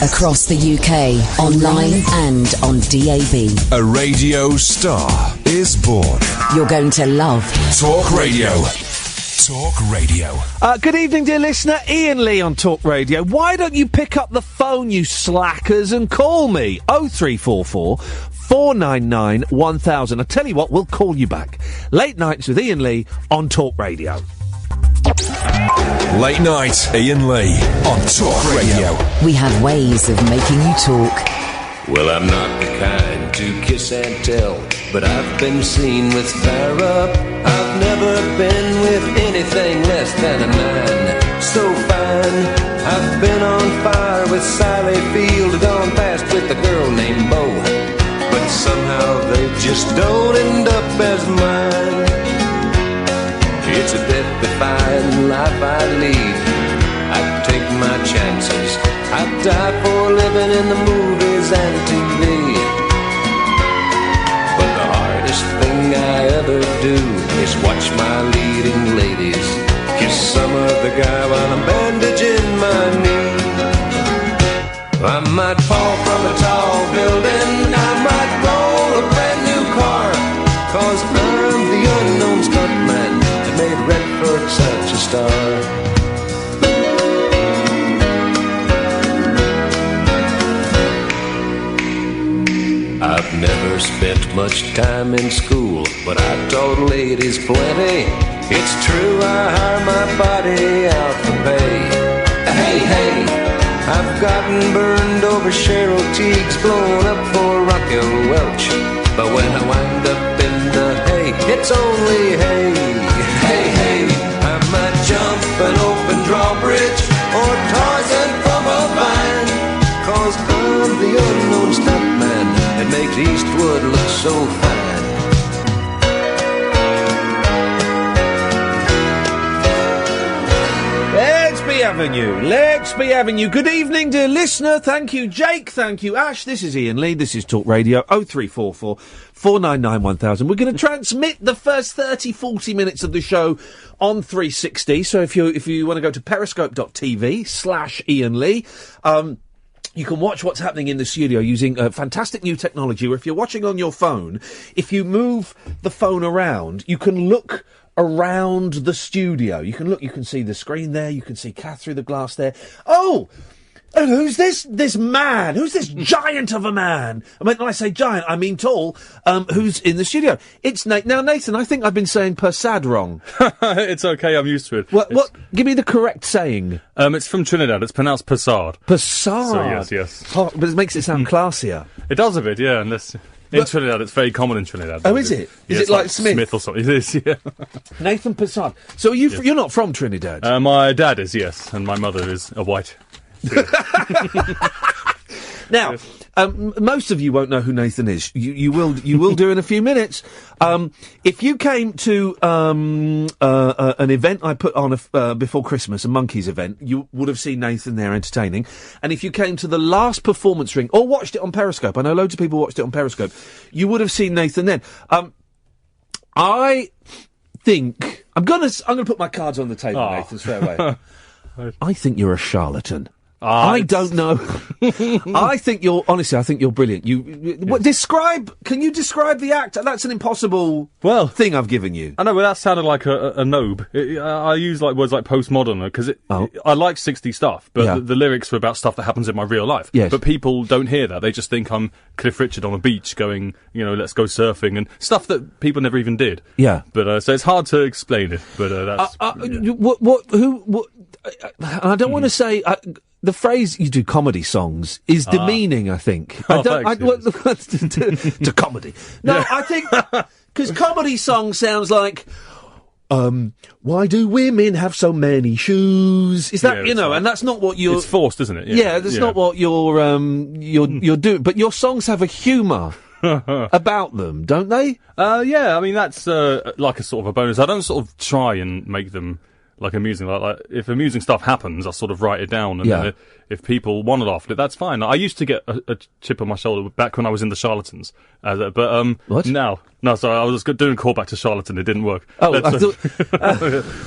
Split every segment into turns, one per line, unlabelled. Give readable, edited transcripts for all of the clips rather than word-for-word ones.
Across the UK, online and on DAB.
A radio star is born.
You're going to love
Talk Radio. Talk Radio.
Good evening, dear listener. Iain Lee on Talk Radio. Why don't you pick up the phone, you slackers, and call me? 0344 499 1000. I tell you what, we'll call you back. Late Nights with Iain Lee on Talk Radio.
Late Night, Iain Lee on Talk Radio.
We have ways of making you talk.
Well, I'm not the kind to kiss and tell, but I've been seen with fire up. I've never been with anything less than a 9. So fine, I've been on fire with Sally Field, gone past with a girl named Bo, but somehow they just don't end up as mine. It's a death-defying life I lead. I take my chances. I die for living in the movies and TV. But the hardest thing I ever do is watch my leading ladies kiss some other guy while I'm bandaging my knee. I might fall from a tall building, I might roll a brand new car, 'cause I'm the unknown stuntman that made Redford such a star. I've never spent much time in school, but I taught ladies plenty. It's true, I hire my body out for pay. Hey, hey, I've gotten burned over Cheryl Teague's, blown up for Raquel Welch. But when I wind up in the hay, it's only hay. Hey, hey, I might jump an open drawbridge or Tarzan from a vine, 'cause I'm the unknown stuntman that makes Eastwood look so fine.
Let's be having you. Good evening, dear listener. Thank you, Jake. Thank you, Ash. This is Iain Lee. This is Talk Radio. 0344 499 1000. We're going to transmit the first 30-40 minutes of the show on 360. So if you want to go to periscope.tv/Iain Lee, you can watch what's happening in the studio using fantastic new technology, or if you're watching on your phone, if you move the phone around, you can look around the studio. You can see the screen there, you can see Kath through the glass there. Oh! And who's this man? Who's this giant of a man? I mean, when I say giant, I mean tall, who's in the studio. It's Nathan. Now, Nathan, I think I've been saying Persad wrong.
It's okay, I'm used to it.
What? Give me the correct saying.
It's from Trinidad, it's pronounced Persad.
Persad?
So, yes.
Oh, but it makes it sound classier.
It does a bit, yeah, unless... In Trinidad, it's very common in Trinidad.
Oh, is it? Is it like Smith?
Smith or something. It is, yeah.
Nathan Persad. So you're not from Trinidad?
My dad is, yes, and my mother is a white.
Now, most of you won't know who Nathan is. You will do in a few minutes. If you came to an event I put on before Christmas, a Monkeys event, you would have seen Nathan there entertaining. And if you came to the last performance ring, or watched it on Periscope, I know loads of people watched it on Periscope, you would have seen Nathan then. I think I'm gonna put my cards on the table, Nathan, straight away. I think you're a charlatan. I don't know. I think you're brilliant. Can you describe the act? That's an impossible thing I've given you.
I know, but that sounded like a nobe. I use words like postmodern because I like 60s stuff, but the lyrics were about stuff that happens in my real life.
Yes.
But people don't hear that. They just think I'm Cliff Richard on a beach going, let's go surfing and stuff that people never even did.
Yeah.
But so it's hard to explain it. But that's
I don't want to say. The phrase "you do comedy songs" is demeaning, I think. To comedy. No, yeah. I think because comedy song sounds like, why do women have so many shoes? Is that and that's not what you're.
It's forced, isn't it?
Yeah, that's not what you're doing. But your songs have a humour about them, don't they?
Yeah, I mean that's like a sort of a bonus. I don't sort of try and make them like amusing. Like if amusing stuff happens, I sort of write it down, and then if people want to laugh at it, that's fine. I used to get a chip on my shoulder back when I was in the Charlatans, but
what?
No, sorry, I was doing a callback to Charlatan. It didn't work.
Oh, I thought.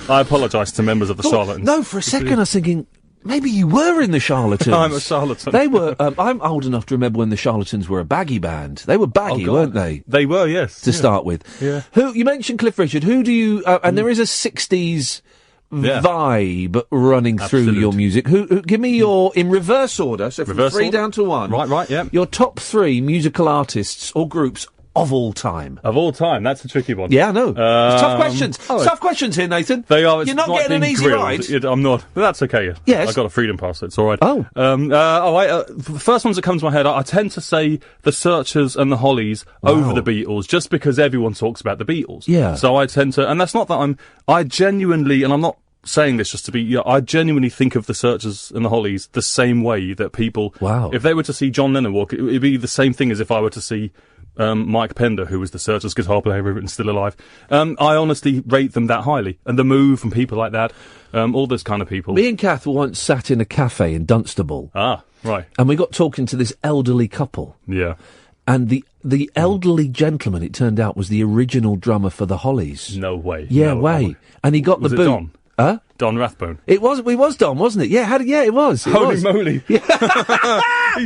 I apologise to members of the Charlatans.
No, for a second I was thinking, Maybe you were in the Charlatans.
I'm a charlatan.
They were. I'm old enough to remember when the Charlatans were a baggy band. They were baggy, weren't they?
They were, yes.
To start with.
Yeah.
Who you mentioned Cliff Richard. Who do you? And there is a '60s vibe running through your music. Who give me your in reverse order? So from 3 down to 1.
Right. Yeah.
Your top 3 musical artists or groups of all time.
Of all time, that's a tricky one.
Yeah, I know. It's tough questions. Tough questions here, Nathan.
They are.
You're not getting an easy ride.
I'm not. But that's okay.
Yes.
I got a freedom pass. It's all right.
Oh.
The first ones that come to my head, I tend to say the Searchers and the Hollies over the Beatles, just because everyone talks about the Beatles.
Yeah.
So I tend to, and that's not that I genuinely, and I'm not saying this just to be, I genuinely think of the Searchers and the Hollies the same way that people, if they were to see John Lennon walk, it would be the same thing as if I were to see Mike Pender, who was the Searchers guitar player and still alive. I honestly rate them that highly. And The Move and people like that, all those kind of people.
Me and Kath once sat in a cafe in Dunstable.
Ah, right.
And we got talking to this elderly couple.
Yeah.
And the elderly gentleman, it turned out, was the original drummer for the Hollies.
No way.
Yeah,
no
way. And he got
was
the
it
boot.
Don?
Huh?
Don Rathbone.
It was Don, wasn't it? Yeah, it was.
Holy moly.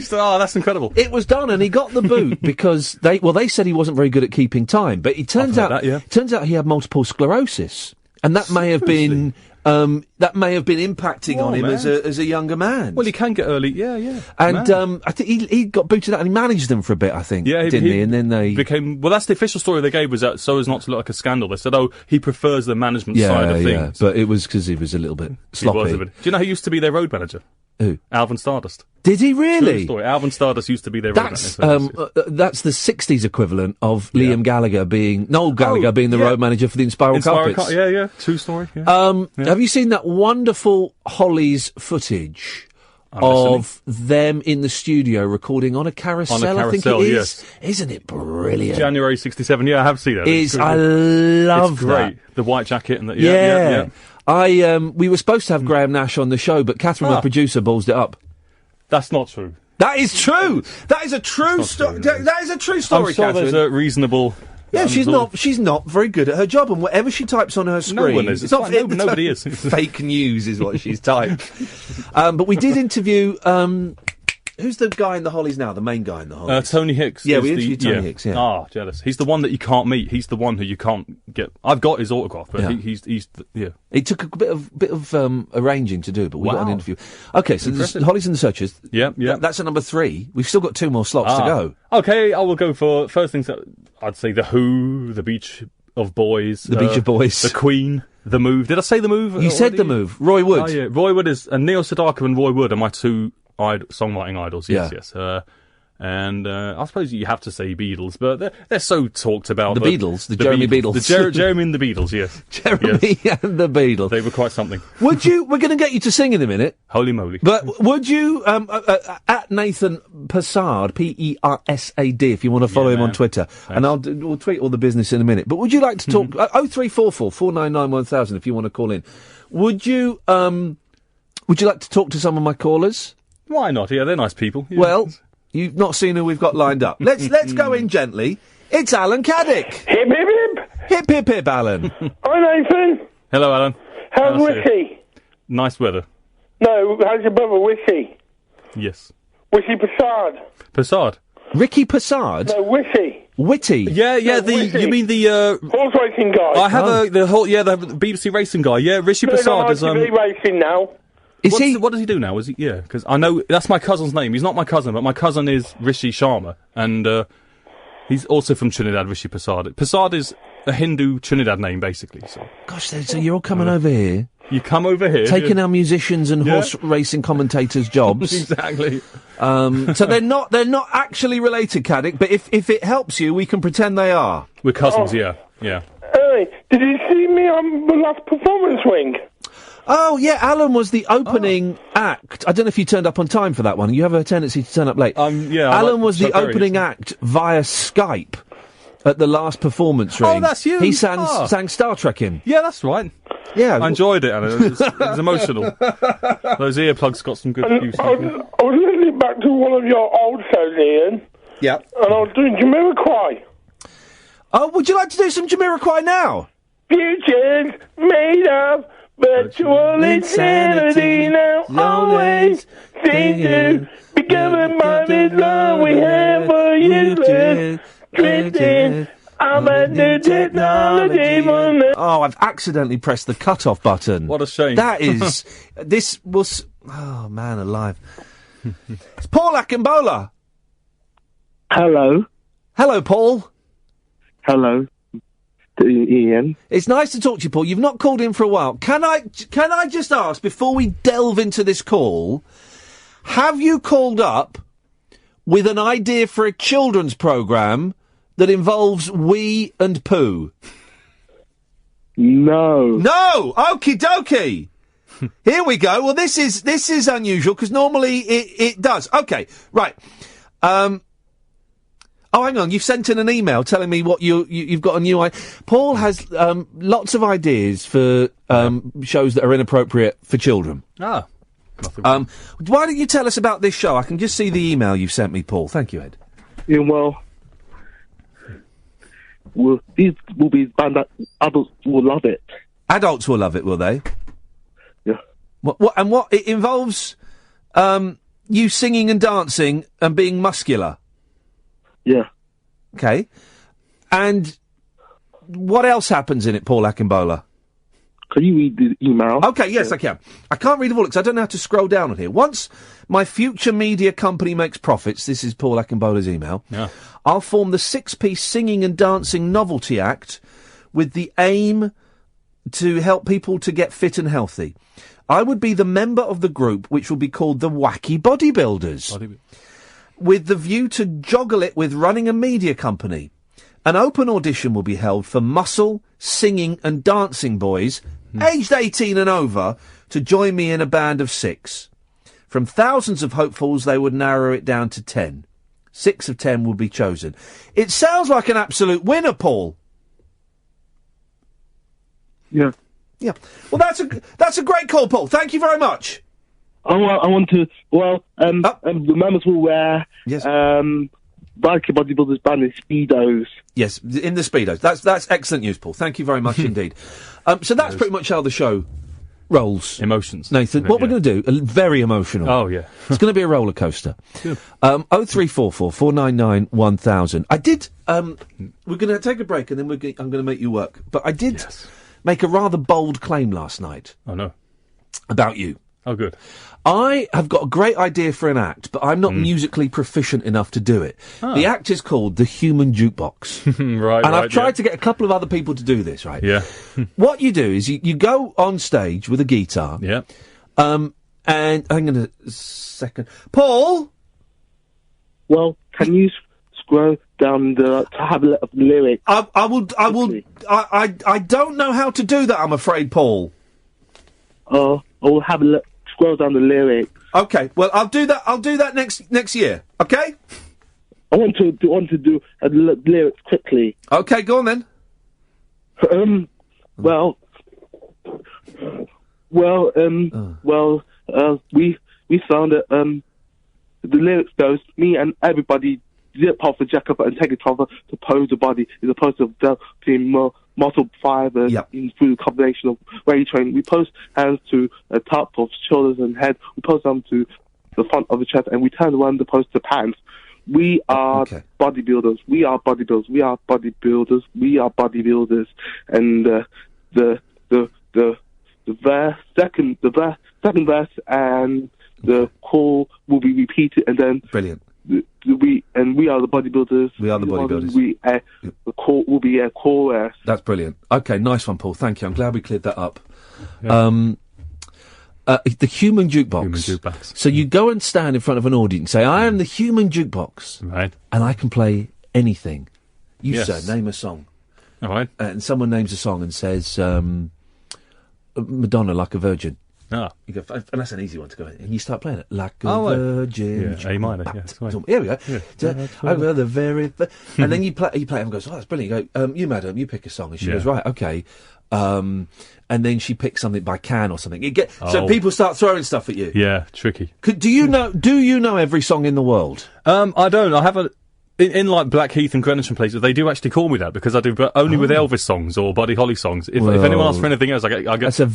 That's incredible.
It was Don, and he got the boot because they said he wasn't very good at keeping time, but it turns out he had multiple sclerosis, and that may have been impacting on him as a younger man.
Well, he can get early, yeah.
And I think he got booted out and he managed them for a bit, I think, didn't he? And then they
became. Well, that's the official story they gave, was that so as not to look like a scandal. They said, he prefers the management side of things.
Yeah, but it was because he was a little bit sloppy.
Do you know who used to be their road manager?
Who?
Alvin Stardust.
Did he really?
True story. Alvin Stardust used to be their road manager.
That's the 60s equivalent of Noel Gallagher being the road manager for the Inspiral Carpets.
Yeah. True story. Yeah.
Have you seen that wonderful Hollies footage of them in the studio recording on a carousel? I think it is.
Yes.
Isn't it brilliant?
January '67. Yeah, I have seen that.
I love
it's great.
that.
The white jacket and the
yeah. We were supposed to have Graham Nash on the show, but Catherine, my producer, ballsed it up.
That's not true.
That is true. That is a true story. That is a true story,
I'm sure
Catherine.
There's a reasonable.
Yeah, she's not very good at her job, and whatever she types on her screen,
no one is. Nobody is.
Fake news is what she's typed. But we did interview. Who's the guy in the Hollies now? The main guy in the Hollies?
Tony Hicks.
Yeah, we interviewed Tony Hicks, yeah.
Ah, jealous. He's the one that you can't meet. He's the one who you can't get. I've got his autograph, but he's
It took a bit of arranging to do, but we got an interview. Okay, so the Hollies and the Searchers.
Yeah.
That's a number 3. We've still got 2 more slots to go.
Okay, I will go for first things. I'd say The Who, The Beach of Boys.
The Beach of Boys.
The Queen. The Move. Did I say The Move?
You said The Move. Roy Wood.
Oh, yeah. Roy Wood is... And Neil Sedaka and Roy Wood are my 2... songwriting idols, yes. And I suppose you have to say Beatles, but they're so talked about.
The Beatles, the Jeremy Beatles.
Jeremy and the Beatles, yes.
Jeremy and the Beatles.
They were quite something.
We're going to get you to sing in a minute.
Holy moly.
But would you, at Nathan Persad, Persad, if you want to follow him on Twitter,
Thanks.
and we'll tweet all the business in a minute, but would you like to talk, 0344 499 1000 if you want to call in. Would you like to talk to some of my callers?
Why not? Yeah, they're nice people. Yeah.
Well, you've not seen who we've got lined up. Let's go in gently. It's Alan Caddick.
Hip, hip, hip.
Hip, hip, hip, Alan.
Hi, Nathan.
Hello, Alan.
How's Wishy?
Nice weather.
No, how's your brother Wishy?
Yes.
Wishy Persad.
Persad?
Ricky Persad?
No, Wishy.
Witty?
Yeah, you mean the...
horse racing guy.
I have the BBC racing guy, yeah, Rishi Persad is...
racing now.
What does he do now? Is he? Yeah, because I know that's my cousin's name. He's not my cousin, but my cousin is Rishi Sharma, and he's also from Trinidad. Rishi Persad. Persad is a Hindu Trinidad name, basically. So.
Gosh, so you're all coming over here.
You come over here,
taking our musicians and horse racing commentators' jobs.
Exactly.
So they're not actually related, Caddick. But if it helps you, we can pretend they are.
We're cousins. Yeah.
Hey, did you see me on the last performance wing?
Oh, yeah, Alan was the opening act. I don't know if you turned up on time for that one. You have a tendency to turn up late. Alan was the opening act via Skype at the last performance ring.
Oh, that's you.
He sang Star Trek in.
Yeah, that's right.
Yeah.
I enjoyed it, Alan. It was emotional. Those earplugs got some good use.
I was listening back to one of your old shows, Iain.
Yeah.
And I was doing Jamiroquai.
Oh, would you like to do some Jamiroquai now?
Futures made of Virtual insanity now always seems to be governed by this love we have for useless drifting. I'm a new technology.
Oh, I've accidentally pressed the cut-off button.
What a shame.
That is... this was... Oh, man alive. It's Paul Akimbola.
Hello.
Hello, Paul.
Hello. Ian.
It's nice to talk to you, Paul. You've not called in for a while. Can I just ask, before we delve into this call, have you called up with an idea for a children's programme that involves wee and poo?
No.
No! Okie dokie! Here we go. Well, this is unusual, because normally it does. Okay, right. Oh, hang on. You've sent in an email telling me what you've got a new idea. Paul has lots of ideas for shows that are inappropriate for children.
Ah.
Why don't you tell us about this show? I can just see the email you've sent me, Paul. Thank you, Ed.
Yeah, well, these will be banned that adults will love it.
Adults will love it, will they?
Yeah.
What it involves you singing and dancing and being muscular.
Yeah.
Okay. And what else happens in it, Paul Akimbola?
Can you read the email?
Okay, yes, I can. I can't read the all because I don't know how to scroll down on here. Once my future media company makes profits, this is Paul Akimbola's email, I'll form the 6-piece singing and dancing novelty act with the aim to help people to get fit and healthy. I would be the member of the group which will be called the Wacky Bodybuilders. With the view to joggle it with running a media company. An open audition will be held for muscle, singing and dancing boys, aged 18 and over, to join me in a band of 6. From thousands of hopefuls, they would narrow it down to 10. 6 of 10 will be chosen. It sounds like an absolute winner, Paul.
Yeah.
Yeah. Well, that's a great call, Paul. Thank you very much.
I want to. Well, the members will wear biker bodybuilders band in speedos.
Yes, in the speedos. That's excellent news, Paul. Thank you very much indeed. So that's pretty much how the show rolls.
Emotions,
Nathan. What we're going to do? Very emotional.
Oh yeah,
it's going to be a roller coaster. 0344 499 1000. I did. We're going to take a break and then I'm going to make you work. But I did make a rather bold claim last night.
Oh no,
about you.
Oh good.
I have got a great idea for an act, but I'm not musically proficient enough to do it. The act is called The Human Jukebox.
Right,
and I've tried to get a couple of other people to do this, right?
Yeah.
What you do is you go on stage with a guitar.
Yeah.
And hang on a second. Paul?
Well, can you scroll down to have a look at the lyrics?
I don't know how to do that, I'm afraid, Paul.
I'll have a look. Scroll down the lyrics.
Okay, well, I'll do that next year. Okay.
I want to do lyrics quickly.
Okay, go on then.
We found that the lyrics goes, me and everybody zip off the jacket and take each other to pose the body is opposed to developing muscle fibers through the combination of weight training. We pose hands to the top of shoulders and head. We pose them to the front of the chest, and we turn around to pose to pants. We are bodybuilders. We are bodybuilders. We are bodybuilders. We are bodybuilders. And the second verse and the call will be repeated, and then
brilliant.
We are the bodybuilders.
We are the bodybuilders.
The call will be a chorus.
That's brilliant. Okay, nice one, Paul. Thank you. I'm glad we cleared that up. Yeah. The human jukebox.
Human jukebox.
So you go and stand in front of an audience and say, I am the human jukebox.
Right.
And I can play anything. You, sir, name a song.
All right.
And someone names a song and says, Madonna, Like a Virgin.
Ah.
You go, and that's an easy one to go in. And you start playing it. Like a virgin.
Yeah, A minor. Yeah, right.
Here we go.
Yeah.
Over the very... and then you play it and goes, oh, that's brilliant. You go, you, madam, you pick a song. And she goes, right, okay. And then she picks something by Can or something. So people start throwing stuff at you.
Yeah, tricky.
Do you know every song in the world?
I don't. I have In like Blackheath and Greenwich and places, they do actually call me that because I do, but only with Elvis songs or Buddy Holly songs. If anyone asks for anything else, I get so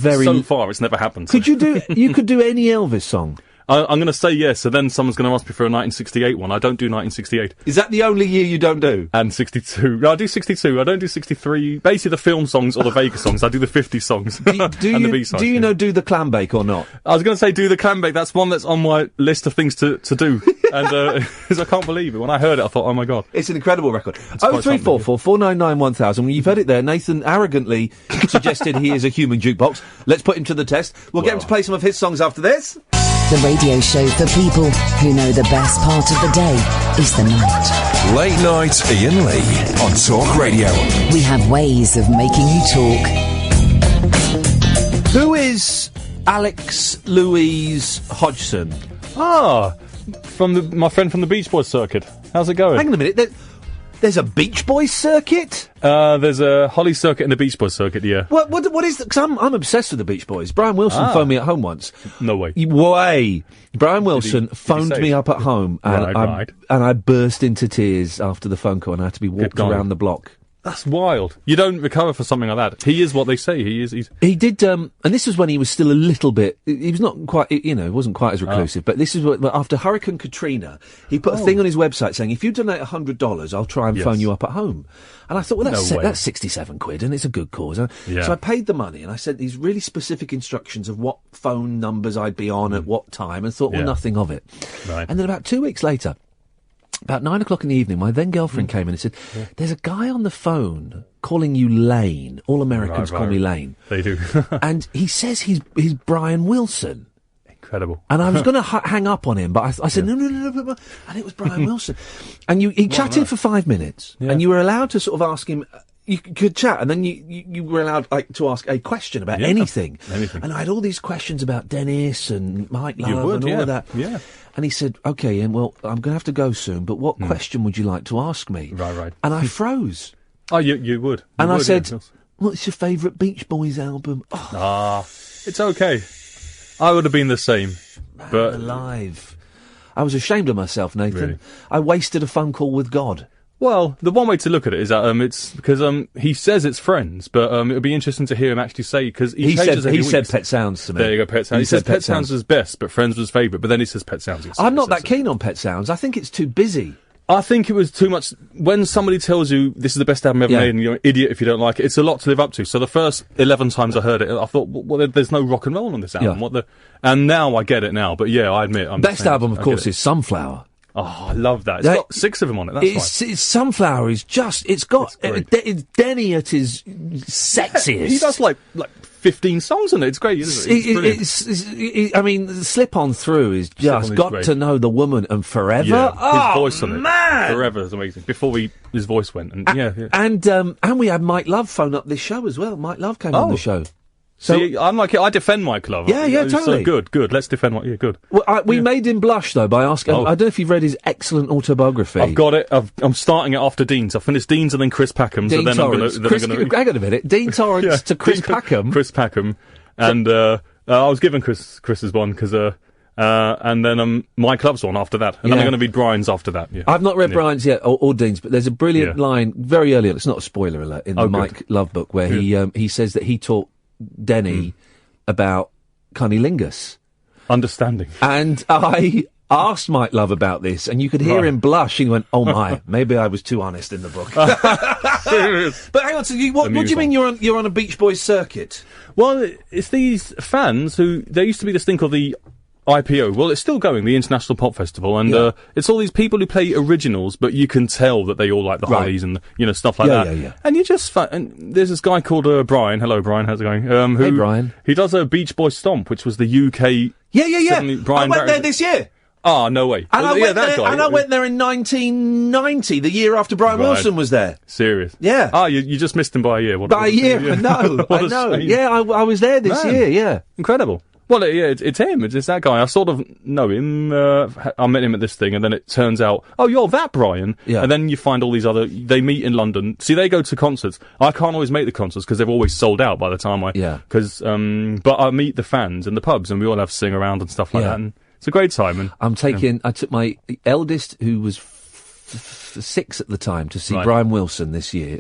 far it's never happened.
Could you do? You could do any Elvis song.
I'm going to say yes, so then someone's going to ask me for a 1968 one. I don't do 1968.
Is that the only year you don't do?
And 62. No, I do 62. I don't do 63. Basically the film songs or the Vegas songs. I do the 50 songs and the B-sides.
Do you know Do the Clam Bake or not?
I was going to say Do the Clam Bake. That's one that's on my list of things to do. And because I can't believe it. When I heard it, I thought, oh my God.
It's an incredible record. 0344 499 1000. You've heard it there. Nathan arrogantly suggested he is a human jukebox. Let's put him to the test. We'll get him to play some of his songs after this.
The radio show for people who know the best part of the day is the night.
Late Night Iain Lee on Talk Radio.
We have ways of making you talk.
Who is Alex Louise Hodgson?
From my friend from the Beach Boys circuit. How's it going?
Hang on a minute. There's a Beach Boys circuit?
There's a Holly circuit and a Beach Boys circuit, yeah.
What is... Because I'm obsessed with the Beach Boys. Brian Wilson phoned me at home once.
No way.
Brian Wilson phoned me up at home and I burst into tears after the phone call and I had to be walked around the block.
That's wild. You don't recover for something like that. He is what they say he is.
He did, and this was when he was still a little bit, he was not quite, he wasn't quite as reclusive, but this is what, after Hurricane Katrina, he put a thing on his website saying, if you donate $100, I'll try and phone you up at home. And I thought, well, that's 67 quid and it's a good cause. So I paid the money and I sent these really specific instructions of what phone numbers I'd be on at what time and thought, well, nothing of it.
Right.
And then about 2 weeks later, about 9 o'clock in the evening, my then girlfriend came in and said, there's a guy on the phone calling you Lane. All Americans call me Lane.
They do.
And he says he's Brian Wilson.
Incredible.
And I was going to hang up on him, but I said, no. And it was Brian Wilson. And he chatted for 5 minutes. Yeah. And you were allowed to sort of ask him... You could chat, and then you were allowed to ask a question about anything. And I had all these questions about Dennis and Mike Love and all of that.
Yeah.
And he said, okay, Ian, well, I'm going to have to go soon, but what question would you like to ask me?
Right.
And I froze.
Oh, you would.
I said, what's your favourite Beach Boys album?
It's okay. I would have been the same. But
alive. I was ashamed of myself, Nathan.
Really?
I wasted a phone call with God.
Well, the one way to look at it is that it's because he says it's Friends, but it would be interesting to hear him actually say because he
said Pet Sounds to me.
There you go, Pet Sounds. He says Pet Sounds was best, but Friends was favourite. But then he says Pet Sounds.
I'm not that keen on Pet Sounds. I think it's too busy.
I think it was too much. When somebody tells you this is the best album ever made, and you're an idiot if you don't like it, it's a lot to live up to. So the first 11 times I heard it, I thought, well, there's no rock and roll on this album.
Yeah.
And now I get it now. But yeah, I admit,
best album, of course, is Sunflower.
Oh, I love that. It's got 6 of them on it. That's
it's Sunflower is just. It's got it's Denny at his sexiest.
He does like 15 songs on it. It's great, isn't it?
I mean, Slip On Through is just got to know the woman and Forever.
Yeah, his voice on it.
Man!
Forever is amazing. Before his voice went, and
and we had Mike Love phone up this show as well. Mike Love came on the show.
So I'm like, I defend Mike Love.
Yeah, totally.
So good. Let's defend Mike. Yeah, good.
Well, we made him blush though by asking. I don't know if you've read his excellent autobiography.
I've got it. I'm starting it after Dean's. I've finished Dean's and then Chris Packham's.
Dean Torrance. Hang on a minute. Dean Torrance to Chris Packham.
Chris Packham, and I was given Chris's one because and then Mike Love's one after that, and then I'm going to read Brian's after that. Yeah.
I've not read Brian's yet or Dean's, but there's a brilliant line very early on. It's not a spoiler alert in the Mike Love book where he says that he taught Denny about cunnilingus.
Understanding.
And I asked Mike Love about this, and you could hear him blush. He went, oh my, maybe I was too honest in the book. But hang on, so what do you mean you're on a Beach Boys circuit?
Well, it's these fans who, there used to be this thing called the IPO. Well, it's still going, the International Pop Festival, and it's all these people who play originals, but you can tell that they all like the Hollies and stuff like that. Yeah. And you just and there's this guy called Brian. Hello, Brian. How's it going?
Hey, Brian.
He does a Beach Boys Stomp, which was the UK.
Yeah.
Brian
I went there this year.
Oh, no way.
And I went there in 1990, the year after Brian Wilson was there.
Serious?
Yeah.
Ah, you just missed him by a year.
By a year, I know. Yeah, I was there this year, yeah.
Incredible. Well, it's him. It's that guy. I sort of know him. I met him at this thing, and then it turns out, oh, you're that Brian.
Yeah.
And then you find all these they meet in London. See, they go to concerts. I can't always make the concerts because they've always sold out by the time but I meet the fans in the pubs, and we all have sing around and stuff like that. And it's a great time. And
I took my eldest, who was 6 at the time to see Brian Wilson last year.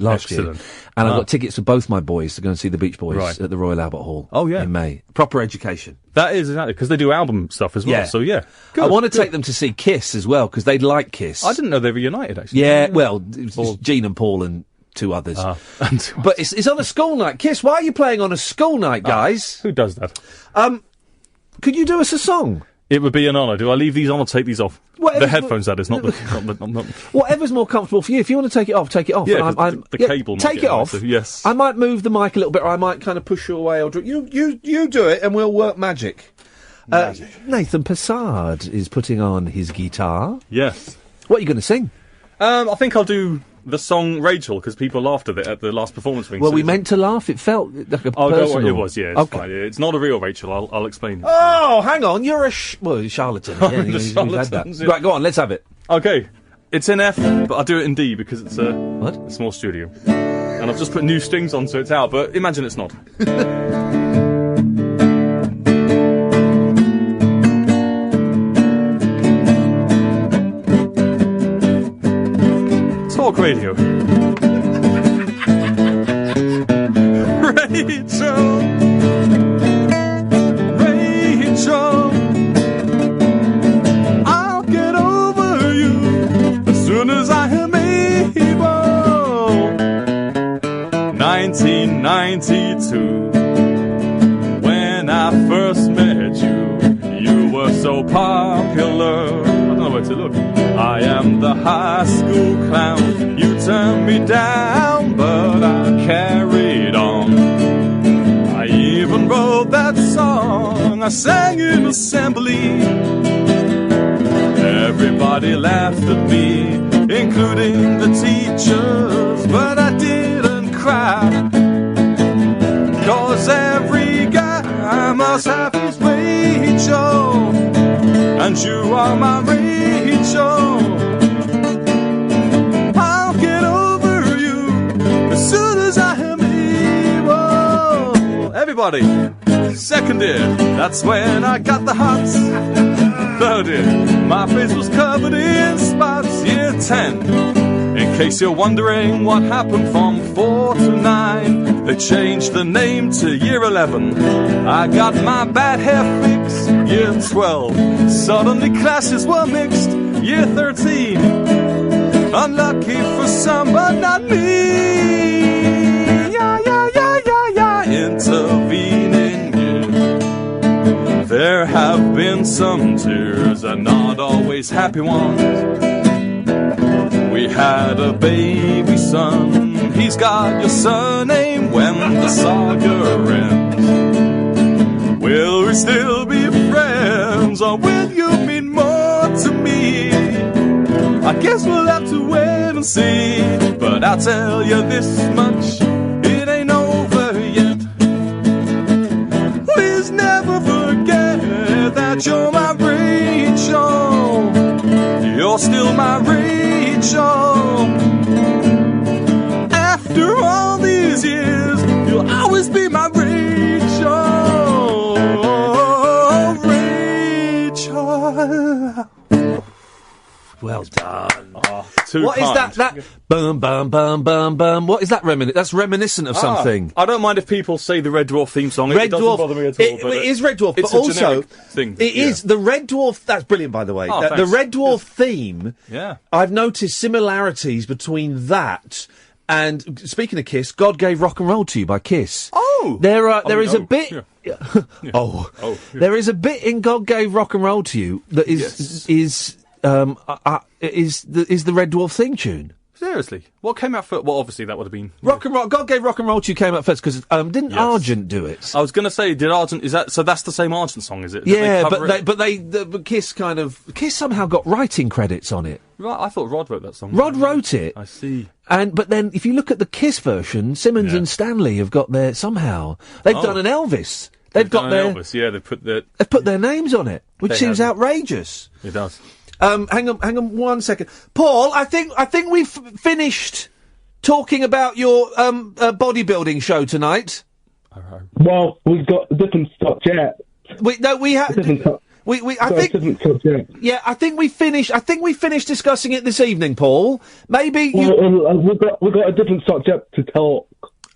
And I got tickets for both my boys to go and see the Beach Boys at the Royal Albert Hall.
Oh, yeah.
In May. Proper education.
That is, exactly, because they do album stuff as well.
Yeah.
So, yeah.
I want to take them to see Kiss as well, because they'd like Kiss.
I didn't know they were united, actually.
Yeah, well, it's Gene and Paul and 2 others. But it's on a school night. Kiss, why are you playing on a school night, guys?
Who does that?
Could you do us a song?
It would be an honour. Do I leave these on or take these off?
Whatever's
the headphones, that is, not the...
Whatever's more comfortable for you. If you want to take it off, take it off.
Yeah, the cable might
take
get
it off.
Massive, yes.
I might move the mic a little bit, or I might kind of push you away. Or you do it, and we'll work magic. Nathan Persad is putting on his guitar.
Yes.
What are you going to sing?
I think I'll do the song Rachel, because people laughed at it at the last performance.
Well, we meant to laugh. It felt like a personal...
It was, yeah. It's fine. It's not a real Rachel. I'll explain it.
Oh, hang on. You're a charlatan. Yeah, we've had that. Right, go on. Let's have it.
Okay. It's in F, but I'll do it in D because it's a
What?
small studio. And I've just put new strings on so it's out, but imagine it's not. Talk radio. Rachel, I'll get over you as soon as I am able. 1992, when I first met you, you were so popular. I don't know where to look. I am the high school clown. You turned me down, but I carried on. I even wrote that song I sang in assembly. Everybody laughed at me, including the teachers, but I didn't cry. 'Cause every guy must have his Rachel, and you are my Rachel. I'll get over you as soon as I am able. Everybody, second year, that's when I got the hots. Third year, my face was covered in spots. Year 10, in case you're wondering what happened from 4 to 9, they changed the name to Year 11. I got my bad hair fixed. Year 12, suddenly classes were mixed. Year 13, unlucky for some but not me. Yeah, intervening years. There have been some tears and not always happy ones. We had a baby son. He's got your surname when the saga ends. Will we still be friends, or will you mean more to me? I guess we'll have to wait and see. But I'll tell you this much, it ain't over yet. Please never forget that you're my Rachel. You're still my Rachel. After all these years, you'll always be my Rachel. Well done. What is that? Bum, bum, bum, bum, bum. What is that That's reminiscent of something. I don't mind if people say the Red Dwarf theme song.
Red
it doesn't
Dwarf,
bother me at all.
It is Red Dwarf,
it's
but
a
also
thing.
It is the Red Dwarf. That's brilliant, by the way. The Red Dwarf theme.
Yeah,
I've noticed similarities between that and, speaking of Kiss, God Gave Rock and Roll to You by Kiss.
Oh,
there is a bit.
Yeah.
Yeah. There is a bit in God Gave Rock and Roll to You that is the Red Dwarf theme tune.
Seriously, what came out first? Well, obviously that would have been
Rock and Roll. God Gave Rock and Roll to You came out first because didn't Argent do it?
I was going to say, did Argent? Is that so? That's the same Argent song, is it?
Yeah, but Kiss somehow got writing credits on it.
Right, I thought Rod wrote that song.
Rod wrote it.
I see.
But then if you look at the Kiss version, Simmons and Stanley have got their somehow they've done an Elvis. They've got their
Elvis. Yeah, they've put
their names on it, which seems outrageous.
It does.
Hang on 1 second. Paul, I think we've finished talking about your bodybuilding show tonight.
Well, we've got a different subject.
We have I think we finished discussing it this evening, Paul. Maybe
we've got a different subject to talk.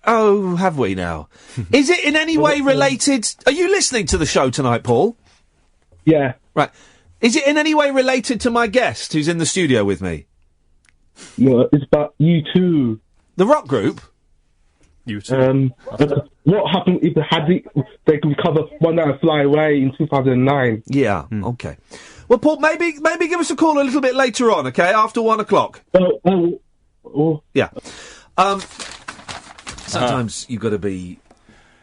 Oh, have we now? Is it in any way related? Are you listening to the show tonight, Paul?
Yeah.
Right. Is it in any way related to my guest who's in the studio with me?
No, it's about U2.
The rock group?
U2. What happened if they could recover One Night Fly Away in 2009?
Yeah, okay. Well, Paul, maybe give us a call a little bit later on, okay? After 1 o'clock. Yeah. Sometimes you've got to be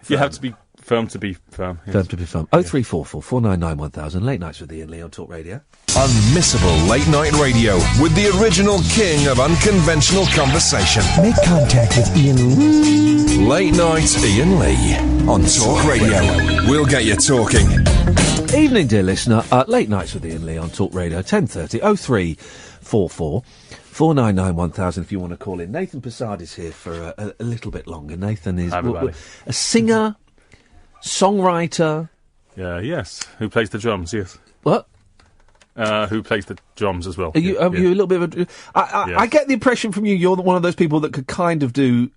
firm.
You have to be firm to be firm. Yes.
Firm to be firm. 0344 499 1000. Late nights with Iain Lee on Talk Radio.
Unmissable late night radio with the original king of unconventional conversation.
Make contact with Iain.
Late night Iain Lee on Talk Radio. We'll get you talking.
Evening, dear listener. Late nights with Iain Lee on Talk Radio. 10:30 0344 499 1000 if you want to call in. Nathan Persad is here for a little bit longer. Nathan is a singer, songwriter.
Yes. Who plays the drums? Yes.
What?
Who plays the drums as well?
Are you a little bit of a... I get the impression from you you're one of those people that could kind of do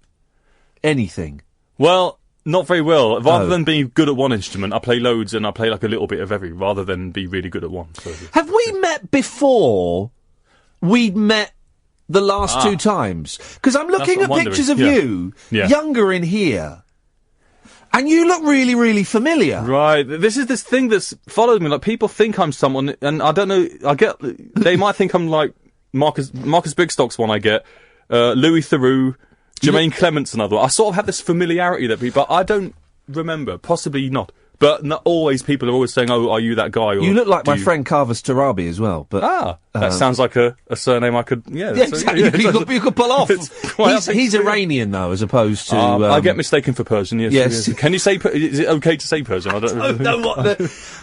anything.
Well, not very well. Rather than being good at one instrument, I play loads and I play like a little bit of every, rather than be really good at one. So,
have we met before we'd met the last two times? Because I'm looking at pictures of you, younger in here. And you look really, really familiar.
Right. This is this thing that's followed me. Like, people think I'm someone, and I don't know, they might think I'm like Marcus Bigstock's one I get, Louis Theroux, Jermaine Clement's another one. I sort of have this familiarity that people, I don't remember. Possibly not. But not always, people are always saying, "Oh, are you that guy?" Or,
you look like my friend Carver's Tarabi as well. But
that sounds like a surname I could. Yeah,
exactly. You could pull off. He's Iranian though, as opposed to.
I get mistaken for Persian. Yes. Can you say? Is it okay to say Persian? I don't
know what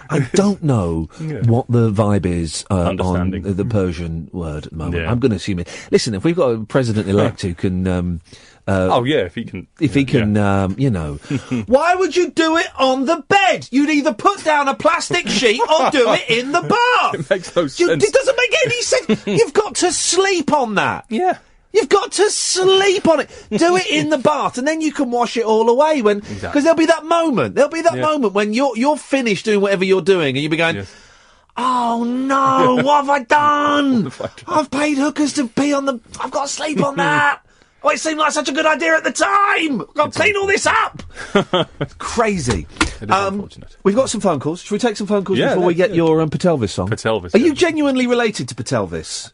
I don't know what the vibe is on the Persian word at the moment. Yeah. I'm going to assume it. Listen, if we've got a president-elect who can.
If he can,
you know. Why would you do it on the bed? You'd either put down a plastic sheet or do it in the bath.
It makes no sense.
It doesn't make any sense. You've got to sleep on that.
Yeah.
You've got to sleep on it. Do it in the bath, and then you can wash it all away because there'll be that moment. There'll be that moment when you're finished doing whatever you're doing, and you'll be going. Yes. Oh no! What have I done? I've paid hookers to pee on the. I've got to sleep on that. Oh, it seemed like such a good idea at the time! I've got to clean all this up! It's crazy.
It is unfortunate.
We've got some phone calls. Should we take some phone calls before we get your Patelvis song?
Patelvis.
Are you genuinely related to Patelvis?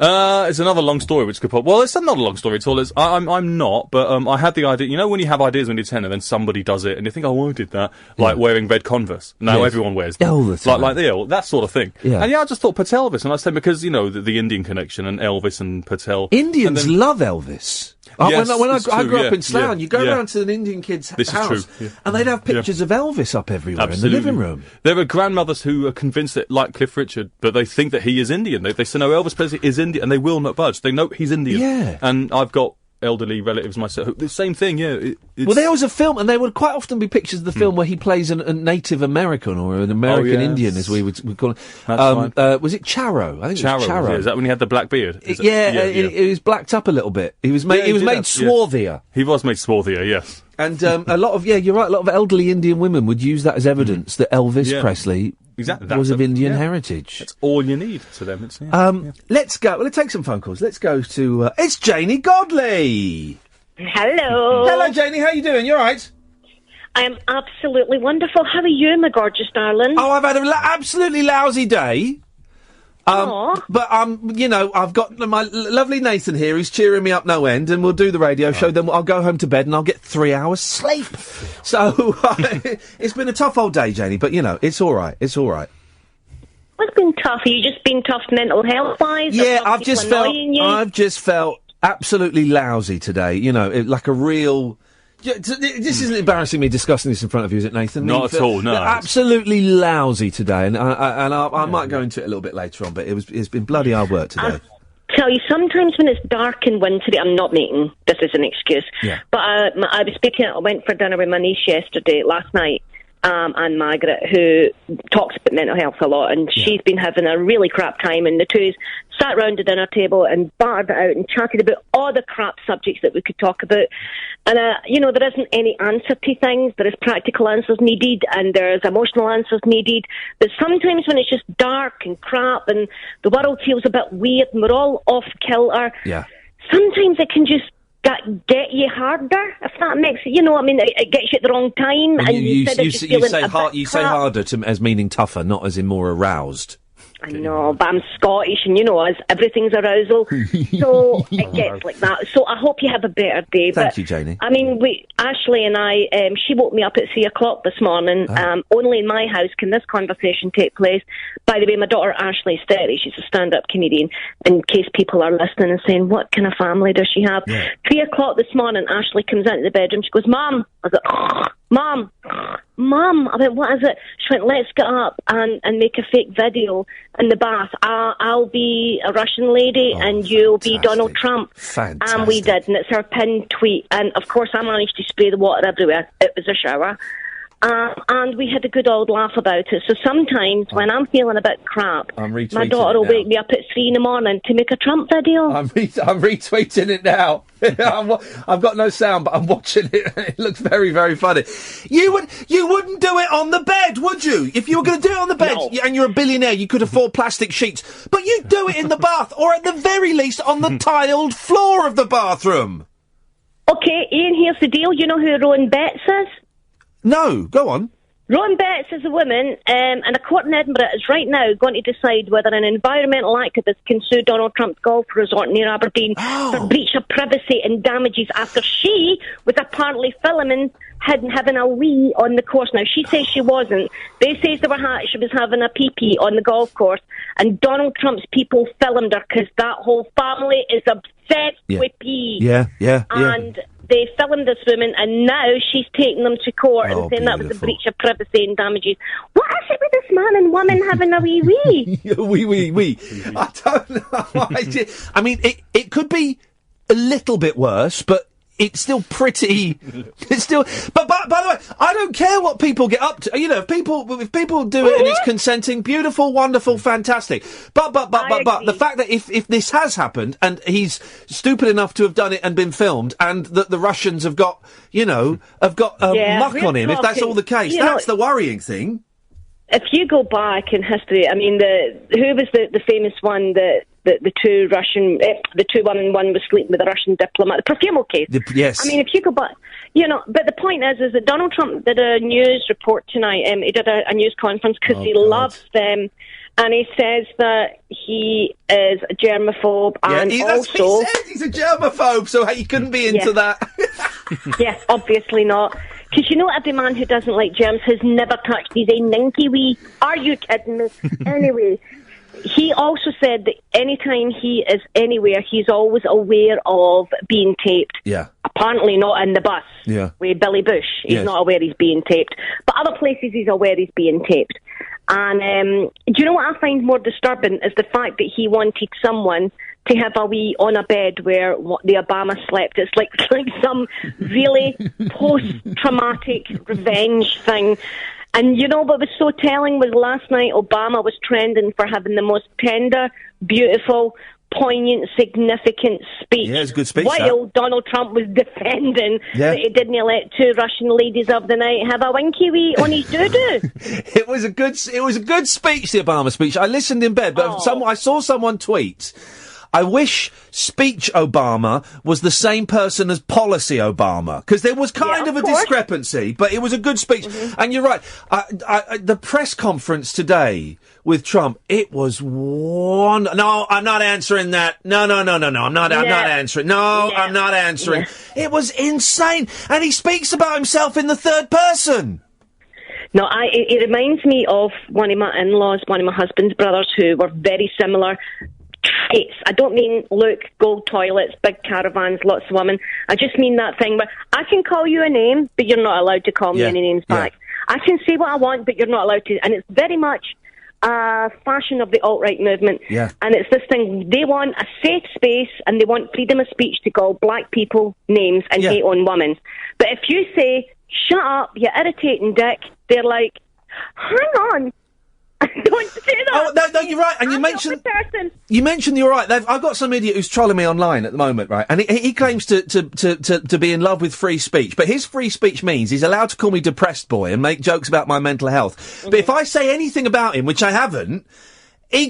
It's another long story which could pop... Well, it's not a long story at all. I'm not, but I had the idea... You know when you have ideas when you're 10 and then somebody does it and you think, oh, I did that? Like wearing red Converse. Now everyone wears them.
All the time.
Like that sort of thing.
Yeah.
And I just thought Patelvis, and I said because, you know, the Indian connection and Elvis and Patel...
Indians love Elvis.
Yes,
when I grew up in Slough, you go round to an Indian kid's house, and they'd have pictures of Elvis up everywhere in the living room.
There are grandmothers who are convinced that, like Cliff Richard, but they think that he is Indian. They say, no, Elvis Presley is Indian, and they will not budge. They know he's Indian.
Yeah.
And I've got elderly relatives myself. The same thing,
Well, there was a film, and there would quite often be pictures of the film where he plays a Native American or an American Indian, as we would call it.
That's right.
Was it Charo? I think it was Charo.
Yeah. Is that when he had the black beard?
It was blacked up a little bit. He was made swarthier.
He was made swarthier, yes.
And a lot of you're right. A lot of elderly Indian women would use that as evidence that Elvis Presley was of Indian heritage.
That's all you need to them.
Let's go. Well, let's take some phone calls. Let's go to. It's Janie Godley.
Hello.
Hello, Janie. How you doing? You all right?
I am absolutely wonderful. How are you, my gorgeous darling?
Oh, I've had an absolutely lousy day. But I've got my lovely Nathan here who's cheering me up no end, and we'll do the radio show. Then I'll go home to bed and I'll get 3 hours sleep. So it's been a tough old day, Janie. But it's all right. It's all right.
What's been tough? Are you just being tough mental health wise?
Yeah, I've just felt absolutely lousy today. Like a real. This isn't embarrassing me discussing this in front of you, is it, Nathan?
Not at all, no.
Absolutely lousy today, and I might go into it a little bit later on, but it's been bloody hard work today.
I'll tell you, sometimes when it's dark and wintry, I'm not making this as an excuse, but I went for dinner with my niece last night, and Margaret, who talks about mental health a lot, and she's been having a really crap time, and the two sat round the dinner table and battered it out and chatted about all the crap subjects that we could talk about. And, there isn't any answer to things. There is practical answers needed, and there's emotional answers needed. But sometimes when it's just dark and crap and the world feels a bit weird and we're all off kilter, sometimes it can just get you harder, if that makes it, it gets you at the wrong time. And
you say harder as meaning tougher, not as in more aroused.
I know, but I'm Scottish, and us, everything's arousal, so it gets like that. So I hope you have a better day.
Thank you, Janie.
I mean, Ashley and I, she woke me up at 3 o'clock this morning. Only in my house can this conversation take place. By the way, my daughter Ashley's 30. She's a stand-up comedian. In case people are listening and saying, what kind of family does she have? 3 o'clock this morning, Ashley comes into the bedroom. She goes, Mum. I was like, Mum. I went, what is it? She went, let's get up and make a fake video in the bath. I'll be a Russian lady and you'll be Donald Trump.
Fantastic.
And we did, and it's her pinned tweet. And of course, I managed to spray the water everywhere. It was a shower. And we had a good old laugh about it. So sometimes when I'm feeling a bit crap, my daughter will wake me up at 3 in the morning to make a Trump video.
I'm retweeting it now. I've got no sound, but I'm watching it. It looks very, very funny. You wouldn't do it on the bed, would you? If you were going to do it on the bed and you're a billionaire, you could afford plastic sheets. But you'd do it in the bath, or at the very least on the tiled floor of the bathroom.
Okay, Ian, here's the deal. You know who Rowan Betts is?
No, go on.
Rowan Betts is a woman, and a court in Edinburgh is right now going to decide whether an environmental activist can sue Donald Trump's golf resort near Aberdeen for breach of privacy and damages after she was apparently filming having a wee on the course. Now, she says she wasn't. They say she was having a pee-pee on the golf course, and Donald Trump's people filmed her because that whole family is obsessed with pee. And they filmed this woman, and now she's taking them to court and saying that was a breach of privacy and damages. What is it with this man and woman having a wee-wee?
wee. I don't know. I mean, it could be a little bit worse, but it's still pretty. It's still. But by the way, I don't care what people get up to. If people do it and it's consenting, beautiful, wonderful, fantastic. But the fact that if this has happened and he's stupid enough to have done it and been filmed, and that the Russians have got muck on him, if that's all the case, that's the worrying thing.
If you go back in history, I mean, who was the famous one that the two Russian, the two one was sleeping with a Russian diplomat, the Profumo case.
Yes.
I mean, if you go back, but the point is that Donald Trump did a news report tonight. He did a news conference because he loves them. And he says that he is a germaphobe, and also
he's a germaphobe, so he couldn't be into that.
Yes, obviously not. Because every man who doesn't like germs has never touched his own ninky wee. Are you kidding me? Anyway, he also said that anytime he is anywhere, he's always aware of being taped.
Yeah.
Apparently not in the bus.
Yeah.
With Billy Bush. He's not aware he's being taped. But other places he's aware he's being taped. And do you know what I find more disturbing is the fact that he wanted someone to have a wee on a bed where the Obama slept. It's like some really post-traumatic revenge thing. And what was so telling was last night Obama was trending for having the most tender, beautiful, poignant, significant speech.
Yeah, it's a good speech.
While Donald Trump was defending that he didn't let two Russian ladies of the night have a winky wee on his doo-doo.
It was a good speech, the Obama speech. I listened in bed, but I saw someone tweet, I wish speech Obama was the same person as policy Obama, because there was kind of a discrepancy, but it was a good speech. Mm-hmm. And you're right. The press conference today with Trump, it was one. No, I'm not answering that. No, I'm not answering. No, I'm not answering. Yeah. It was insane. And he speaks about himself in the third person.
No, it reminds me of one of my in-laws, one of my husband's brothers, who were very similar traits. I don't mean look, gold toilets, big caravans, lots of women. I just mean that thing where I can call you a name, but you're not allowed to call me any names back. I can say what I want, but you're not allowed to. And it's very much a fashion of the alt-right movement. Yeah. And it's this thing, they want a safe space and they want freedom of speech to call black people names and hate on women. But if you say, shut up, you irritating dick, they're like, hang on. Don't say that.
Oh, no, you're right. And you mentioned you're right. I've got some idiot who's trolling me online at the moment, right? And he claims to be in love with free speech, but his free speech means he's allowed to call me depressed boy and make jokes about my mental health. Mm-hmm. But if I say anything about him, which I haven't, he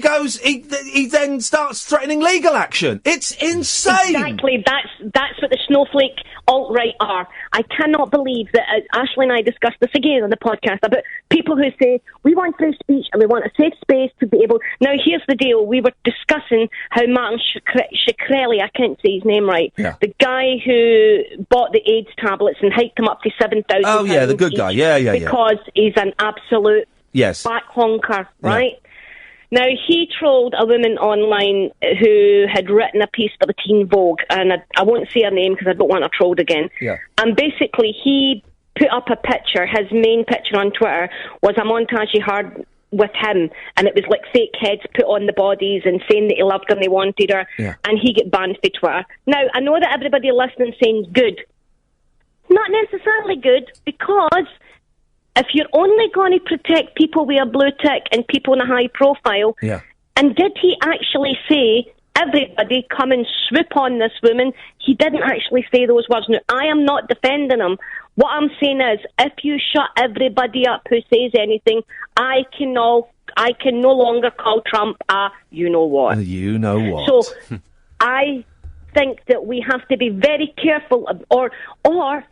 then starts threatening legal action. It's insane.
Exactly. That's what the snowflake alt-right are. I cannot believe that Ashley and I discussed this again on the podcast about people who say, we want free speech and we want a safe space to be able... Now, here's the deal. We were discussing how Martin Shkreli, I can't say his name right, the guy who bought the AIDS tablets and hiked them up to £7,000.
Oh, yeah, the good guy. Yeah.
Because he's an absolute back honker, right? Now, he trolled a woman online who had written a piece for the Teen Vogue, and I won't say her name because I don't want her trolled again. Yeah. And basically, he put up a picture, his main picture on Twitter was a montage he had with him, and it was like fake heads put on the bodies and saying that he loved her and they wanted her, and he get banned for Twitter. Now, I know that everybody listening saying good. Not necessarily good, because... if you're only going to protect people with a blue tick and people in a high profile, and did he actually say, everybody come and swoop on this woman? He didn't actually say those words. Now, I am not defending him. What I'm saying is, if you shut everybody up who says anything, I can no longer call Trump a you-know-what.
You know what.
So, I think that we have to be very careful, or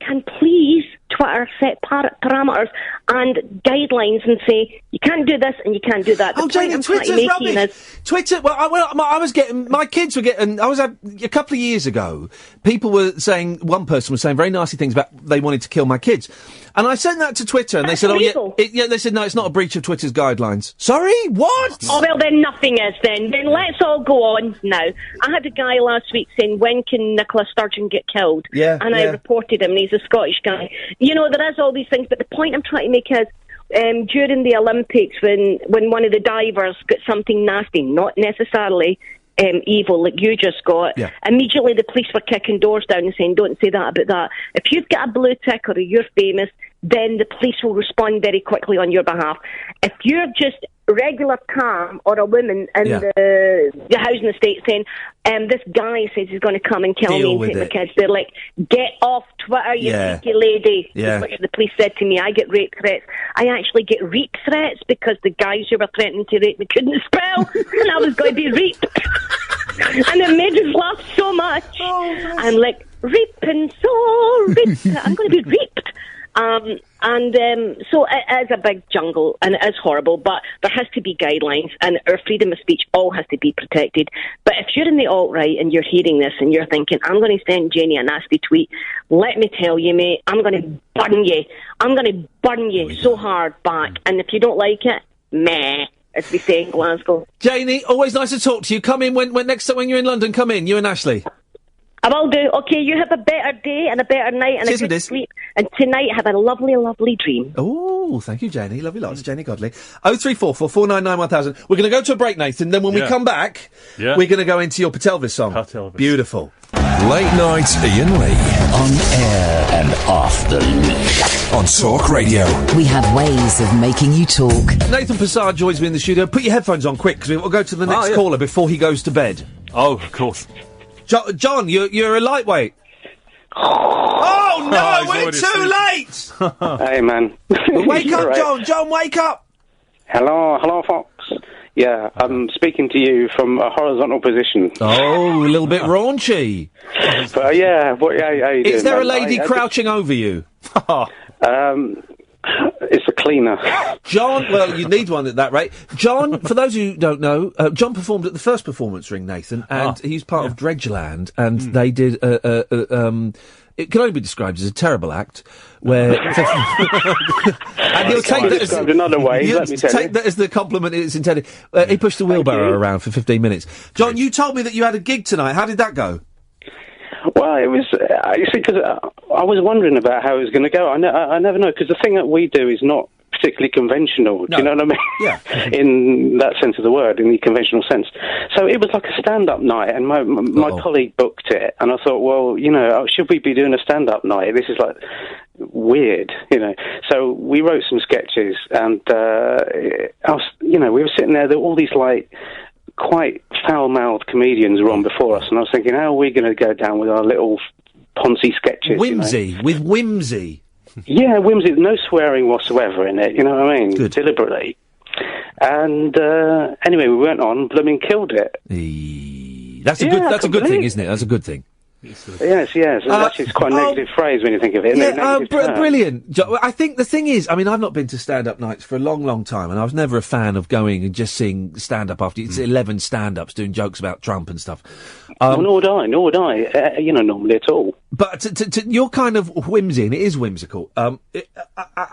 can please Twitter set parameters and guidelines and say you can't do this and you can't do that.
Jane, Twitter's rubbish. Twitter. Well, I was getting, my kids were getting. I was a couple of years ago. People were saying, one person was saying very nasty things about they wanted to kill my kids, and I sent that to Twitter, and they said, they said no, it's not a breach of Twitter's guidelines. Sorry, what?
Oh well, then nothing is. Then let's all go on now. I had a guy last week saying, when can Nicola Sturgeon get killed? And I reported him, and he's a Scottish guy. You know, there is all these things, but the point I'm trying to make is, during the Olympics, when one of the divers got something nasty, not necessarily evil like you just got, immediately the police were kicking doors down and saying, don't say that about that. If you've got a blue tick or you're famous, then the police will respond very quickly on your behalf. If you're just regular calm, or a woman in the housing estate saying, this guy says he's going to come and kill me and take my kids, they're like, get off Twitter, you freaky lady. Which the police said to me, I get rape threats. I actually get reap threats because the guys who were threatening to rape me couldn't spell, and I was going to be reaped. And it made us laugh so much. I'm like, reaping, so reaped. I'm going to be reaped. So it is a big jungle, and it is horrible, but there has to be guidelines, and our freedom of speech all has to be protected. But if you're in the alt-right and you're hearing this and you're thinking, I'm going to send Jenny a nasty tweet, let me tell you, mate, I'm going to burn you. I'm going to burn you so hard back, and if you don't like it, meh, as we say in Glasgow.
Janie, always nice to talk to you. Come in when you're in London, come in, you and Ashley.
I will do. Okay, you have a better day and a better night and a good sleep. And tonight, have a lovely, lovely dream.
Oh, thank you, Janie. Lovely lots. Jenny Godley. 0344 499 1000. We're going to go to a break, Nathan. Then when we come back, we're going to go into your Patelvis song.
Patelvis.
Beautiful.
Late night Iain Lee.
On air and off the leash.
On Talk Radio.
We have ways of making you talk.
Nathan Persad joins me in the studio. Put your headphones on quick, because we'll go to the next caller before he goes to bed.
Oh, of course.
John, you're a lightweight. Oh no, we're too late!
Hey man.
Wake up, right. John, wake up!
Hello, Fox. Yeah, I'm speaking to you from a horizontal position.
Oh, a little bit raunchy.
But yeah, how you
Is
doing,
there
man?
A lady crouching over you?
It's a cleaner.
John, well, you need one at that rate. John, for those who don't know, John performed at the first performance ring, Nathan, and he's part of Dredgeland, and they did it can only be described as a terrible act, where and he'll take that as
another way. Let me tell
take that as the compliment it's intended. He pushed the wheelbarrow around for 15 minutes. John, you told me that you had a gig tonight. How did that go?
Well, it was, you see, because I was wondering about how it was going to go. I never know, because the thing that we do is not particularly conventional. Do you know what I mean?
Yeah.
In that sense of the word, in the conventional sense. So it was like a stand-up night, and my colleague booked it, and I thought, well, should we be doing a stand-up night? This is like weird, So we wrote some sketches, and we were sitting there. There were all these like quite foul-mouthed comedians were on before us, and I was thinking, how are we going to go down with our little Ponzi sketches?
With whimsy.
Yeah, whimsy. No swearing whatsoever in it. You know what I mean?
Good.
Deliberately. And anyway, we went on, blooming killed it.
That's a good thing, isn't it? That's a good thing.
Yes. Actually, it's quite a negative phrase when you think of it.
Brilliant. I think the thing is, I mean, I've not been to stand-up nights for a long, long time, and I was never a fan of going and just seeing stand-up after it's 11 stand-ups doing jokes about Trump and stuff.
Nor would I. Normally at all.
But to your kind of whimsy, and it is whimsical, I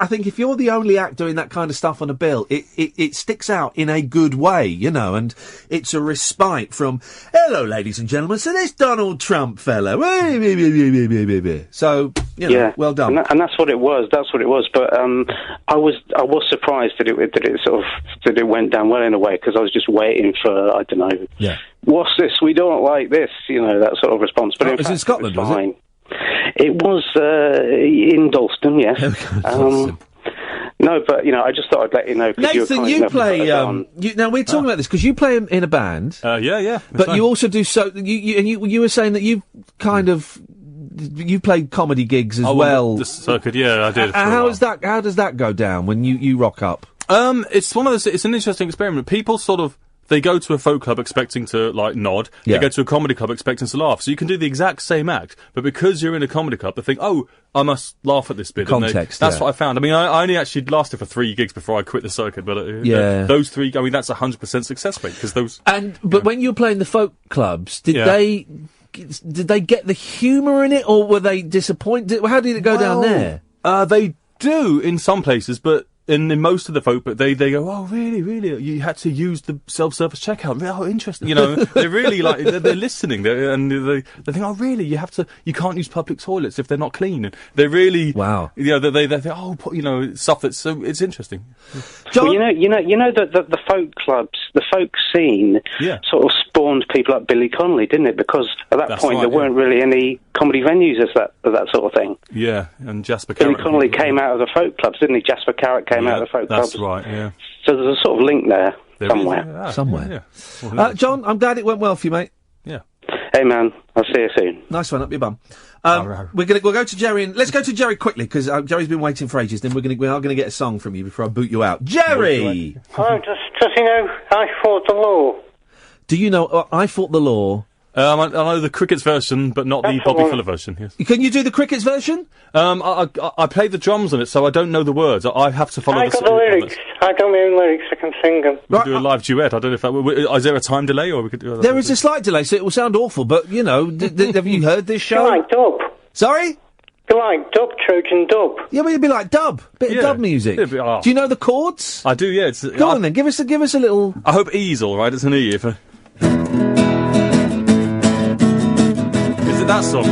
think if you're the only act doing that kind of stuff on a bill, it sticks out in a good way, and it's a respite from, hello, ladies and gentlemen, so this Donald Trump fellow. So, well done.
And that's what it was. But I was surprised that it went down well in a way, because I was just waiting for, I don't know, what's this? We don't like this, that sort of response. But
it was in Scotland, was it?
It was in Dalston, yes. No, but, I just thought I'd let you know.
Nathan, you play... now, we're talking about this, because you play in a band.
Yeah.
But you also do... You were saying that you kind of... You played comedy gigs as well.
The circuit, I did.
How does that go down when you rock up?
It's one of those... It's an interesting experiment. People sort of... They go to a folk club expecting to, nod. Yeah. They go to a comedy club expecting to laugh. So you can do the exact same act, but because you're in a comedy club, they think, oh, I must laugh at this bit.
Context,
that's what I found. I mean, I only actually lasted for 3 gigs before I quit the circuit, but those 3, I mean, that's 100% success rate, because those...
But when you were playing the folk clubs, did they get the humour in it, or were they disappointed? How did it go down there?
They do in some places, but... In most of the folk, but they go, oh, really? You had to use the self-service checkout. Oh, interesting. They're really they're listening. They think, oh, really? You can't use public toilets if they're not clean. And they're really,
wow.
They think, stuff that's so, it's interesting.
John?
Well, the folk clubs, the folk scene sort of spawned people like Billy Connolly, didn't it? Because at that point, there weren't really any comedy venues as that sort of thing.
Yeah, and Jasper
Billy
Carrot.
Connolly came out of the folk clubs, didn't he? Jasper Carrot came out of the folk clubs.
That's right, yeah.
So there's a sort of link there somewhere.
Somewhere.
Yeah.
John, I'm glad it went well for you, mate.
Yeah.
Hey, man, I'll see you soon.
Nice one, up your bum. We'll go to Jerry, and let's go to Jerry quickly, because Jerry's been waiting for ages. Then we are going to get a song from you before I boot you out. Jerry!
Oh, just I fought the law.
Do you know I Fought the Law?
I know the Crickets version, but not the Bobby Fuller version. Yes.
Can you do the Crickets version?
I played the drums on it, so I don't know the words. I have to follow
the lyrics. I don't know the lyrics. I can sing them.
Right, do a live duet. I don't know if is there a time delay, or we could do that?
There is a slight delay, so it will sound awful. But have you heard this show?
You like dub?
Sorry.
You like dub, Trojan dub?
Yeah, but it'd be like dub, bit of dub music. Do you know the chords?
I do. Yeah.
Go on then. Give us a little.
I hope E's all right. It's an E. Is it that song?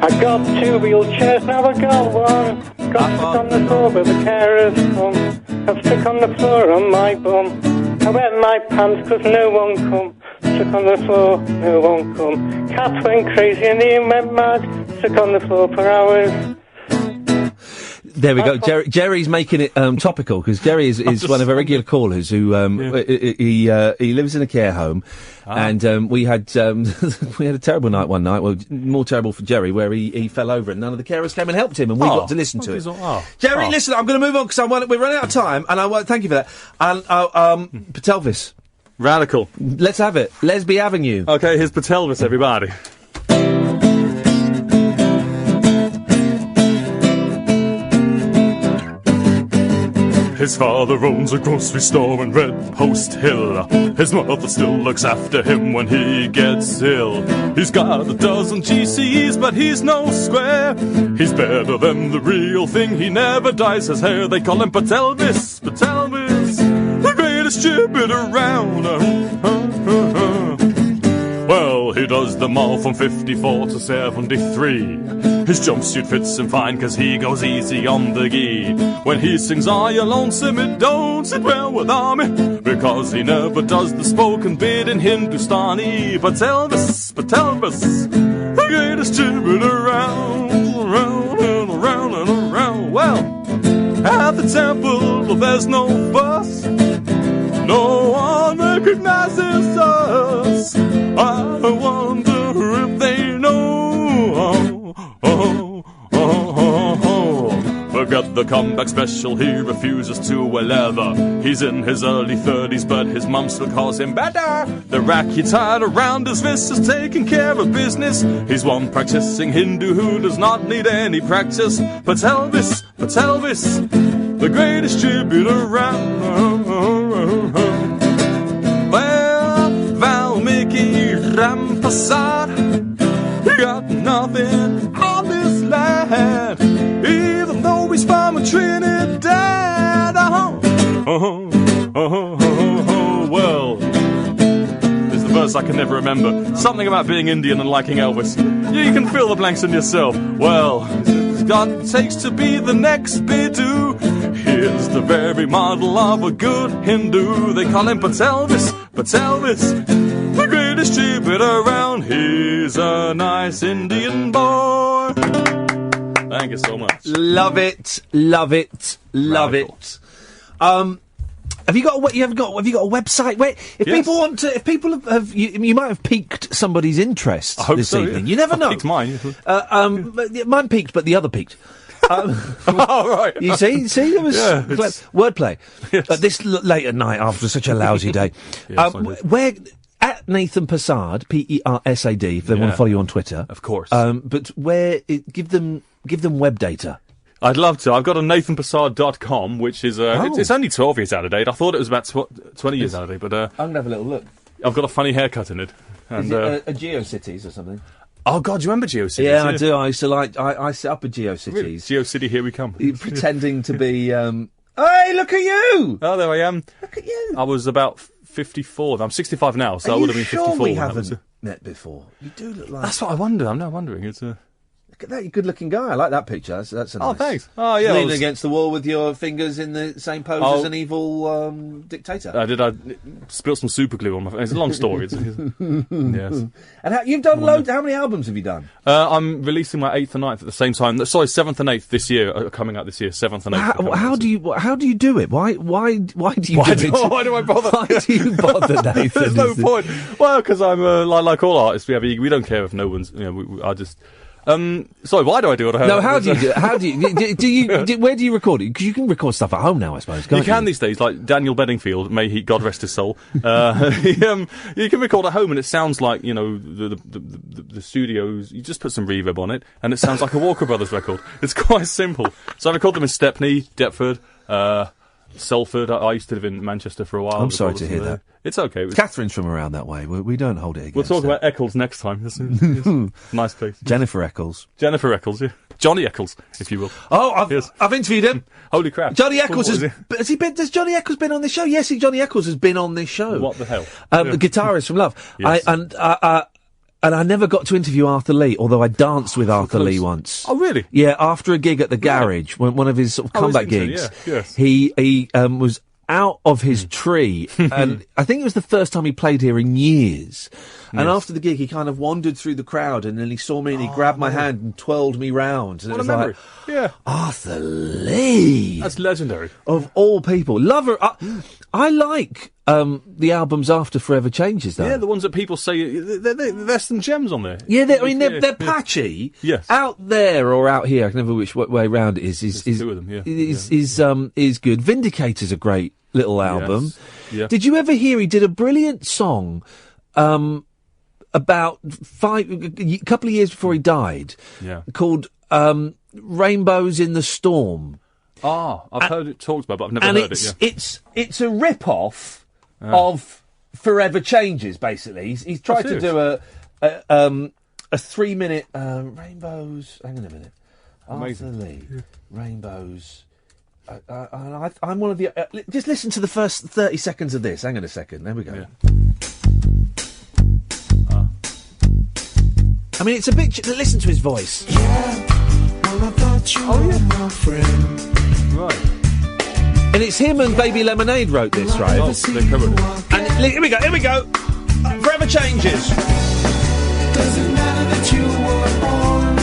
I got 2 wheelchairs, now I got 1. Got stuck on the floor where the carers come. I'm stuck on the floor on my bum. I wet my pants 'cause no one come. Stuck on the floor, no one come. Cat went crazy and Iain went mad. Stuck on the floor for hours.
There we go. Jerry's making it topical, because Jerry is one of our regular callers who he lives in a care home, and we had a terrible night one night. Well, more terrible for Jerry, where he fell over and none of the carers came and helped him, and we got to listen to it. Jerry, listen, I'm going to move on because we're running out of time, and I want to thank you for that. And Patelvis,
radical.
Let's have it. Lesby Avenue.
Okay, here's Patelvis, everybody. His father owns a grocery store in Red Post Hill. His mother still looks after him when he gets ill. He's got a dozen GCs, but he's no square. He's better than the real thing. He never dyes his hair. They call him Patelvis, the greatest gibbet around. Well, he does them all from 54 to 73. His jumpsuit fits him fine, 'cause he goes easy on the gi. When he sings, "Are you lonesome?" it don't sit well with Army, because he never does the spoken bit in Hindustani. But Elvis, the greatest tribute around, around and around and around. Well, at the temple there's no fuss, no one recognizes us. I wonder if they know. Forget the comeback special, he refuses to wear leather. He's in his early 30s, but his mum still calls him better. The racky tied around his wrist is taking care of business. He's one practicing Hindu who does not need any practice. But Elvis, the greatest tribute around. Well, Valmiki Persad, he got nothing on this land, even though he's from Trinidad. Well, this is the verse I can never remember. Something about being Indian and liking Elvis. You can fill the blanks in yourself. Well, God takes to be the next Bidoo. Here's the very model of a good Hindu. They call him Elvis, the greatest tribute around. He's a nice Indian boy. Thank you so much.
Love it.
Radical.
Have you got a website where people want to, if people have you might have piqued somebody's interest this evening. Yeah. You never know.
Piqued mine.
Mine peaked, but the other peaked.
Oh, right.
You see, there was wordplay.
Yes.
This late at night after such a lousy day.
Yes,
where at Nathan Persad, Persad, if they want to follow you on Twitter,
of course.
But give them web data.
I'd love to. I've got a nathanpersad.com, which is it's only 12 years out of date. I thought it was about 20 years out of date, but
I'm gonna have a little look.
I've got a funny haircut in it. And,
is it a GeoCities or something?
Oh God, do you remember GeoCities?
Yeah, I do. I used to I set up a GeoCities.
Really? GeoCity, here we come.
Pretending to be. Hey, look at you!
Oh, there I am.
Look at you.
I was about 54. I'm 65 now, so I would have been 54.
We haven't met before. You do look like.
That's what I wonder. I'm now wondering. It's a.
Look at that, you're a good-looking guy. I like that picture. That's a nice.
Oh, thanks. Oh, yeah.
Leaning against the wall with your fingers in the same pose as an evil dictator.
I spilled some super glue on my face. It's a long story. Yes.
And you've done loads. How many albums have you done?
I'm releasing my 8th and 9th at the same time. Sorry, 7th and 8th this year are coming out this year. 7th and 8th.
How do you do it? Why do you do it?
Why do I bother?
Why do you bother, Nathan?
There's no point. Well, because I'm like all artists. We don't care if no one's. I just. Sorry, why do I do it?
No, how do you do it? How do you, where do you record it? Because you can record stuff at home now, I suppose, can't you?
You can these days, like Daniel Bedingfield, may he, God rest his soul. You can record at home and it sounds like, the studios, you just put some reverb on it and it sounds like a Walker Brothers record. It's quite simple. So I record them in Stepney, Deptford, Salford. I used to live in Manchester for a while.
I'm sorry to hear that.
It's okay.
Catherine's from around that way. We don't hold it against
We'll talk about Eccles next time. Nice place.
Jennifer Eccles, yeah.
Johnny Eccles, if you will.
Oh, I've interviewed him.
Holy crap.
Johnny Eccles has he been? Has Johnny Eccles been on this show? Yes, Johnny Eccles has been on this show.
What the hell?
The guitarist from Love.
Yes.
And I never got to interview Arthur Lee, although I danced with Arthur Lee once.
Oh, really?
Yeah, after a gig at the Garage, one of his sort of comeback gigs.
Yeah, yes.
He was out of his tree, and I think it was the first time he played here in years. And after the gig, he kind of wandered through the crowd, and then he saw me, and he grabbed my hand and twirled me round. And
what
it was
a memory.
Like, Arthur Lee!
That's legendary.
Of all people. Lover. I like the albums after Forever Changes, though.
Yeah, the ones that people say, there's some gems on there.
Yeah, they're patchy.
Yes.
Out there or out here, I can never which way round it is.
Two of them, yeah.
Is good. Vindicator's a great little album.
Yes. Yeah.
Did you ever hear he did a brilliant song about a couple of years before he died, called Rainbows in the Storm?
I've heard it talked about, but I've never heard it. Yeah.
It's a rip-off of Forever Changes, basically. He's tried to do a 3-minute Rainbows. Hang on a minute.
Amazing.
Arthur Lee, Rainbows. I'm one of the. Just listen to the first 30 seconds of this. Hang on a second. There we go.
Yeah.
I mean, it's a bit. Listen to his voice.
Yeah. Well, I thought you were my friend.
Right.
And it's him and Baby Lemonade wrote this, right?
Oh, they covered it.
And here we go. Forever Changes.
Doesn't matter that you were born.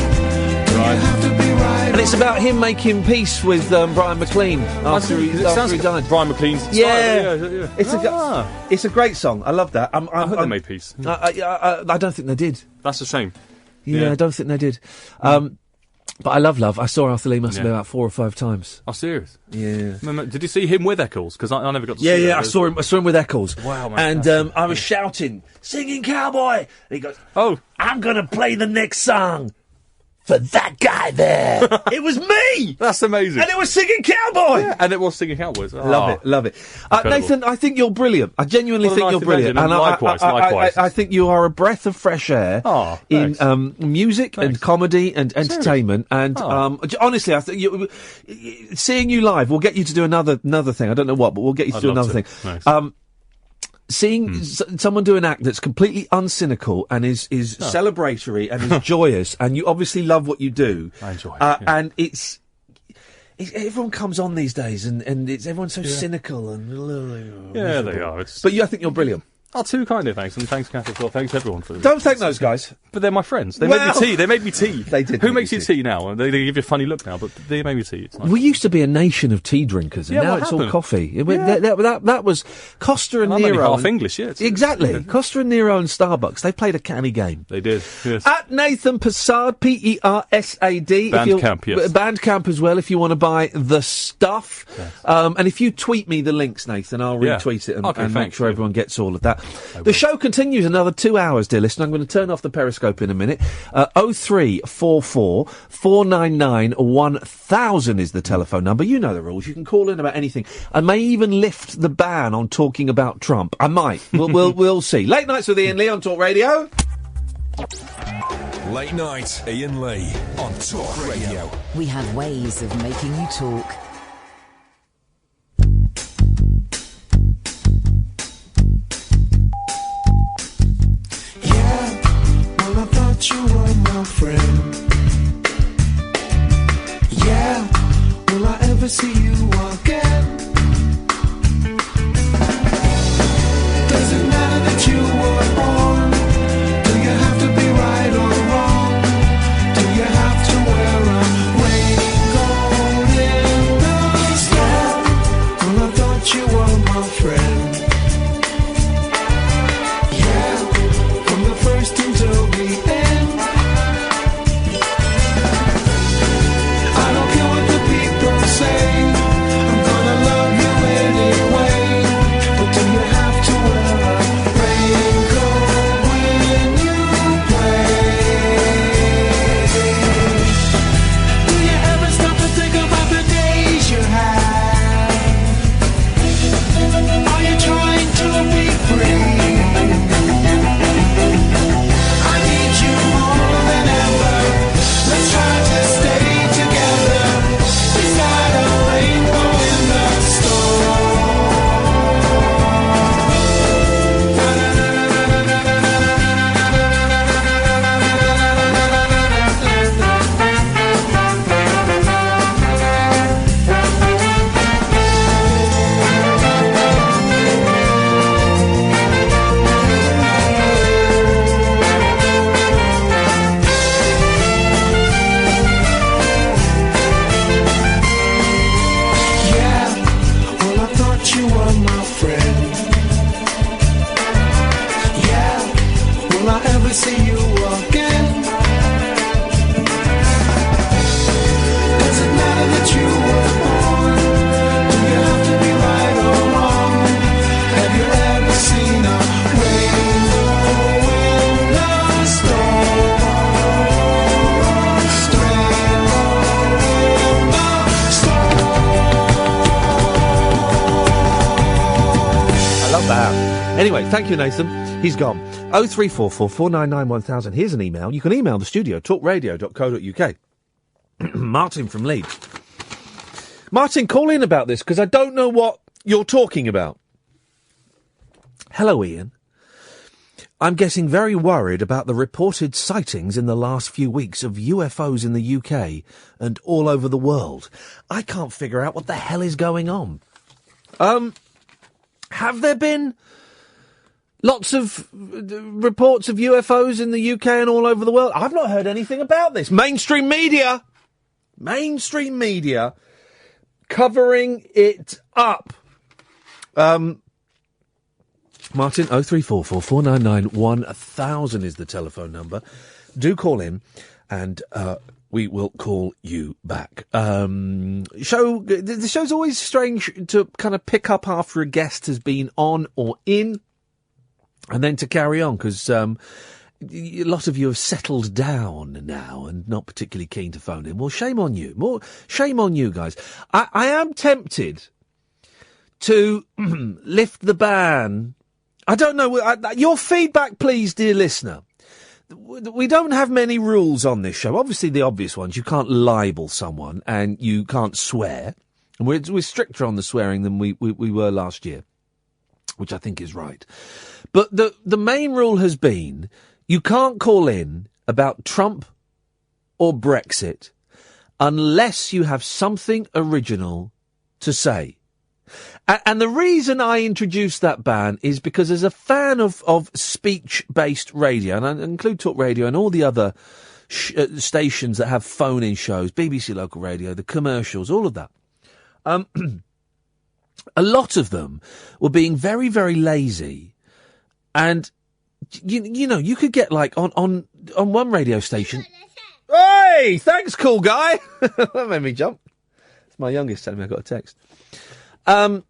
Right.
You have to be right.
And it's about him making peace with Brian McLean after he died.
Brian McLean's style. Yeah.
It's a great song. I love that.
I hope they made peace.
I don't think they did.
That's a shame.
Yeah, I don't think they did. But I love Love. I saw Arthur Lee must have been about 4 or 5 times.
Oh, serious?
Yeah.
Did you see him with Eccles? Because I never got to see him.
Yeah, I saw him with Eccles.
Wow,
and I was shouting, singing Cowboy. And he goes,
"Oh,
I'm going to play the next song for that guy there." It was me!
That's amazing.
And it was singing Cowboy!
Yeah, and it was singing Cowboys.
Love it. Nathan, I think you're brilliant. I genuinely think you're brilliant. And
likewise.
I think you are a breath of fresh air in music and comedy and entertainment. And honestly, I think seeing you live will get you to do another thing. I don't know what, but we'll get you to do another thing.
Nice.
Seeing someone do an act that's completely uncynical and is celebratory and is joyous, and you obviously love what you do.
I enjoy it.
And it's everyone comes on these days, and everyone's so cynical and
yeah, they are.
But I think you're brilliant.
Oh, too kind of thanks, and thanks, Kath, as well. Thanks everyone for this.
Don't thank those guys.
But they're my friends. They made me tea.
They did.
Who makes you tea now? They give you a funny look now, but they made me tea. It's nice.
We used to be a nation of tea drinkers, and now it's all coffee. That was Costa and Nero.
I'm only half English, yeah.
Exactly. Costa and Nero and Starbucks. They played a canny game.
They did. Yes.
At Nathan Persad, Persad.
Bandcamp, yes.
Bandcamp as well. If you want to buy the stuff,
yes.
And if you tweet me the links, Nathan, I'll retweet it and make sure everyone gets all of that. The show continues another 2 hours, dear listener. I'm going to turn off the Periscope in a minute. 0344 499 1000 is the telephone number. You know the rules. You can call in about anything. I may even lift the ban on talking about Trump. I might. We'll see. Late Nights with Iain Lee on Talk Radio.
Late Night, Iain Lee on Talk Radio.
We have ways of making you talk.
You were my friend. Yeah, will I ever see you again? Does it matter that you were born? Do you have to be right or wrong? Do you have to wear a raincoat in the storm? Well, I thought you were my friend. Yeah, from the first until the end.
Anyway, thank you, Nathan. He's gone. 0344 499 1000. Here's an email. You can email the studio, talkradio.co.uk. Martin from Leeds. Martin, call in about this, because I don't know what you're talking about. Hello, Iain. I'm getting very worried about the reported sightings in the last few weeks of UFOs in the UK and all over the world. I can't figure out what the hell is going on. Have there been lots of reports of UFOs in the UK and all over the world? I've not heard anything about this. Mainstream media covering it up. Martin, 0344 499 1000 is the telephone number. Do call in and we will call you back. The show's always strange to kind of pick up after a guest has been on or in and then to carry on because a lot of you have settled down now and not particularly keen to phone in. Well, shame on you. Shame on you guys. I am tempted to lift the ban. I don't know. Your feedback, please, dear listener. We don't have many rules on this show. Obviously, the obvious ones. You can't libel someone and you can't swear. And we're stricter on the swearing than we were last year, which I think is right. But the main rule has been you can't call in about Trump or Brexit unless you have something original to say. And the reason I introduced that ban is because as a fan of speech-based radio, and I include Talk Radio and all the other stations that have phone-in shows, BBC Local Radio, the commercials, all of that, a lot of them were being very, very lazy. And, you know, you could get, like, on one radio station... Hey! Thanks, cool guy! That made me jump. It's my youngest telling me I got a text. On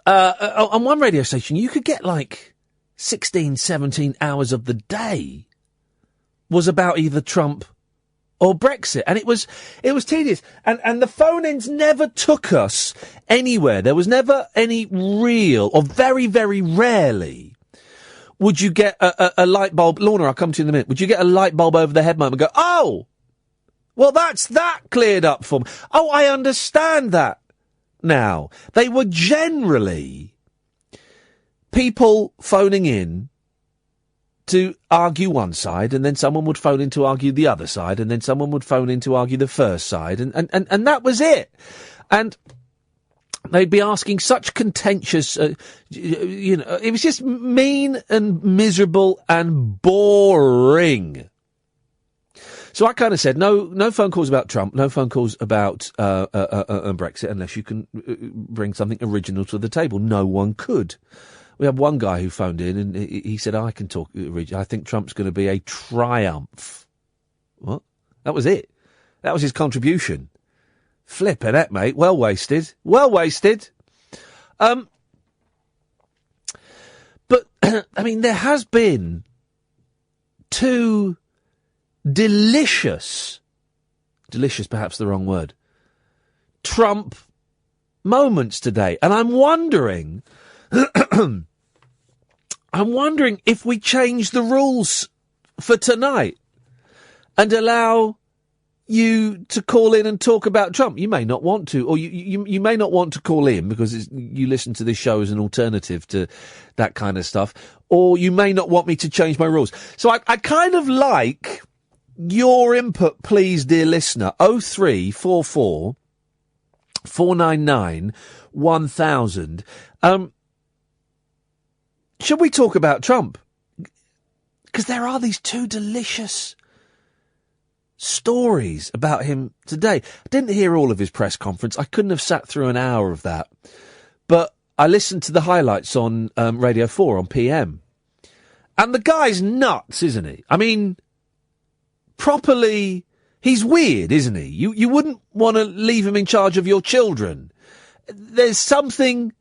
one radio station, you could get like 16, 17 hours of the day was about either Trump or Brexit. And it was tedious. And the phone-ins never took us anywhere. There was never any real, or very, very rarely, would you get a light bulb. Lorna, I'll come to you in a minute. Would you get a light bulb over the head moment and go, oh, well, that's that cleared up for me. Oh, I understand that. Now, they were generally people phoning in to argue one side, and then someone would phone in to argue the other side, and then someone would phone in to argue the first side, and that was it. And they'd be asking such contentious, it was just mean and miserable and boring. So I kind of said, no phone calls about Trump, no phone calls about Brexit, unless you can bring something original to the table. No one could. We had one guy who phoned in and he said, I can talk original. I think Trump's going to be a triumph. What? That was it. That was his contribution. Flippin' heck, mate. Well wasted. Well wasted. But, I mean, there has been two delicious perhaps the wrong word, Trump moments today. And I'm wondering if we change the rules for tonight and allow you to call in and talk about Trump. You may not want to, or you may not want to call in because you listen to this show as an alternative to that kind of stuff, or you may not want me to change my rules. So I kind of like your input, please, dear listener. 0344 499 1000. Should we talk about Trump? Because there are these two delicious stories about him today. I didn't hear all of his press conference. I couldn't have sat through an hour of that. But I listened to the highlights on Radio 4 on PM. And the guy's nuts, isn't he? I mean, properly, he's weird, isn't he? You wouldn't want to leave him in charge of your children. There's something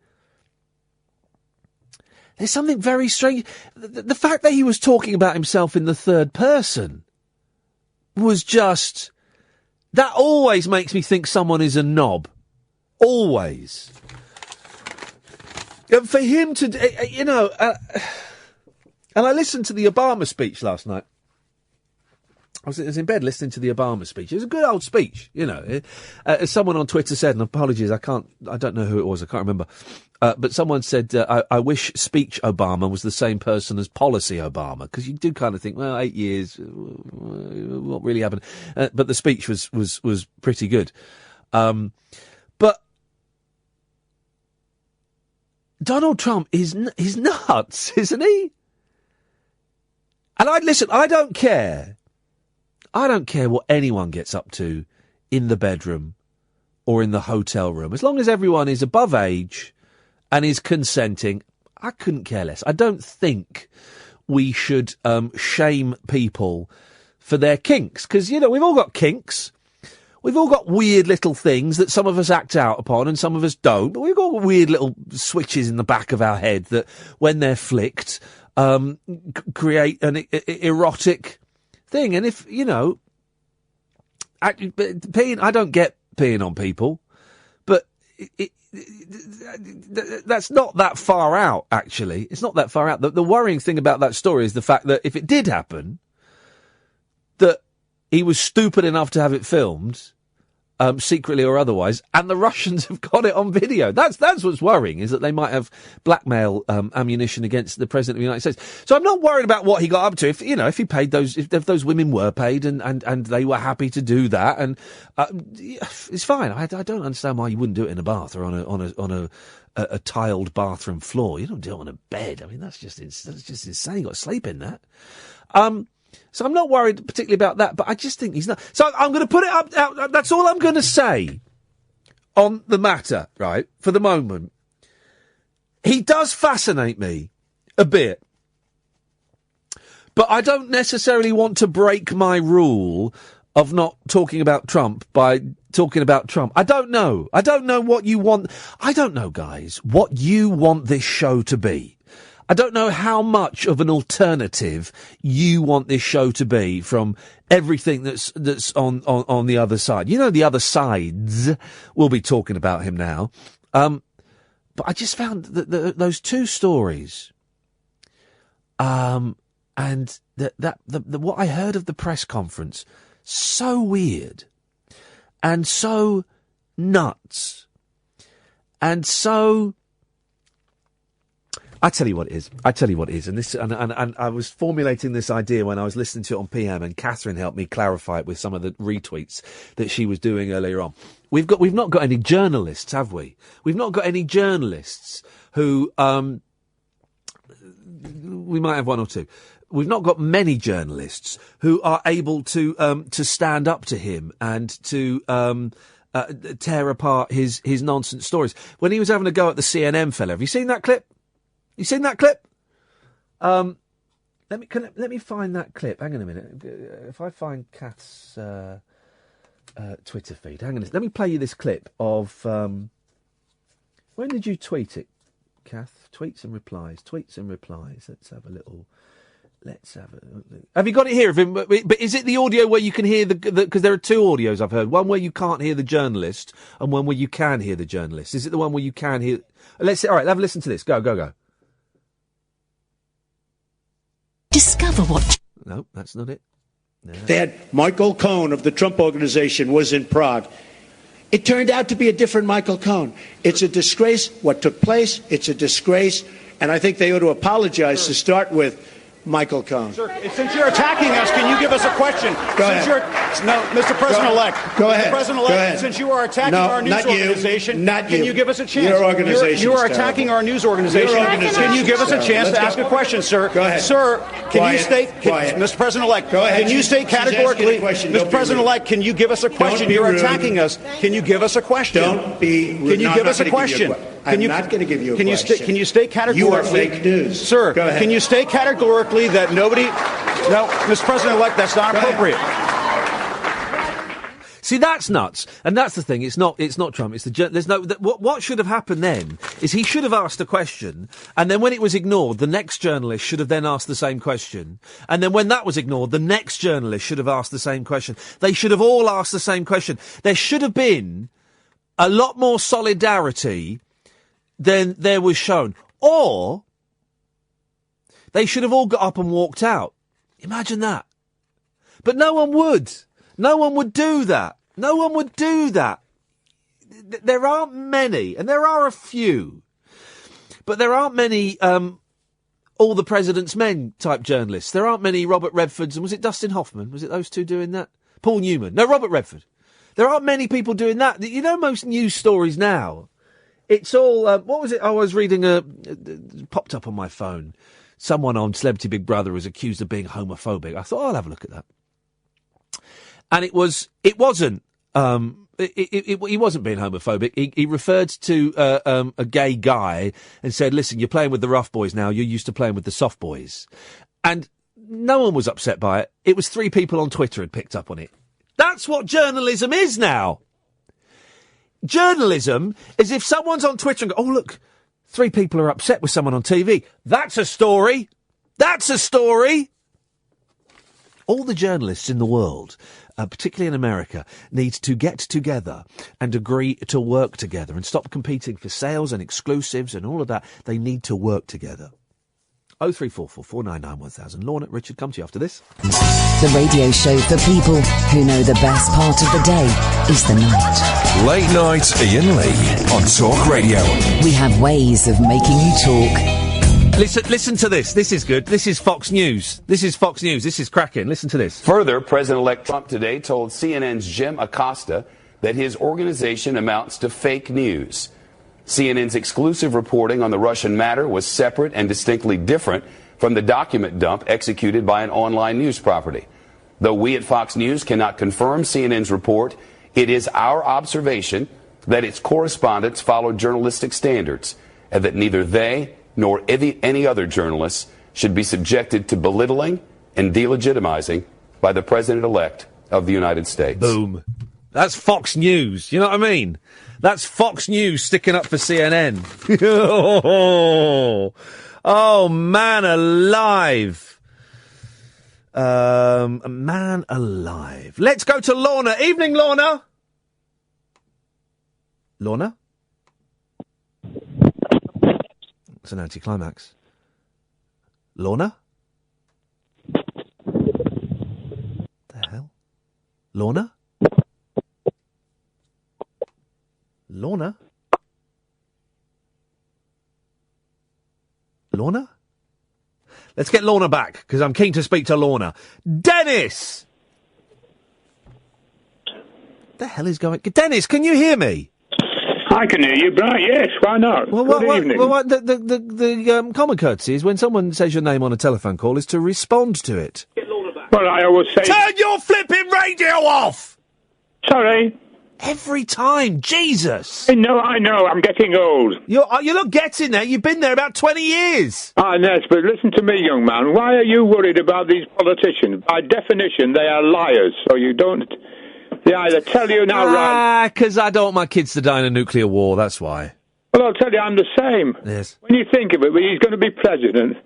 very strange. The fact that he was talking about himself in the third person was just... That always makes me think someone is a knob. Always. For him to... and I listened to the Obama speech last night. I was in bed listening to the Obama speech. It was a good old speech, you know. As someone on Twitter said, and apologies, I don't know who it was, I can't remember. But someone said, I wish speech Obama was the same person as policy Obama, because you do kind of think, well, 8 years, what really happened? But the speech was pretty good. But Donald Trump is nuts, isn't he? And I don't care. I don't care what anyone gets up to in the bedroom or in the hotel room. As long as everyone is above age and is consenting, I couldn't care less. I don't think we should shame people for their kinks. Because, you know, we've all got kinks. We've all got weird little things that some of us act out upon and some of us don't. But we've got weird little switches in the back of our head that, when they're flicked, create an erotic thing. And if, you know, I don't get peeing on people, but that's not that far out, actually. It's not that far out. The worrying thing about that story is the fact that if it did happen, that he was stupid enough to have it filmed, secretly or otherwise, and the Russians have got it on video. That's what's worrying, is that they might have blackmail ammunition against the President of the United States. So I'm not worried about what he got up to. If he paid those, if those women were paid and they were happy to do that, and it's fine. I don't understand why you wouldn't do it in a bath or on a tiled bathroom floor. You don't do it on a bed. I mean, that's just insane. You got to sleep in that. So I'm not worried particularly about that, but I just think he's not. So I'm going to put it up. That's all I'm going to say on the matter, right, for the moment. He does fascinate me a bit, but I don't necessarily want to break my rule of not talking about Trump by talking about Trump. I don't know. I don't know what you want. I don't know, guys, what you want this show to be. I don't know how much of an alternative you want this show to be from everything that's on the other side. You know, the other sides will be talking about him now. But I just found that those two stories, and what I heard of the press conference, so weird and so nuts and so. I tell you what it is, and I was formulating this idea when I was listening to it on PM, and Catherine helped me clarify it with some of the retweets that she was doing earlier on. We've not got any journalists, have we? We've not got any journalists who, we might have one or two. We've not got many journalists who are able to stand up to him and to, tear apart his nonsense stories. When he was having a go at the CNN fella, have you seen that clip? You seen that clip? Let me find that clip. Hang on a minute. If I find Kath's Twitter feed, hang on. Let me play you this clip of. When did you tweet it, Kath? Tweets and replies. Let's have a little. Have you got it here of him? But is it the audio where you can hear the? Because there are two audios I've heard. One where you can't hear the journalist, and one where you can hear the journalist. Is it the one where you can hear? Let's see. All right, have a listen to this. Go.
Discover what...
No, that's not it. No.
They had Michael Cohen of the Trump Organization was in Prague. It turned out to be a different Michael Cohen. It's a disgrace what took place. It's a disgrace. And I think they ought to apologize to start with Michael Cohen.
Sir, since you're attacking us, can you give us a question?
Go ahead.
No, Mr. President-elect.
Go ahead.
Mr. President-elect, since you are attacking our news organization, can you give us a chance?
Your organization.
You are attacking our news organization. Can you give us a chance to ask a question, sir?
Go ahead.
Sir, can you state, Mr. President-elect, can you state categorically, Mr. President-elect, can you give us a question? You're attacking us. Can you give us a question?
Don't be rude.
Can you give us a question?
I'm not going to give you a question.
Can you state categorically?
You are fake news.
Sir,
go ahead.
Can you state categorically that nobody... No, Mr. President-elect, that's not appropriate.
See, that's nuts, and that's the thing. It's not Trump. It's there's no. What should have happened then is he should have asked a question, and then when it was ignored, the next journalist should have then asked the same question, and then when that was ignored, the next journalist should have asked the same question. They should have all asked the same question. There should have been a lot more solidarity than there was shown, or they should have all got up and walked out. Imagine that. But no one would. No one would do that. No one would do that. There aren't many, and there are a few, but there aren't many All the President's Men type journalists. There aren't many Robert Redfords, and was it Dustin Hoffman? Was it those two doing that? Paul Newman. No, Robert Redford. There aren't many people doing that. You know, most news stories now, it's all, what was it? I was reading popped up on my phone. Someone on Celebrity Big Brother was accused of being homophobic. I thought, I'll have a look at that. And it wasn't, he wasn't being homophobic. He referred to a gay guy and said, listen, you're playing with the rough boys now. You're used to playing with the soft boys. And no one was upset by it. It was 3 people on Twitter had picked up on it. That's what journalism is now. Journalism is if someone's on Twitter and go, oh, look, 3 people are upset with someone on TV. That's a story. That's a story. All the journalists in the world, particularly in America, need to get together and agree to work together and stop competing for sales and exclusives and all of that. They need to work together. 0344 499 1000. Lorna, Richard, come to you after this.
The radio show for people who know the best part of the day is the night.
Late night Iain Lee on Talk Radio.
We have ways of making you talk.
Listen to this. This is good. This is Fox News. This is Fox News. This is cracking. Listen to this.
Further, President-elect Trump today told CNN's Jim Acosta that his organization amounts to fake news. CNN's exclusive reporting on the Russian matter was separate and distinctly different from the document dump executed by an online news property. Though we at Fox News cannot confirm CNN's report, it is our observation that its correspondents followed journalistic standards and that neither they nor any other journalists should be subjected to belittling and delegitimizing by the President-elect of the United States.
Boom. That's Fox News. You know what I mean? That's Fox News sticking up for CNN. Oh, man alive. Man alive. Let's go to Lorna. Evening, Lorna. Lorna? It's an anticlimax. Lorna? The hell? Lorna? Lorna? Lorna? Let's get Lorna back, because I'm keen to speak to Lorna. Dennis! The hell is going... Dennis, can you hear me?
I can hear you, Brian. Yes, why not?
Well,
Good evening.
Well, the common courtesy is when someone says your name on a telephone call is to respond to it.
Well, I always say...
Turn your flipping radio off!
Sorry?
Every time, Jesus!
I know, I'm getting old.
You're not getting there, you've been there about 20 years!
Yes, but listen to me, young man. Why are you worried about these politicians? By definition, they are liars, so you don't... They either tell you now right...
because I don't want my kids to die in a nuclear war, that's why.
Well, I'll tell you, I'm the same.
Yes.
When you think of it, when he's going to be president,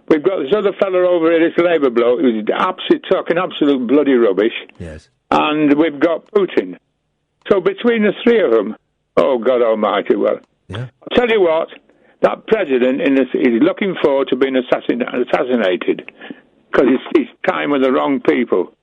we've got this other fella over here, this Labour bloke, who's talking absolute bloody rubbish.
Yes.
And we've got Putin. So between the 3 of them, oh, God almighty, well.
Yeah.
I'll tell you what, that president is looking forward to being assassinated because he's time with the wrong people.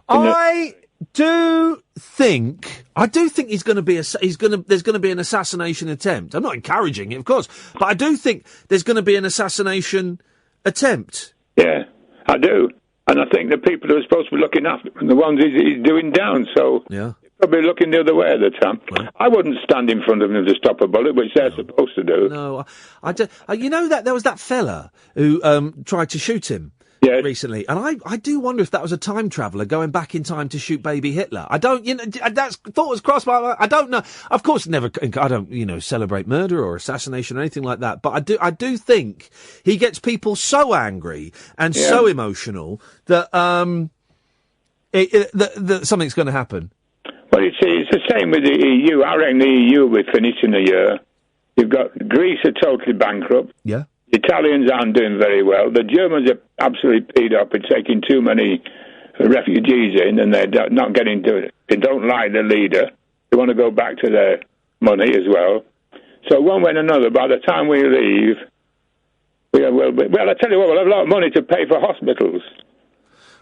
I do think he's going to be there's going to be an assassination attempt. I'm not encouraging it, of course, but I do think there's going to be an assassination attempt.
Yeah, I do. And I think the people who are supposed to be looking after him, the ones he's doing down, so...
Yeah.
Probably looking the other way at the time. Right. I wouldn't stand in front of them to stop a bullet, which they're supposed to do.
No, I don't. You know that there was that fella who tried to shoot him recently, and I do wonder if that was a time traveller going back in time to shoot baby Hitler. I don't, that's thought was crossed my mind. I don't know. Of course, I don't, celebrate murder or assassination or anything like that. But I do think he gets people so angry and so emotional that that something's going to happen.
Well, it's the same with the EU. I reckon the EU will be finished in a year. You've got Greece are totally bankrupt.
Yeah.
The Italians aren't doing very well. The Germans are absolutely peed up and taking too many refugees in, and they're not getting to it. They don't like the leader. They want to go back to their money as well. So one way or another, by the time we leave, I tell you what, we'll have a lot of money to pay for hospitals.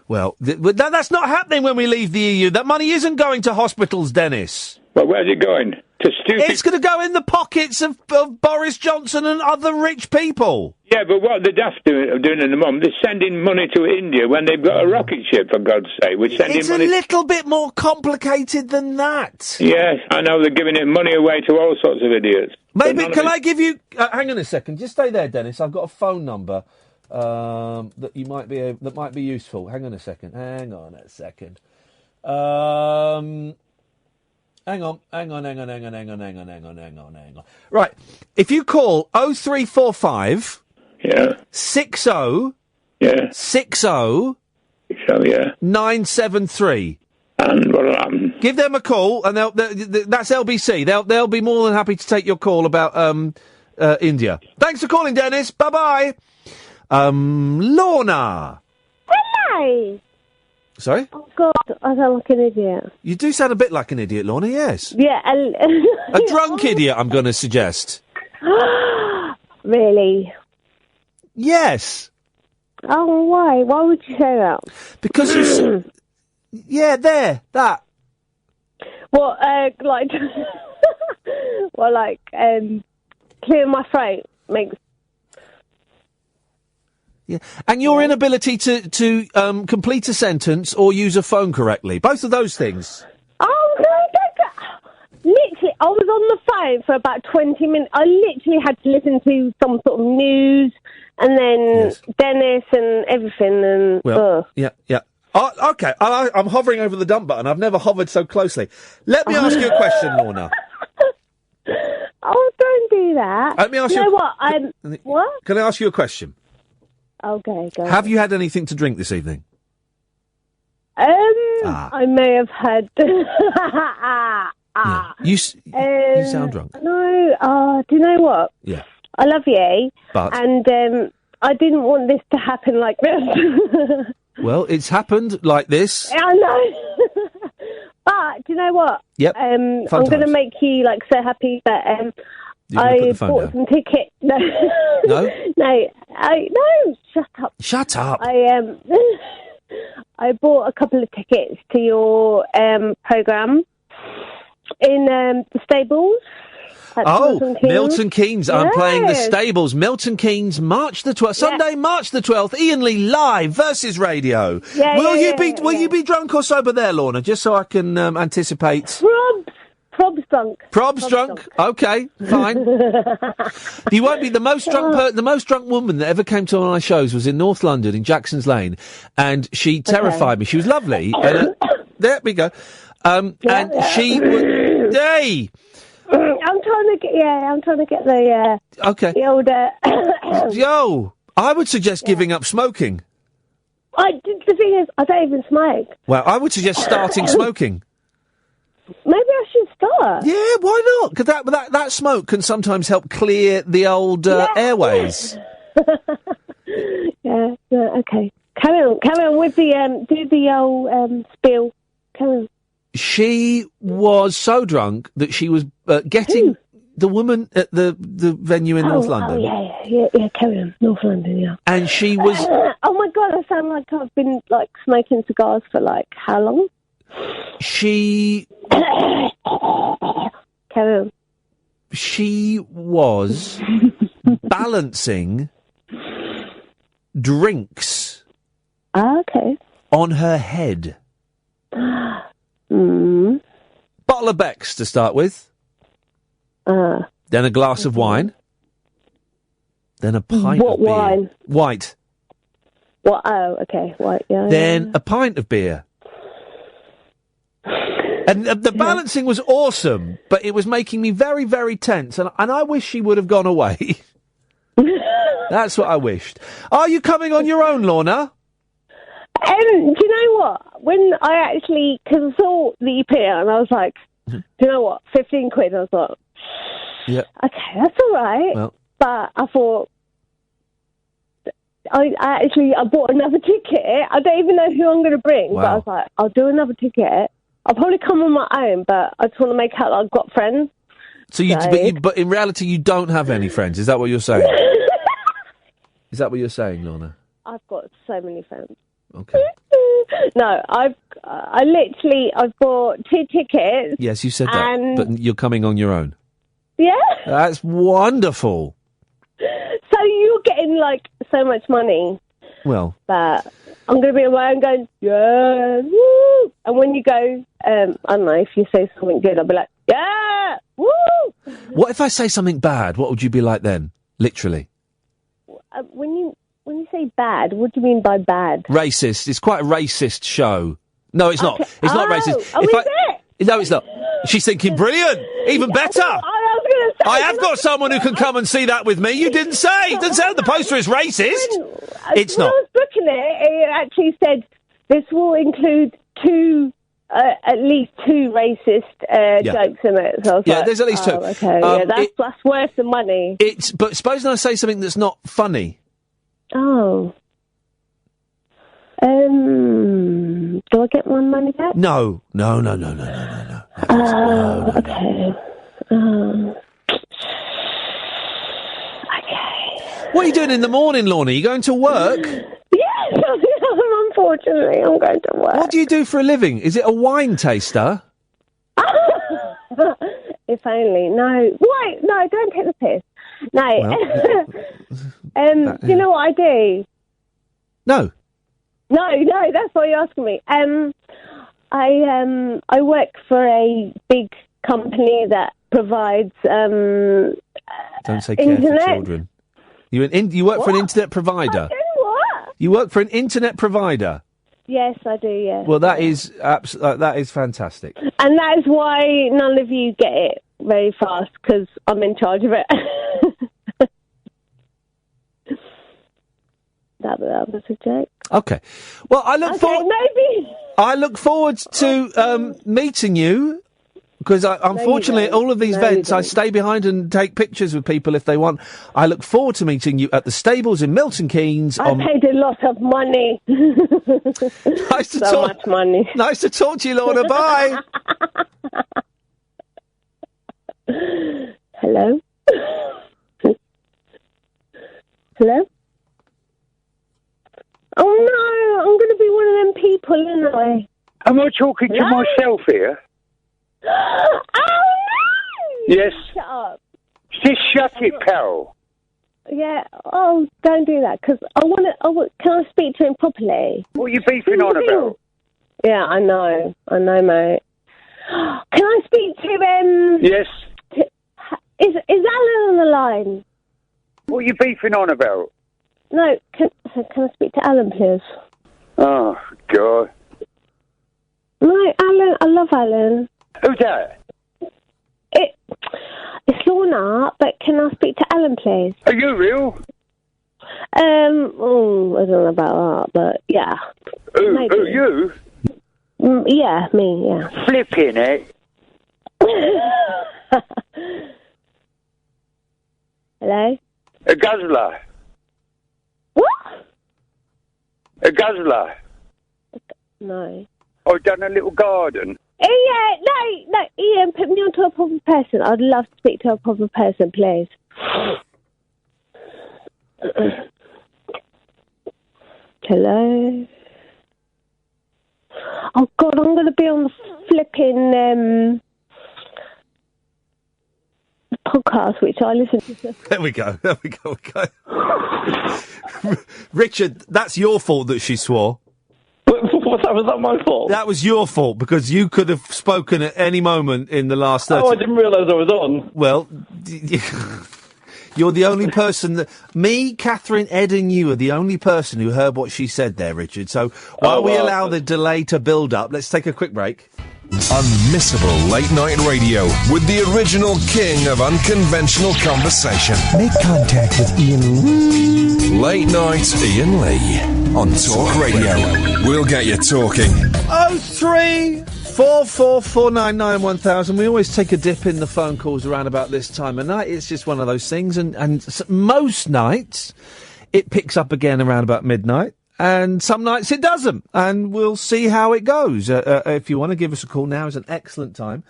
Well, that's not happening when we leave the EU. That money isn't going to hospitals, Dennis.
Well, where's it going? To stupid...
It's going to go in the pockets of Boris Johnson and other rich people.
Yeah, but what the daft doing at the moment, they're sending money to India when they've got a rocket ship, for God's sake. We're sending
It's
money...
a little bit more complicated than that.
Yes, I know, they're giving it money away to all sorts of idiots.
Maybe, can I give you... hang on a second, just stay there, Dennis. I've got a phone number that you might be that might be useful. Hang on a second. Hang on. Right, if you call 0345 60 60
yeah
973.
And what'll happen?
Give them a call, and that's LBC. They'll be more than happy to take your call about India. Thanks for calling, Dennis. Bye bye. Lorna.
Hello.
Sorry?
Oh, God, I sound like an idiot.
You do sound a bit like an idiot, Lorna, yes.
Yeah.
A drunk idiot, I'm going to suggest.
Really?
Yes.
Oh, why? Why would you say that?
Because you... yeah, that.
What, like... well, like, clear my throat makes...
Yeah, and your inability to complete a sentence or use a phone correctly. Both of those things.
Oh, no, literally, I was on the phone for about 20 minutes. I literally had to listen to some sort of news and then Dennis and everything. And
well, yeah. Oh, okay, I'm hovering over the dump button. I've never hovered so closely. Let me ask you a question, Lorna.
Oh, don't do that.
Let me ask
you.
You
know what? What?
Can I ask you a question?
Okay, go
Have you had anything to drink this evening?
I may have had.
You sound drunk.
No, do you know what?
Yeah.
I love you,
but
and I didn't want this to happen like this.
Well, it's happened like this.
I know. But do you know what?
Yep.
I'm going to make you like so happy that I bought some tickets. No.
No?
No. No. Shut up.
Shut up.
I bought a couple of tickets to your programme in the Stables.
Oh, Milton Keynes. I'm playing the Stables. Milton Keynes, March the 12th. Sunday, March the 12th. Iain Lee live versus radio. Will you be drunk or sober there, Lorna? Just so I can anticipate.
Prob's drunk.
Prob's drunk. Okay, fine. You won't be the most drunk. The most drunk woman that ever came to one of my shows was in North London, in Jackson's Lane, and she terrified me. She was lovely. There we go. And she was. Hey.
I'm trying to get the
okay.
The older.
Yo, I would suggest giving up smoking.
The thing is, I don't even smoke.
Well, I would suggest starting smoking.
Maybe I should start.
Yeah, why not? Because that smoke can sometimes help clear the old airways.
Yeah. Okay. Carry on with the do the old spiel. Carry on.
She was so drunk that she was getting the woman at the venue in North London.
Oh, yeah, carry on. North London, yeah.
And she was...
oh, my God, I sound like I've been, like, smoking cigars for, like, how long?
She...
carry on.
She was balancing drinks on her head. Bottle of Beck's to start with. Then a glass of wine. Then a pint of beer. What wine? White.
What? Oh, okay. White, yeah.
Then a pint of beer. And the balancing was awesome, but it was making me very, very tense, and I wish she would have gone away. That's what I wished. Are you coming on your own, Lorna?
Do you know what? When I actually, because I saw the EP and I was like, do you know what? 15 quid. I was like,
yeah,
okay, that's all right.
Well,
but I thought, I bought another ticket. I don't even know who I'm going to bring, but I was like, I'll do another ticket. I'll probably come on my own, but I just want to make out like I've got friends.
So but in reality, you don't have any friends. Is that what you're saying? Is that what you're saying, Lorna?
I've got so many friends.
Okay.
No, I've bought 2 tickets.
Yes, you said that,
and
but you're coming on your own.
Yeah.
That's wonderful.
So you're getting like so much money
Well,
that I'm going to be on my own going, yeah, woo. And when you go, I don't know, if you say something good, I'll be like, yeah, woo.
what if I say something bad? What would you be like then? Literally.
When you say bad, what do you mean by bad?
Racist. It's quite a racist show. No, it's not. It's not racist.
Oh, is it?
No, it's not. She's thinking, brilliant, even better. I have got someone who can come and see that with me. You didn't say. It doesn't sound the poster is racist. It's
when
not.
I was booking it actually said this will include at least 2 racist jokes in it. So I was like,
there's at least 2.
Okay, that's worth the money.
But suppose I say something that's not funny.
Oh. Do I get my money back?
No.
Okay.
What are you doing in the morning, Lorna? You going to work?
Yes, unfortunately, I'm going to work.
What do you do for a living? Is it a wine taster?
If only. No. Wait, no, don't take the piss. No.
Well,
do you know what I do?
No.
No, that's why you're asking me. I work for a big company that provides
Don't say care
internet.
for children. You work for an internet provider.
What?
You work for an internet provider.
Yes, I do. Yes.
Well, that is that is fantastic.
And that is why none of you get it very fast, because I'm in charge of it. That was a joke.
Okay. Well, I look forward to meeting you, because unfortunately at all of these events I stay behind and take pictures with people if they want. I look forward to meeting you at the stables in Milton Keynes.
I paid a lot of money.
Nice to
so much money.
Nice to talk to you, Lorna. Bye.
Hello? Hello? Oh no, I'm going to be one of them people, aren't I?
Am I talking to myself here?
Oh no!
Yes.
Shut up.
Just shut it, pal.
Yeah. Oh, don't do that, because can I speak to him properly?
What are you beefing on about?
Yeah, I know, mate. Can I speak to him?
Yes.
Is Alan on the line?
What are you beefing on about?
No, can I speak to Alan, please?
Oh, God.
No, Alan, I love Alan.
Who's that?
It's Lorna, but can I speak to Alan, please?
Are you real?
I don't know about that, but yeah.
Who, you?
Yeah, me, yeah.
Flipping it.
Hello?
A guzzler.
What?
A guzzler.
No.
I've done a little garden.
No, Ian, put me onto a proper person. I'd love to speak to a proper person, please. Hello? Oh, God, I'm going to be on the flipping podcast, which I listen to.
There we go. Richard, that's your fault that she swore.
Was that my fault?
That was your fault, because you could have spoken at any moment in the last 30...
Oh, I didn't realise I was on.
Well, you're the only person that... Me, Catherine, Ed and you are the only person who heard what she said there, Richard. So while we allow the delay to build up, let's take a quick break.
Unmissable late night radio with the original king of unconventional conversation.
Make contact with Iain.
Late night Iain Lee on Talk Radio. We'll get you talking.
03444991000. We always take a dip in the phone calls around about this time of night. It's just one of those things, and most nights it picks up again around about midnight. And some nights it doesn't, and we'll see how it goes. If you want to give us a call, now is an excellent time.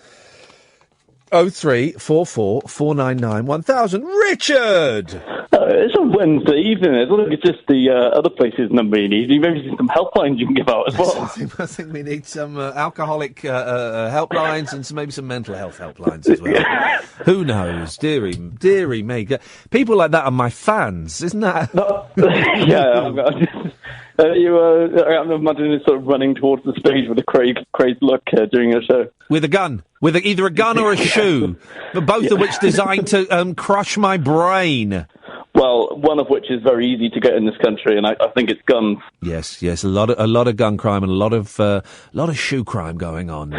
03444 499 1000. Richard!
It's a Wednesday evening. I don't think it's just the other place's number you need. Maybe some helplines you can give out as well.
I think we need some alcoholic helplines and maybe some mental health helplines as well. Who knows? Deary me. People like that are my fans, isn't that?
I'm imagining sort of running towards the stage with a crazed look during a show.
With a gun. With either a gun or a shoe. But both of which designed to crush my brain.
Well, one of which is very easy to get in this country, and I think it's guns.
Yes, a lot of gun crime and a lot of shoe crime going on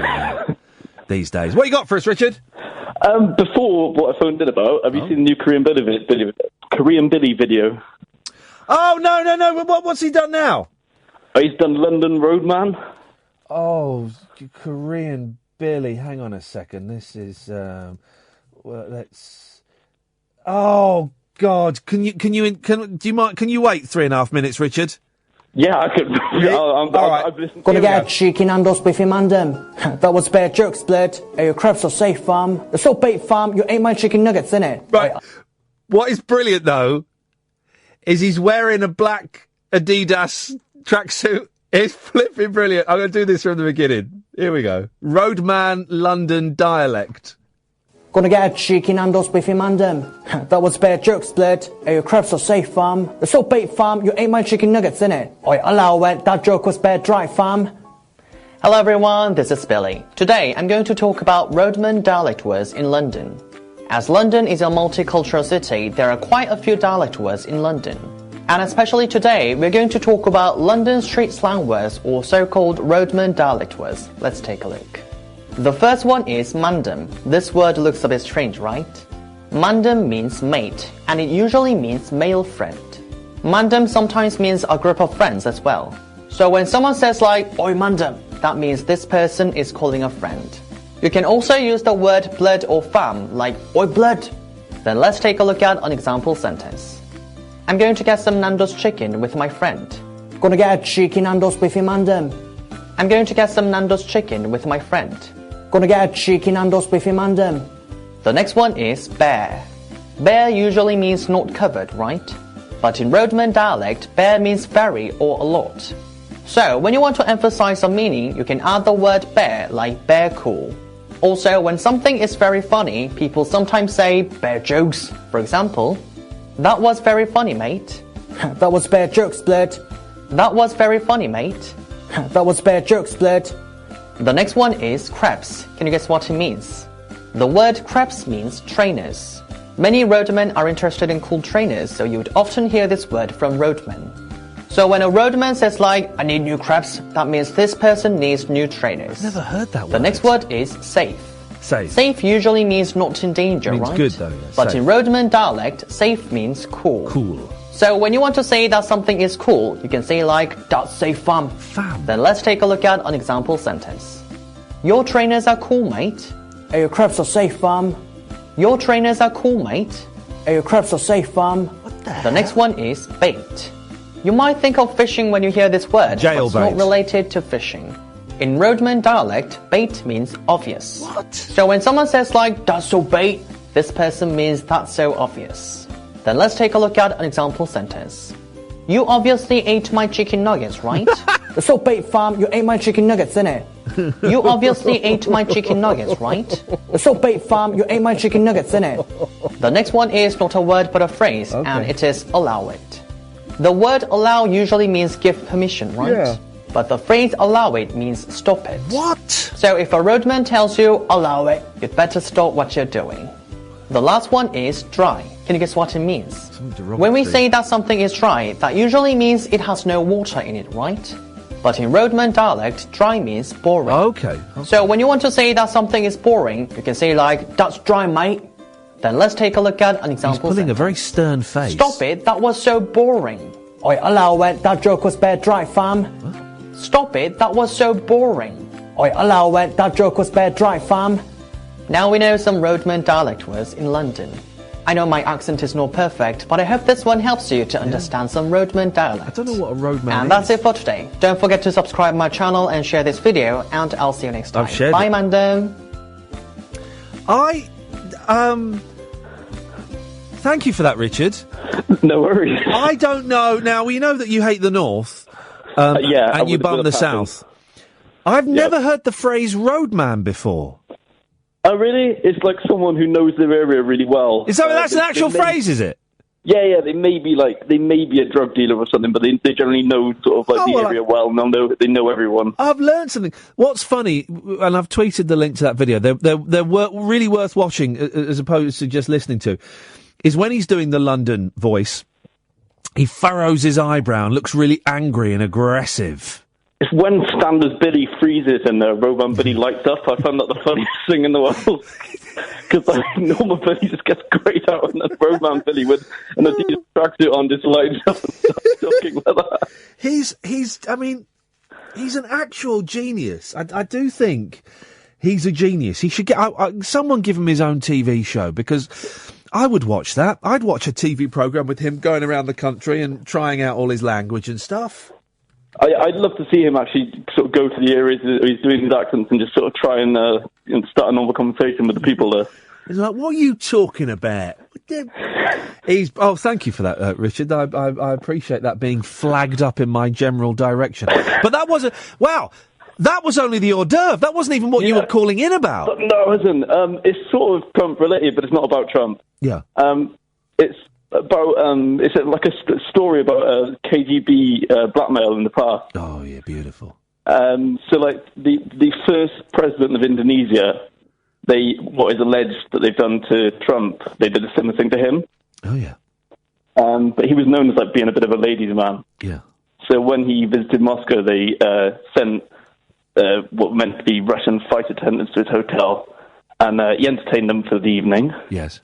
these days. What you got for us, Richard?
Before what I phoned in about, have you seen the new Korean Billy video?
Oh no! What's he done now?
He's done London Roadman.
Oh, Korean Billy. Hang on a second. This is let's. Oh God! Can you wait 3.5 minutes, Richard?
Yeah, I could.
All right.
Gonna get a cheeky Nando's beefy mandem. That was bad jokes, blood. Your crabs are safe, fam. The so bait, fam. You ain't my chicken nuggets, innit?
Right. What is brilliant though is he's wearing a black Adidas tracksuit. It's flipping brilliant. I'm going to do this from the beginning. Here we go. Roadman London dialect.
Gonna get a cheeky Nando's beefy mandem. That was bad jokes, blood. Your crabs are safe, fam. The so bait, fam. You ain't my chicken nuggets, innit? Oi, allow it. That joke was bad dry, fam.
Hello everyone, this is Billy. Today I'm going to talk about roadman dialect words in London. As London is a multicultural city, there are quite a few dialect words in London. And especially today, we're going to talk about London street slang words or so-called roadman dialect words. Let's take a look. The first one is mandem. This word looks a bit strange, right? Mandem means mate, and it usually means male friend. Mandem sometimes means a group of friends as well. So when someone says like, oi mandem, that means this person is calling a friend. You can also use the word blood or fam, like oi blood. Then let's take a look at an example sentence. I'm going to get some Nando's chicken with my friend.
Gonna get a cheeky Nando's beefy mandem.
I'm going to get some Nando's chicken with my friend.
Gonna get a cheeky Nando's beefy mandem.
The next one is bare. Bare usually means not covered, right? But in roadman dialect, bare means very or a lot. So when you want to emphasize a meaning, you can add the word bare, like bare cool. Also, when something is very funny, people sometimes say bare jokes. For example, that was very funny, mate.
That was bare jokes, blood.
That was very funny, mate.
That was bare jokes, blood.
The next one is crabs. Can you guess what it means? The word crabs means trainers. Many roadmen are interested in cool trainers, so you would often hear this word from roadmen. So when a roadman says like, I need new crabs, that means this person needs new trainers.
Never heard that word.
The next word is safe.
Safe.
Safe usually means not in danger,
means
right?
Good though, yeah.
But
safe.
in roadman dialect, safe means cool.
Cool.
So when you want to say that something is cool, you can say like, that's safe, fam.
Fam.
Then let's take a look at an example sentence. Your trainers are cool, mate.
Hey, your crabs are safe, fam.
Your trainers are cool, mate.
Hey, your crabs are safe, fam.
What the next one is bait. You might think of fishing when you hear this word, but it's not related to fishing. In roadman dialect, bait means obvious.
What?
So when someone says like, that's so bait, this person means that's so obvious. Then let's take a look at an example sentence. You obviously ate my chicken nuggets, right?
That's so bait, fam. You ate my chicken nuggets, innit?
You obviously ate my chicken nuggets, right?
That's so bait, fam. You ate my chicken nuggets, innit?
The next one is not a word but a phrase, and it is allow it. The word allow usually means give permission, right?
Yeah.
But the phrase allow it means stop it.
What?
So if a roadman tells you allow it, you'd better stop what you're doing. The last one is dry. Can you guess what it means? When we say that something is dry, that usually means it has no water in it, right? But in roadman dialect, dry means boring.
Okay.
So when you want to say that something is boring, you can say like, that's dry, mate. Then let's take a look at an example.
He's putting a very stern face.
Stop it, that was so boring.
Oi, allow it, that joke was bad dry, fam.
What? Stop it, that was so boring.
Oi, allow it, that joke was bad dry, fam.
Now we know some roadman dialect words in London. I know my accent is not perfect, but I hope this one helps you to understand some roadman dialect.
I don't know what a roadman is.
And that's it for today. Don't forget to subscribe my channel and share this video, and I'll see you next time.
I've shared
Bye,
it.
Mandem.
Thank you for that, Richard.
No worries.
I don't know. Now, we know that you hate the North. And you bum the South. I've never heard the phrase roadman before.
Oh, really? It's like someone who knows their area really well.
Is that that's an actual phrase, is it?
Yeah, they may be a drug dealer or something, but they generally know sort of the area well, and they know everyone.
I've learned something. What's funny, and I've tweeted the link to that video. They're really worth watching as opposed to just listening to. Is when he's doing the London voice, he furrows his eyebrow and looks really angry and aggressive.
It's when Standards Billy freezes and Roman Billy lights up. I found that the funniest thing in the world. Because normal Billy just gets grayed out, and then Roman Billy with an Adidas tracksuit on just lights up and starts talking like that.
He's an actual genius. I do think he's a genius. He should get someone give him his own TV show, because I would watch that. I'd watch a TV programme with him going around the country and trying out all his language and stuff.
I'd love to see him actually sort of go to the areas where he's doing his accents and just sort of try and start a normal conversation with the people there.
He's like, what are you talking about? Thank you for that, Richard. I appreciate that being flagged up in my general direction. But that was that was only the hors d'oeuvre. That wasn't even what you were calling in about.
But no, it isn't. It's sort of Trump related, but it's not about Trump.
Yeah.
It's about it's like a story about KGB blackmail in the past.
Oh yeah, beautiful.
So like the first president of Indonesia, what is alleged that they've done to Trump, they did a similar thing to him.
Oh yeah.
But he was known as like being a bit of a ladies' man.
Yeah.
So when he visited Moscow, they sent what meant to be Russian flight attendants to his hotel, and he entertained them for the evening.
Yes.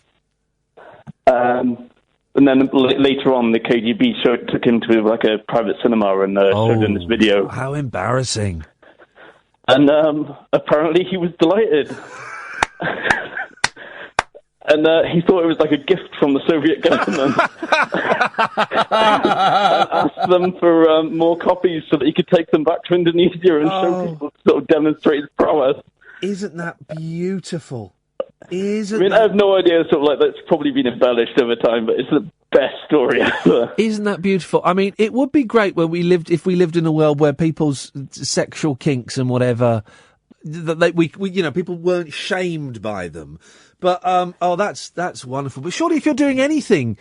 And then later on, the KGB took him to like a private cinema and showed him this video.
How embarrassing!
And apparently he was delighted. And he thought it was like a gift from the Soviet government. And asked them for more copies so that he could take them back to Indonesia and show people, sort of demonstrate his prowess.
Isn't that beautiful?
I have no idea. Sort of like that's probably been embellished over time, but it's the best story ever.
Isn't that beautiful? I mean, it would be great if we lived in a world where people's sexual kinks and whatever, people weren't shamed by them. But that's wonderful. But surely, if you're doing anything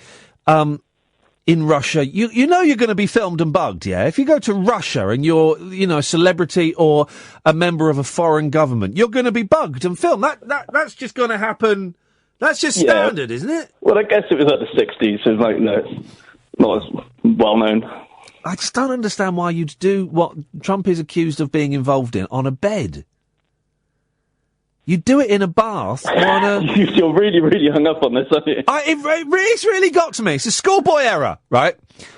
in Russia, you know you're going to be filmed and bugged, yeah? If you go to Russia and you're, a celebrity or a member of a foreign government, you're going to be bugged and filmed. That's just going to happen. That's just standard, isn't it?
Well, I guess it was like the 60s, so it's like, no, it's not as well known.
I just don't understand why you'd do what Trump is accused of being involved in on a bed. You do it in a bath or on a...
You're really, really hung up on this, aren't you?
It's really got to me. It's a schoolboy error, right?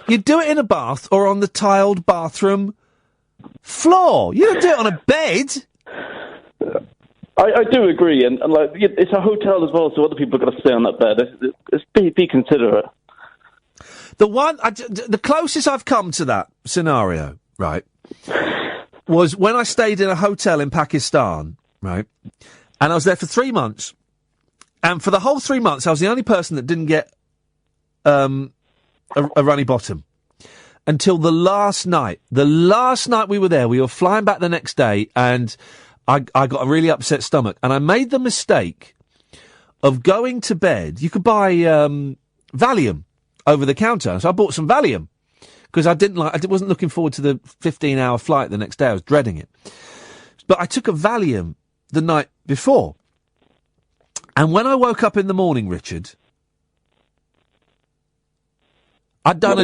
You do it in a bath or on the tiled bathroom floor. You don't do it on a bed.
I do agree, and like it's a hotel as well, so other people are going to stay on that bed. Be considerate.
The closest I've come to that scenario, right, was when I stayed in a hotel in Pakistan, right, and I was there for 3 months, and for the whole 3 months I was the only person that didn't get a runny bottom until the last night. The last night we were there, we were flying back the next day, and I got a really upset stomach, and I made the mistake of going to bed. You could buy Valium over the counter, so I bought some Valium because I wasn't looking forward to the 15-hour flight the next day. I was dreading it, but I took a Valium the night before, and when I woke up in the morning, Richard, I'd done a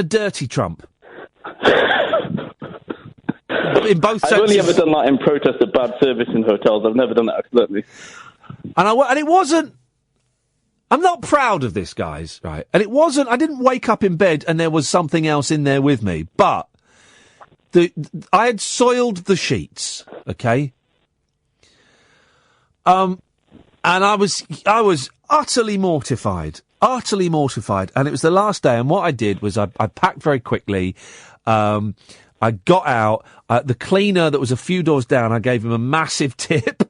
dirty Trump. In both
I've only ever done that in protest of bad service in hotels. I've never done that accidentally.
And it wasn't... I'm not proud of this, guys, right? And it wasn't... I didn't wake up in bed and there was something else in there with me, but I had soiled the sheets, okay? And I was utterly mortified. Utterly mortified. And it was the last day, and what I did was I packed very quickly. I got out. The cleaner that was a few doors down, I gave him a massive tip.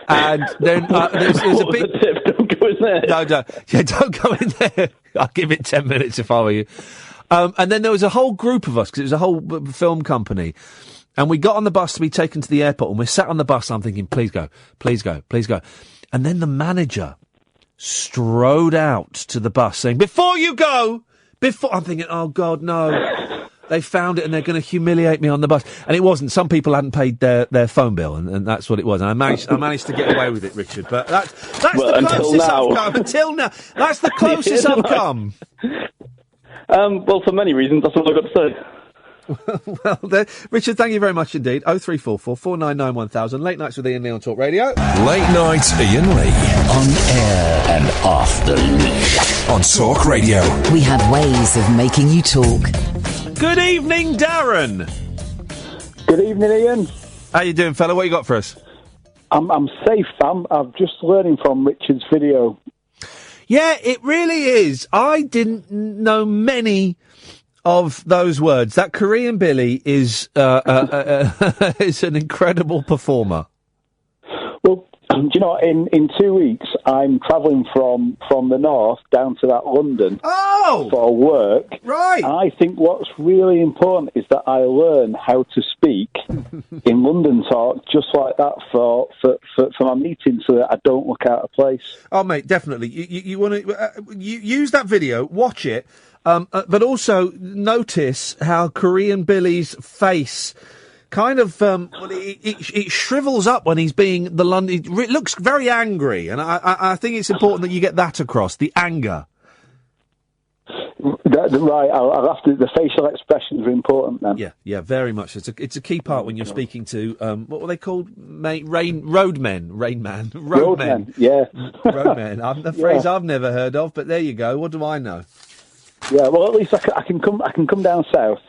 And then there's a big
tip. Don't go in there.
No, don't go in there. I'll give it 10 minutes if I were you. And then there was a whole group of us, because it was a whole film company, and we got on the bus to be taken to the airport, and we're sat on the bus, and I'm thinking, please go, please go, please go. And then the manager strode out to the bus saying, before you go, I'm thinking, oh God, no. They found it and they're going to humiliate me on the bus. And it wasn't. Some people hadn't paid their phone bill, and that's what it was. And I managed to get away with it, Richard. But that's the closest I've come. Until now. That's the closest I've come.
Well, for many reasons, that's all I've got to say.
Well, Richard, thank you very much indeed. 0344 499 1000. Late Nights with Iain Lee on Talk Radio.
Late Night Iain Lee.
On air and off the leash.
On Talk Radio.
We have ways of making you talk.
Good evening, Darren.
Good evening, Iain.
How you doing, fella? What you got for us?
I'm safe. I'm just learning from Richard's video.
Yeah, it really is. I didn't know many of those words. That Korean Billy is is an incredible performer.
Well, do you know, in 2 weeks, I'm travelling from the north down to that London for work.
Right.
And I think what's really important is that I learn how to speak in London talk just like that for my meetings, so that I don't look out of place.
Oh, mate, definitely. You want to use that video, watch it, but also notice how Korean Billy's face kind of it shrivels up when he's being the London. It looks very angry, and I think it's important that you get that across, the anger.
Right, I'll have to. The facial expressions are important then.
Yeah, very much. It's a key part when you're speaking to what were they called? Roadmen.
Yeah,
roadmen. A phrase I've never heard of, but there you go. What do I know?
Yeah, well, at least I can come down south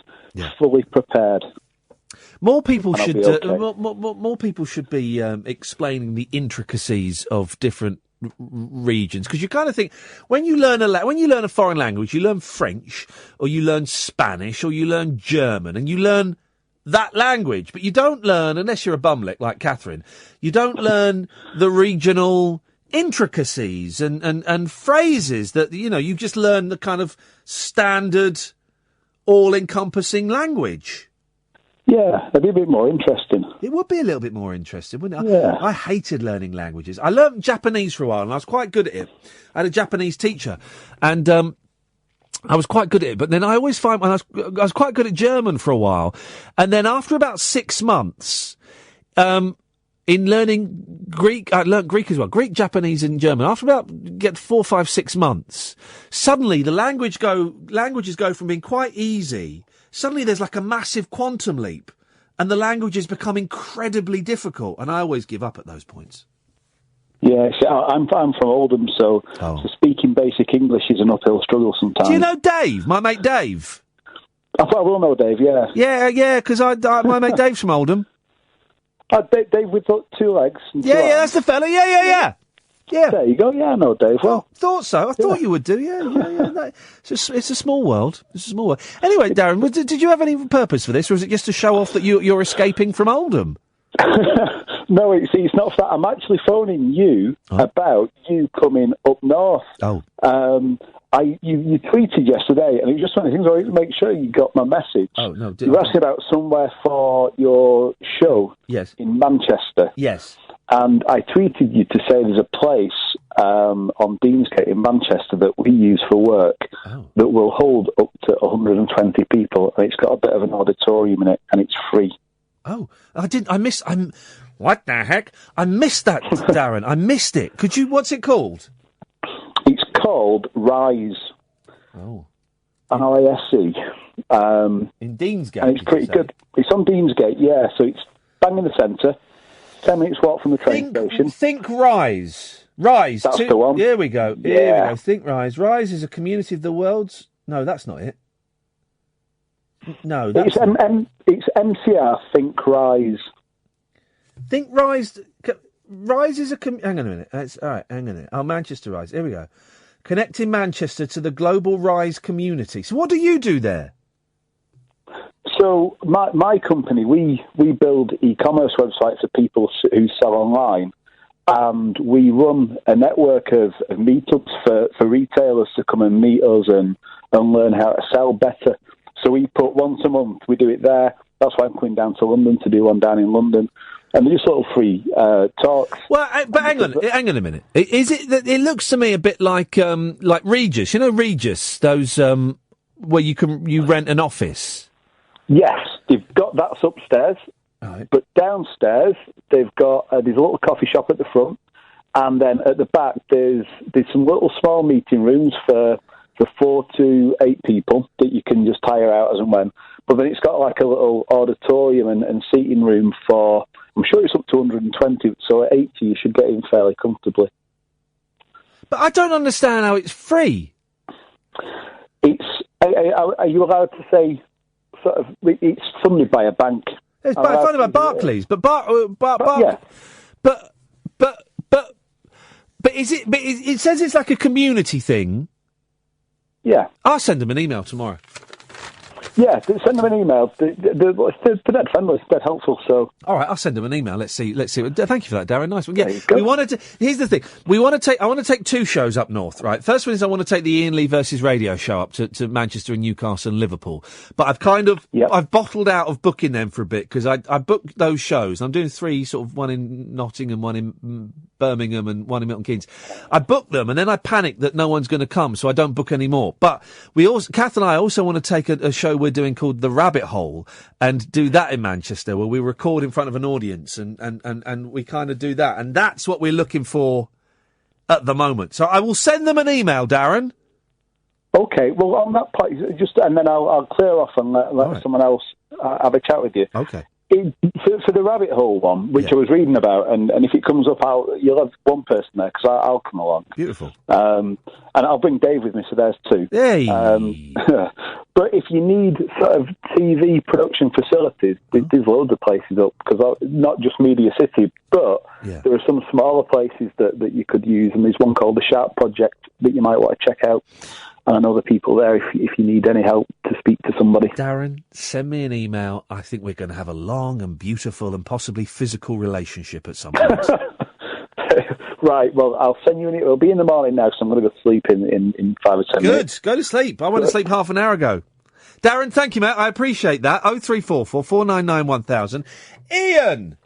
fully prepared.
More people should
okay.
more people should be explaining the intricacies of different regions, because you kind of think when you learn a foreign language, you learn French or you learn Spanish or you learn German, and you learn that language, but you don't learn, unless you're a bumlick like Catherine, you don't learn the regional intricacies and phrases that, you know, you just learn the kind of standard all-encompassing language.
Yeah, it'd be a bit more interesting.
It would be a little bit more interesting, wouldn't it?
Yeah.
I hated learning languages. I learned Japanese for a while, and I was quite good at it. I had a Japanese teacher, and I was quite good at it. But then I always find I was quite good at German for a while, and then after about 6 months, in learning Greek, I learnt Greek as well. Greek, Japanese, and German. After about 4, 5, 6 months, suddenly the languages go from being quite easy. Suddenly there's like a massive quantum leap, and the languages become incredibly difficult, and I always give up at those points.
Yeah, I'm from Oldham, so speaking basic English is an uphill struggle sometimes.
Do you know Dave, my mate Dave?
I will know Dave, yeah.
Yeah, because my mate Dave's from Oldham.
Dave with 2 legs.
Yeah, that's the fella, yeah. Yeah.
There you go, yeah, I know Dave well.
Thought so. I thought you would do, yeah. No, it's a small world. It's a small world. Anyway, Darren, did you have any purpose for this, or is it just to show off that you're escaping from Oldham?
No, it's not for that. I'm actually phoning you about you coming up north.
Oh.
You tweeted yesterday, and it was just one of the things I wanted to make sure you got my message.
Oh, no.
You were asking about somewhere for your show in Manchester.
Yes.
And I tweeted you to say there's a place on Deansgate in Manchester that we use for work that will hold up to 120 people, and it's got a bit of an auditorium in it, and it's free.
Oh, what the heck? I missed that, Darren. I missed it. What's it called?
It's called Rise.
Oh.
RISE.
In Deansgate.
And it's pretty good. It's on Deansgate, yeah, so it's bang in the centre. 10 minutes walk from the train station.
Think Rise. Rise.
That's the one.
Here we go.
Yeah.
Here we go. Think Rise. Rise is a community of the world's... No, that's not it. No, that's...
It's MCR, Think Rise.
Think Rise... Rise is a... Hang on a minute. All right, hang on a minute. Oh, Manchester Rise. Here we go. Connecting Manchester to the global Rise community. So what do you do there?
So my company, we build e-commerce websites for people who sell online, and we run a network of meetups for retailers to come and meet us and learn how to sell better. So we put once a month, we do it there. That's why I'm coming down to London to do one down in London. And they're just little free talks.
Well, but hang on a minute. Is it that it looks to me a bit like Regis? You know Regis, those where you rent an office.
Yes, they've got that's upstairs, right. But downstairs they've got there's a little coffee shop at the front, and then at the back there's some little small meeting rooms for 4 to 8 people that you can just hire out as and when. But then it's got like a little auditorium and seating room for, I'm sure it's up to 120, so at 80 you should get in fairly comfortably.
But I don't understand how it's free.
Are you allowed to say, sort of, it's funded by a bank?
It's funded by Barclays, but yeah. But is it? But it says it's like a community thing.
Yeah.
I'll send them an email tomorrow.
Yeah, send them an email. They're dead friendly, dead helpful. So,
all right, I'll send them an email. Let's see. Thank you for that, Darren. Nice one. Yeah, we wanted to. Here's the thing: I want to take 2 shows up north. Right, first one is I want to take the Iain Lee versus Radio show up to Manchester and Newcastle and Liverpool. But I've kind of I've bottled out of booking them for a bit because I booked those shows. I'm doing 3, sort of one in Nottingham, one in Birmingham, and one in Milton Keynes. I booked them and then I panicked that no one's going to come, so I don't book any more. But Kath and I also want to take a show we're doing called The Rabbit Hole and do that in Manchester, where we record in front of an audience and we kind of do that, and that's what we're looking for at the moment. So I will send them an email, Darren.
Okay, well on that part, and then I'll clear off and let someone else have a chat with you.
Okay.
For the Rabbit Hole one, which I was reading about, and if it comes up, you'll have one person there, because I'll come along.
Beautiful.
And I'll bring Dave with me, so there's 2.
Hey.
But if you need sort of TV production facilities, there's loads of places up, because not just Media City, but there are some smaller places that you could use, and there's one called the Sharp Project that you might want to check out. And I know the people there if you need any help to speak to somebody.
Darren, send me an email. I think we're going to have a long and beautiful and possibly physical relationship at some point.
Right, well, I'll send you it'll be in the morning now, so I'm going to go to sleep in 5 or 10 minutes.
Good, go to sleep. I went to sleep half an hour ago. Darren, thank you, mate. I appreciate that. 0344 499 1000. Iain!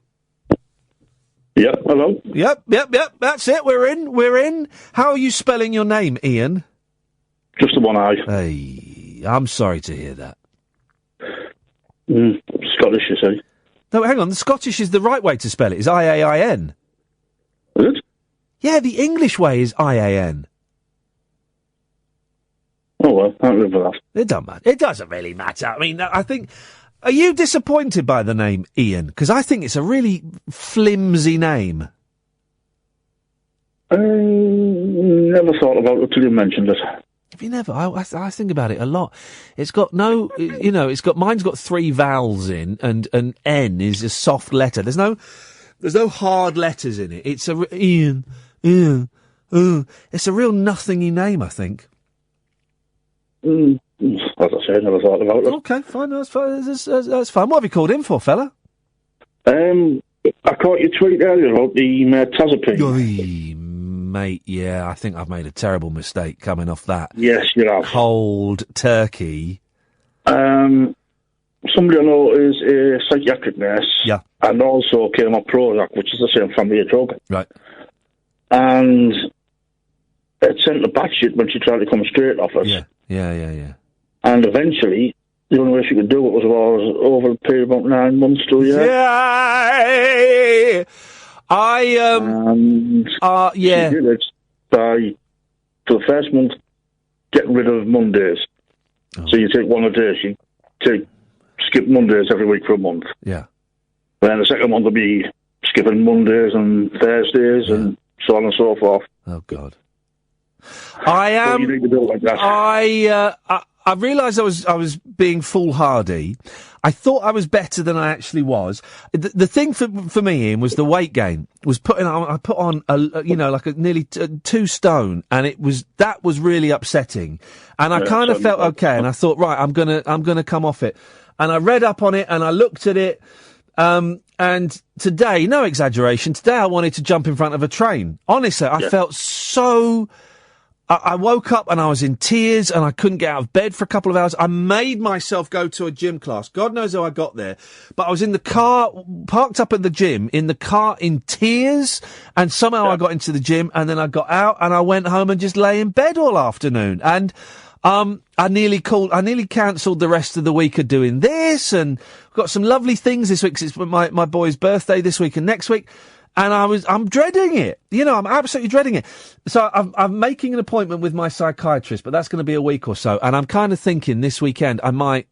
Yep, hello?
Yep, that's it. We're in. How are you spelling your name, Iain?
Just the one I.
Hey, I'm sorry to hear that.
Scottish, you say?
No, hang on. The Scottish is the right way to spell it. It's I-A-I-N.
Is it?
Yeah, the English way is I-A-N.
Oh, well, I don't live with that.
It doesn't matter. It doesn't really matter. I mean, I think... Are you disappointed by the name Iain? Because I think it's a really flimsy name.
Never thought about it until you mentioned it.
Have you never? I think about it a lot. It's got no, mine's got 3 vowels in, and N is a soft letter. There's no hard letters in it. It's Iain. It's a real nothingy name, I think.
As I say, never thought about it.
Okay, fine. That's fine. That's fine. What have you called in for, fella?
I caught your tweet earlier about the Tazapine.
Mate, yeah, I think I've made a terrible mistake coming off that.
Yes, you have.
Cold turkey.
Somebody I know is a psychiatric nurse.
Yeah.
And also came on Prozac, which is the same family drug.
Right.
And it sent the batshit when she tried to come straight off us.
Yeah.
And eventually, the only way she could do it was over a period of about 9 months to a year.
Yeah.
She did it by, for the first month, getting rid of Mondays. Oh. So you take one a day. She skip Mondays every week for a month.
Yeah.
Then the second month will be skipping Mondays and Thursdays and so on and so forth.
Oh, God. I
you need to do it like that.
I realised I was being foolhardy. I thought I was better than I actually was. The thing for me, Iain, was the weight gain. I put on like a nearly 2 stone, and that was really upsetting. And I kind of felt okay, and I thought, right, I'm gonna come off it. And I read up on it, and I looked at it, And today, no exaggeration, today I wanted to jump in front of a train. Honestly, I felt so... I woke up and I was in tears and I couldn't get out of bed for a couple of hours. I made myself go to a gym class. God knows how I got there. But I was in the car, parked up at the gym, in the car in tears. And somehow I got into the gym and then I got out and I went home and just lay in bed all afternoon. And I nearly cancelled the rest of the week of doing this, and got some lovely things this week 'cause it's my boy's birthday this week and next week. And I'm dreading it. You know, I'm absolutely dreading it. So I'm making an appointment with my psychiatrist, but that's going to be a week or so. And I'm kind of thinking this weekend I might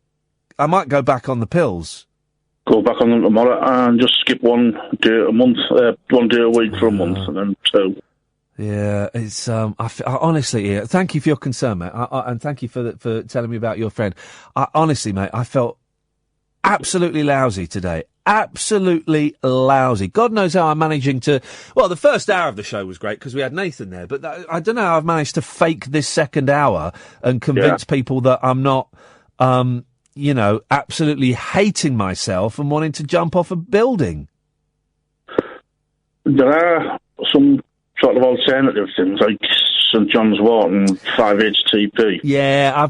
go back on the pills.
Go back on them tomorrow and just skip one day a month, 1 day a week for a month, and then 2.
Yeah, it's honestly, Iain, thank you for your concern, mate, and thank you for telling me about your friend. Honestly, mate, I felt absolutely lousy today. Absolutely lousy. God knows how I'm managing to... Well, the first hour of the show was great because we had Nathan there, but I don't know how I've managed to fake this second hour and convince people that I'm not, absolutely hating myself and wanting to jump off a building.
There are some sort of alternative things like St John's Wort and 5-HTP.
Yeah,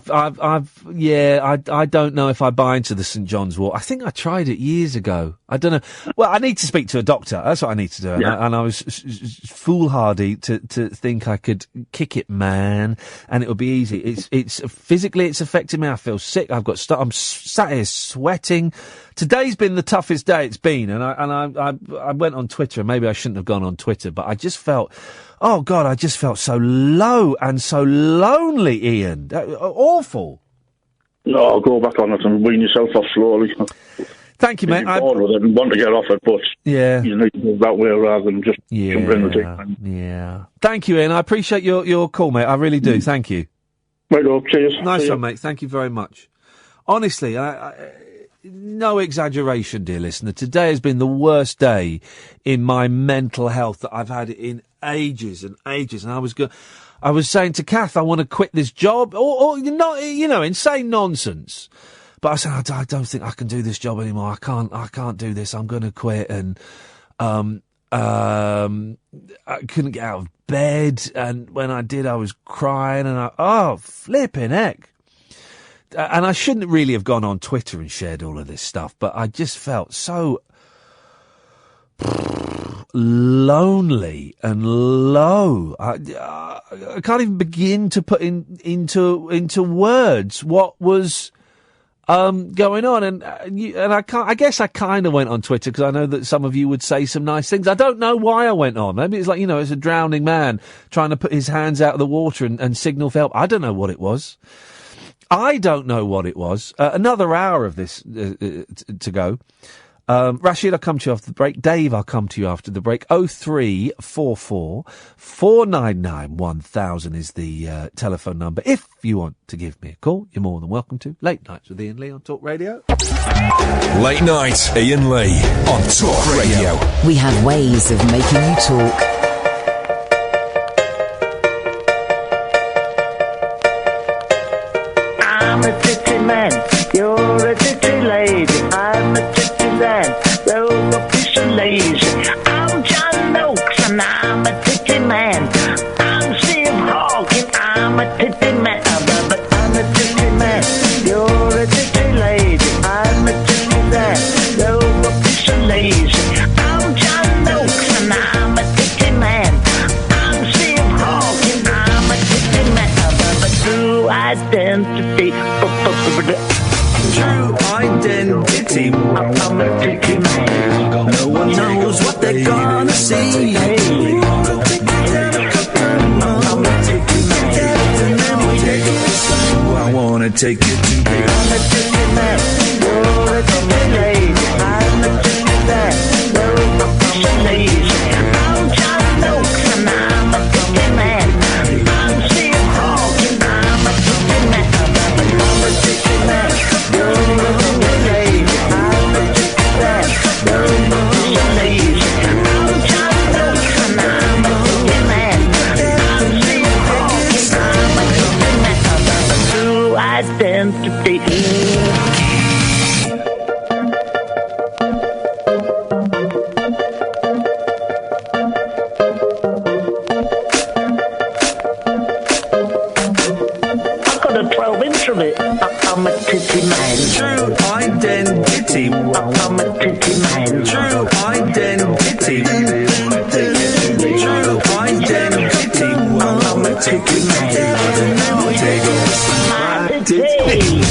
I don't know if I buy into the St John's Wort. I think I tried it years ago. I don't know. Well, I need to speak to a doctor. That's what I need to do. And I was foolhardy to think I could kick it, man, and it would be easy. It's physically, it's affecting me. I feel sick. I'm sat here sweating. Today's been the toughest day it's been, and I went on Twitter, and maybe I shouldn't have gone on Twitter, but I just felt, oh God, I just felt so low and so lonely, Iain. Awful.
No, go back on it and wean yourself off slowly.
Thank you, mate.
You're bored with it and want to get off it, but
you
need to go that way rather than just jump in the deep end.
Yeah. Thank you, Iain. I appreciate your call, mate. I really do. Thank you.
Right up. Cheers.
Nice one, mate. Thank you very much. Honestly, no exaggeration, dear listener. Today has been the worst day in my mental health that I've had in ages and ages. And I was saying to Kath, I want to quit this job, or not, insane nonsense. But I said, I don't think I can do this job anymore. I can't do this. I'm going to quit. And I couldn't get out of bed. And when I did, I was crying. And flipping heck. And I shouldn't really have gone on Twitter and shared all of this stuff, but I just felt so lonely and low. I can't even begin to put into words what was going on. And I guess I kind of went on Twitter because I know that some of you would say some nice things. I don't know why I went on. Maybe it's like, it's a drowning man trying to put his hands out of the water and signal for help. I don't know what it was. Another hour of this to go. Rashid, I'll come to you after the break. Dave, I'll come to you after the break. 0344 499 1000 is the telephone number. If you want to give me a call, you're more than welcome to. Late Nights with Iain Lee on Talk Radio.
Late Night, Iain Lee on Talk Radio.
We have ways of making you talk.
I'm a titty man, you're a titty lady. I'm a titty man, you're a piece of lazy. I'm John Noakes and I'm a titty man. I'm Steve Hawking, I'm a titty man. But I'm a titty man, you're a titty lady. I'm a titty man, you're a piece of lazy. I'm John Noakes and I'm a titty man. I'm Steve Hawking, I'm a titty man. But true identity.
True identity.
I'm a titty man.
No one knows what they're gonna see. I wanna take you to be.
I'm a titty man. You're a titty lady. I'm a titty man. You're a piece of lazy. I'm John Noakes and I'm a titty man. I'm Steve Hawking. I'm a titty man. I'm a titty man. You're a titty lady. I'm a titty man. You're a piece of lazy. I'm John Noakes and I'm a titty man. I'm Steve Hawking. I'm a titty man. True identity.
I'm a titty man.
True identity. True identity. I'm a titty man. Take off my titty.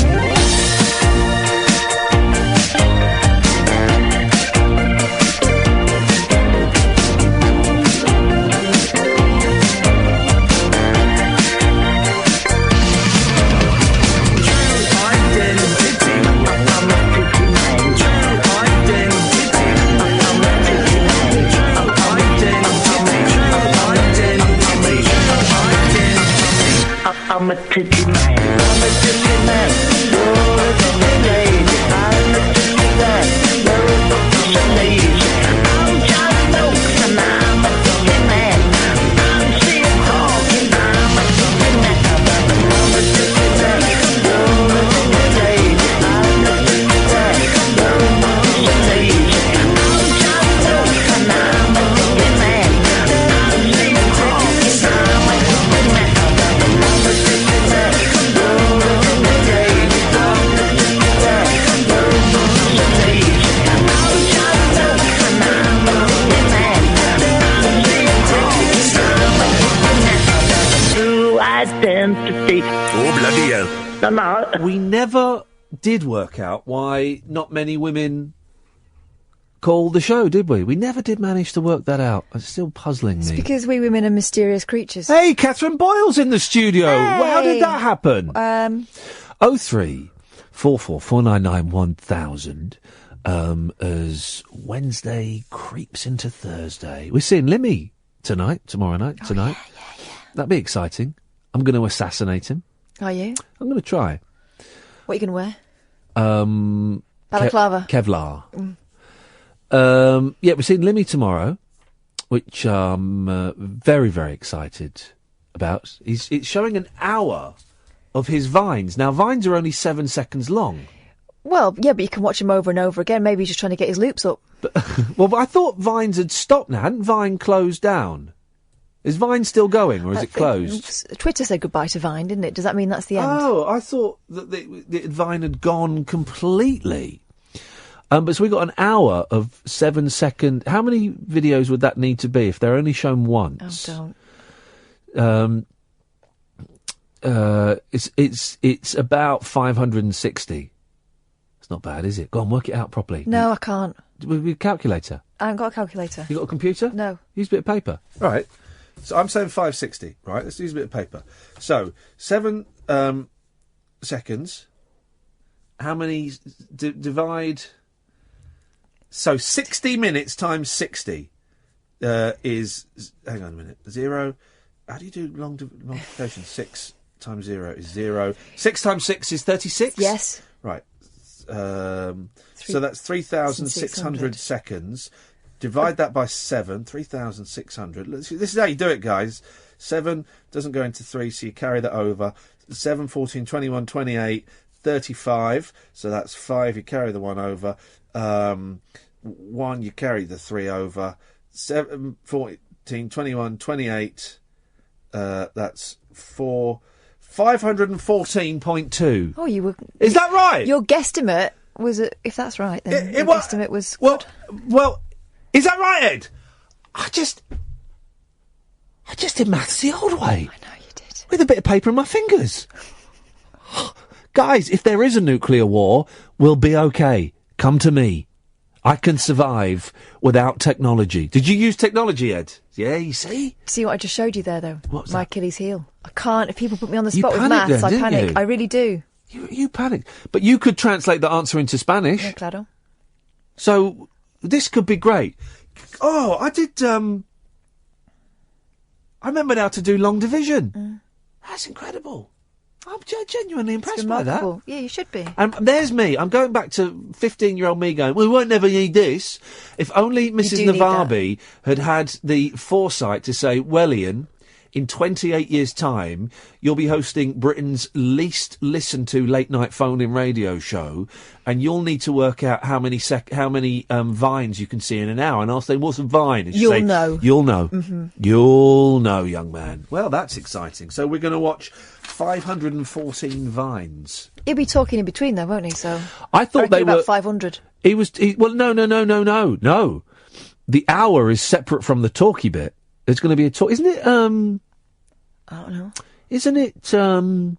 I'm a titty man. I'm a titty man. You're a titty lady. I'm a titty man. You're a titty lady. I'm John Stokes and I'm a titty man. I'm Steve Hawking. I'm a titty man. I'm a titty man. You're a titty lady. I'm a titty man. You're a titty lady. I'm John Stokes and I'm a titty man. I'm Steve Hawking. I'm a titty man. Identity.
Oh, bloody hell.
No.
We never did work out why not many women called the show, did we? We never did manage to work that out. It's still puzzling
It's
me.
because we women are mysterious creatures.
Hey, Catherine Boyle's in the studio.
Hey.
Well, how did that happen? 03 499 1000 as Wednesday creeps into Thursday. We're seeing Limmy tomorrow night. Yeah. That'd be exciting. I'm going to assassinate him.
Are you?
I'm going to try.
What are you going to wear?
Balaclava. Kevlar. Yeah, we're seeing Limmy tomorrow, which I'm very, very excited about. It's showing an hour of his vines. Now, vines are only 7 seconds long.
Well, yeah, but you can watch him over and over again. Maybe he's just trying to get his loops up.
But I thought Vines had stopped now. Hadn't Vine closed down? Is Vine still going, or is it closed?
Twitter said goodbye to Vine, didn't it? Does that mean that's the end?
Oh, I thought that Vine had gone completely. But so we got an hour of 7 second. How many videos would that need to be if they're only shown once?
Oh, don't.
It's about 560. It's not bad, is it? Go on, work it out properly.
No, I can't.
With a calculator.
I haven't got a calculator.
You got a computer?
No.
Use a bit of paper. All right. So I'm saying 560. Right. Let's use a bit of paper. So 7 seconds. How many divide? So 60 minutes times 60 is. Hang on a minute. 0. How do you do multiplication? 6 times 0 is 0. 6 times 6 is 36.
Yes.
Right. So that's 3,600 seconds. Divide that by 7, 3,600. This is how you do it, guys. 7 doesn't go into 3, so you carry that over. 7, 14, 21, 28, 35. So that's 5, you carry the 1 over. 1, you carry the 3 over. 7, 14, 21, 28. That's 4. 514.2.
Oh, you were...
Is that right?
Your guesstimate was... if that's right, then your guesstimate was...
Well, is that right, Ed? I just did maths the old way.
I know you did.
With a bit of paper in my fingers. Guys, if there is a nuclear war, we'll be okay. Come to me. I can survive without technology. Did you use technology, Ed? Yeah, you see?
See what I just showed you there, though?
What's
my
that?
Achilles heel. I can't. If people put me on the
You
spot with
panicked
maths,
then,
I
didn't
panic.
you?
I really do.
You panicked. But you could translate the answer into Spanish.
Yeah, claro.
So, this could be great. Oh, I did, I remember now to do long division. That's incredible. I'm genuinely impressed by that.
Yeah, you should be.
And there's me. I'm going back to 15-year-old me going, we won't never need this. If only Mrs.
do need
Navabi had the foresight to say, well, Ian, in 28 years' time, you'll be hosting Britain's least listened to late night phone-in radio show, and you'll need to work out how many vines you can see in an hour. And I'll say, what's a vine? And
You'll
say,
know.
You'll know.
Mm-hmm.
You'll know, young man. Well, that's exciting. So we're going to watch 514 vines.
He'll be talking in between, though, won't he? So
I thought they
about
were
500.
Well, no. The hour is separate from the talky bit. There's going to be a talk, isn't it?
I don't know.
Isn't it the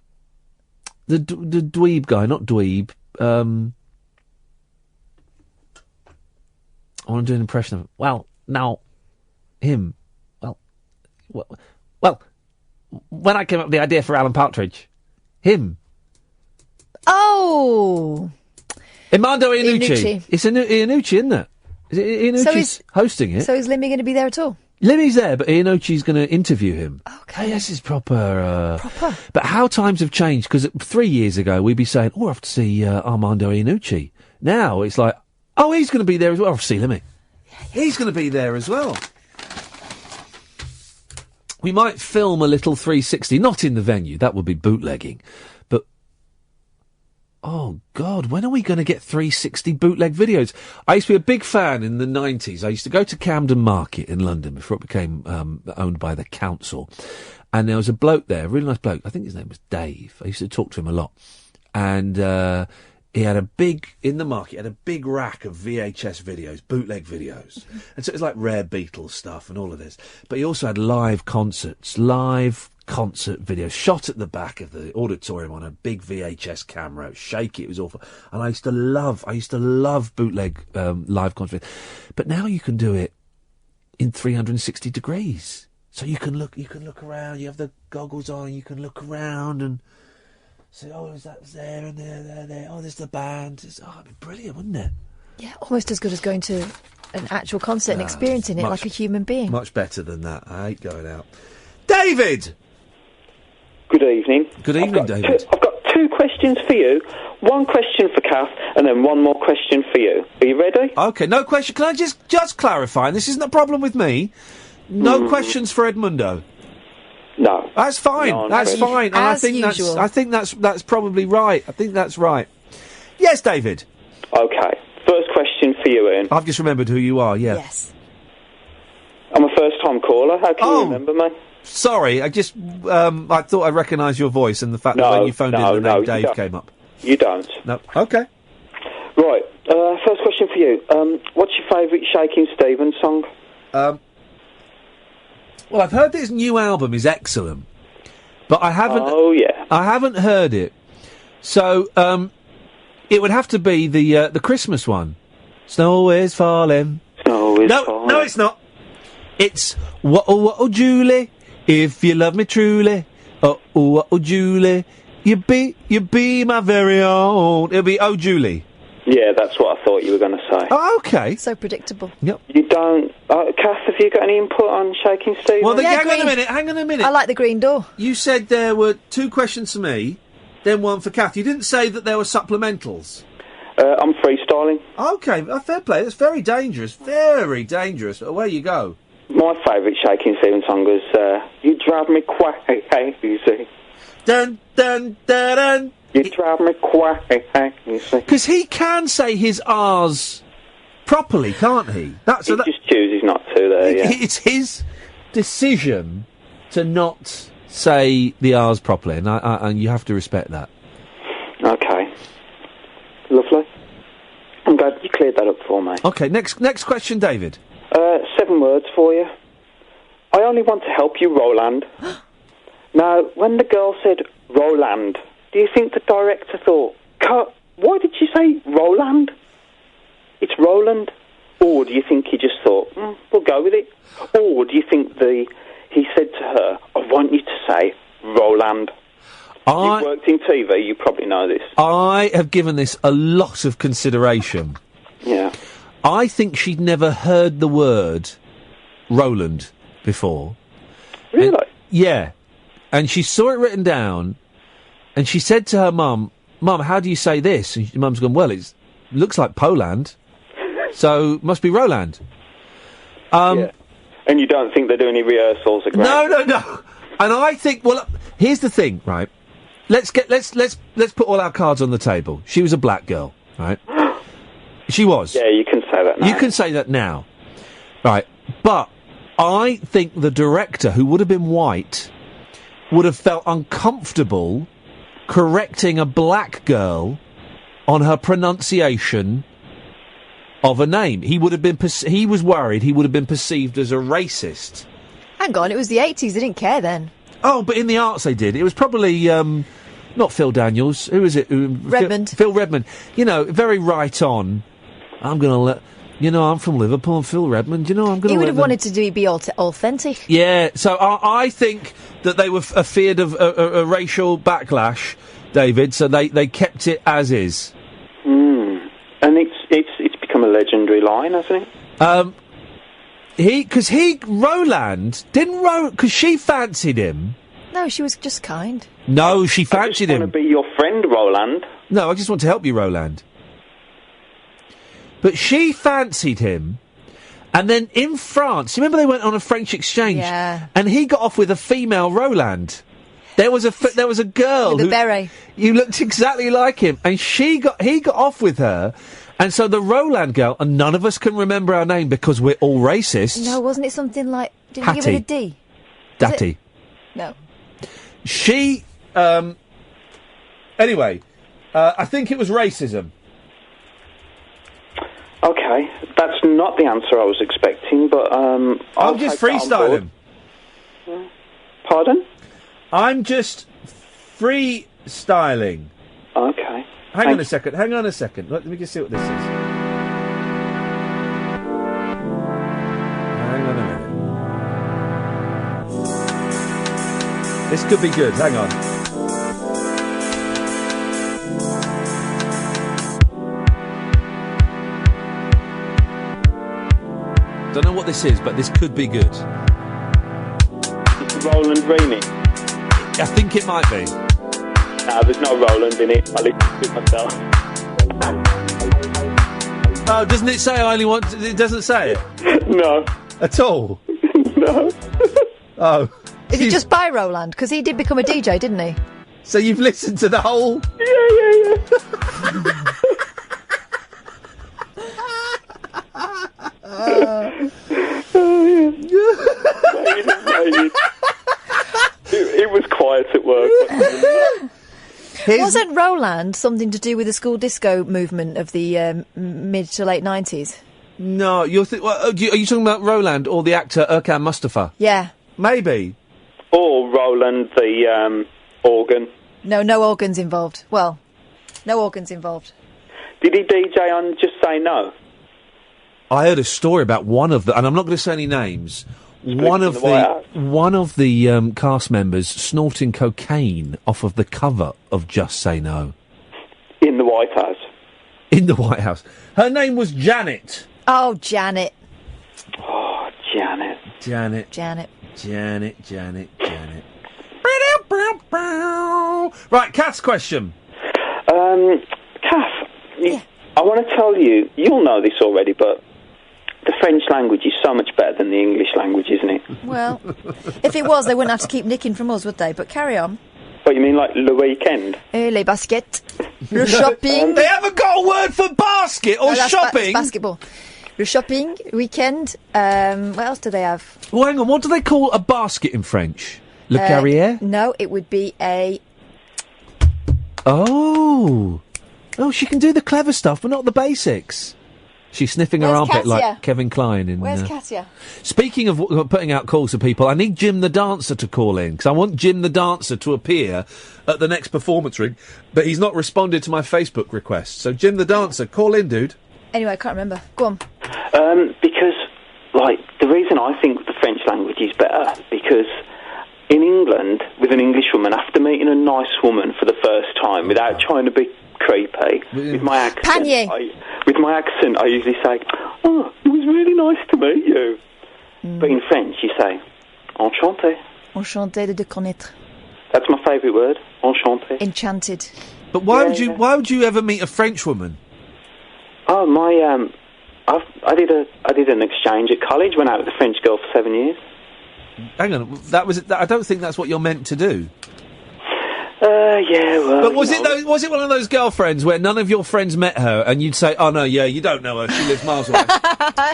dweeb guy? Not dweeb. I want to do an impression of him. Well, now, him. Well, when I came up with the idea for Alan Partridge, him.
Oh!
Armando Iannucci.
Iannucci.
It's Iannucci, isn't it? Is it Iannucci's hosting it?
So is Limmy going to be there at all?
Limmy's there, but Iannucci's going to interview him. Okay. Hey, this is proper.
Proper.
But how times have changed, because 3 years ago we'd be saying, oh, I have to see Armando Iannucci. Now it's like, oh, he's going to be there as well. I have to see Limmy. He's going to be there as well. We might film a little 360, not in the venue, that would be bootlegging. But, oh God, when are we going to get 360 bootleg videos? I used to be a big fan in the 90s. I used to go to Camden Market in London before it became owned by the council. And there was a bloke there, a really nice bloke. I think his name was Dave. I used to talk to him a lot. And he had in the market, had a big rack of VHS videos, bootleg videos. And so it was like rare Beatles stuff and all of this. But he also had live concert videos shot at the back of the auditorium on a big VHS camera. It was shaky, it was awful. And I used to love bootleg live concert. But now you can do it in 360 degrees. So you can look around, you have the goggles on, you can look around and say, oh, that's there and there. Oh, there's the band. It'd be brilliant, wouldn't it?
Yeah, almost as good as going to an actual concert and experiencing it like a human being.
Much better than that. I hate going out. David!
Good evening.
Good evening, David.
I've got two questions for you. One question for Kath, and then one more question for you. Are you ready?
Okay, no question. Can I just clarify, and this isn't a problem with me, no questions for Edmundo?
No.
That's fine.
No,
that's fine. And I think that's probably right. I think that's right. Yes, David.
Okay. First question for you, Ian.
I've just remembered who you are, yeah.
Yes.
I'm a first-time caller. How can you remember me?
Sorry, I thought I recognised your voice and the fact that when you phoned in, the name Dave came up.
You don't.
No. Okay.
Right. First question for you. What's your favourite Shaking Stevens song?
Well, I've heard that his new album is excellent, but I haven't.
Oh yeah.
I haven't heard it, so it would have to be the Christmas one. Snow is falling.
Snow is falling.
No, it's not. It's oh, Julie, if you love me truly. Oh, Julie, you be my very own. It'll be oh, Julie.
Yeah, that's what I thought you were going to say.
Oh, okay.
So predictable.
Yep.
You don't... Kath, have you got any input on Shaking Stevens?
Well, hang on a minute.
I like the green door.
You said there were two questions for me, then one for Kath. You didn't say that there were supplementals.
I'm freestyling.
Okay, fair play. That's very dangerous. Very dangerous. Away you go.
My favourite Shaking Stevens song was You Drive Me Crazy.
Dun, dun, dun, dun.
You drive me crazy.
Because he can say his R's properly, can't he?
He just chooses not to there, yeah.
It's his decision to not say the R's properly, and you have to respect that.
Okay. Lovely. I'm glad you cleared that up for me.
Okay, next question, David.
7 words for you. I only want to help you, Roland. Now, when the girl said Roland, do you think the director thought, why did she say Roland? It's Roland. Or do you think he just thought, we'll go with it? Or do you think he said to her, I want you to say Roland? You've worked in TV, you probably know this.
I have given this a lot of consideration.
Yeah.
I think she'd never heard the word Roland before.
Really?
Yeah. And she saw it written down, and she said to her mum, Mum, how do you say this? And Mum's gone, well, it looks like Poland, so must be Roland.
Yeah. And you don't think they do any rehearsals at
No. And I think, well, here's the thing, right? Let's put all our cards on the table. She was a black girl, right? She was.
Yeah, you can say that now.
You can say that now. Right. But I think the director, who would have been white, would have felt uncomfortable correcting a black girl on her pronunciation of a name. He would have been. He was worried he would have been perceived as a racist.
Hang on, it was the 80s. They didn't care then.
Oh, but in the arts they did. It was probably not Phil Daniels. Who is it?
Redmond.
Phil Redmond. You know, very right on. I'm going to let. You know, I'm from Liverpool. I'm Phil Redmond. You know, I'm going to.
He would have wanted to be authentic.
Yeah. So I think that they were feared of a racial backlash, David. So they kept it as is.
And it's become a legendary line, hasn't it?
Roland didn't because she fancied him.
No, she was just kind.
No, she fancied him.
I just want to be your friend, Roland.
No, I just want to help you, Roland. But she fancied him, and then in France, you remember they went on a French exchange, and he got off with a female Roland. There was a girl
with a beret.
You looked exactly like him, and he got off with her, and so the Roland girl, and none of us can remember our name because we're all racists.
No, wasn't it something like? Did you give it a D?
Datty.
No.
She. Anyway, I think it was racism.
Okay, that's not the answer I was expecting, but
I'll just freestyle him.
Pardon?
I'm just freestyling.
Okay.
Hang on a second. Let me just see what this is. Hang on a minute. This could be good. Hang on. Don't know what this is, but this could be good.
It's the Roland remix.
I think it might be.
No, there's no Roland in it. I listened to it myself.
Oh, doesn't it say I only want... It doesn't say it?
No.
At all?
No.
Oh.
Is it just by Roland? Because he did become a DJ, didn't he?
So you've listened to the whole...
Yeah. It was quiet at work.
Wasn't Roland something to do with the school disco movement of the mid to late 90s?
No, are you talking about Roland or the actor Erkan Mustafa?
Yeah.
Maybe.
Or Roland the organ.
No organs involved. Well, no organs involved.
Did he DJ on Just Say No?
I heard a story about one of the, and I'm not going to say any names. One of the cast members snorting cocaine off of the cover of Just Say No.
In the White House.
In the White House. Her name was Janet.
Oh, Janet.
Oh, Janet.
Janet.
Right, Kath's question.
Kath, I want to tell you, you'll know this already, but the French language is so much better than the English language, isn't it?
Well, if it was, they wouldn't have to keep nicking from us, would they? But carry on.
What, you mean like le weekend?
Les baskets. Le shopping.
They haven't got a word for basket or shopping.
Basketball. Le shopping, weekend. What else do they have?
Well, hang on. What do they call a basket in French? Le carrière?
No, it would be a...
Oh, she can do the clever stuff, but not the basics. She's sniffing her armpit like Kevin Kline.
Where's Katya?
Speaking of putting out calls to people, I need Jim the Dancer to call in, because I want Jim the Dancer to appear at the next performance ring, but he's not responded to my Facebook request. So, Jim the Dancer, call in, dude.
Anyway, I can't remember. Go on.
Because, the reason I think the French language is better, because in England, with an English woman, after meeting a nice woman for the first time, without trying to be creepy, with my accent, I usually say, "Oh, it was really nice to meet you." But in French, you say, "Enchanté."
Enchanté de te connaître.
That's my favourite word, enchanté.
Enchanted.
But why would you ever meet a French woman?
Oh, I did an exchange at college. Went out with a French girl for 7 years.
Hang on, I don't think that's what you're meant to do.
Yeah, well...
But was it one of those girlfriends where none of your friends met her and you'd say, oh, no, yeah, you don't know her, she lives miles away.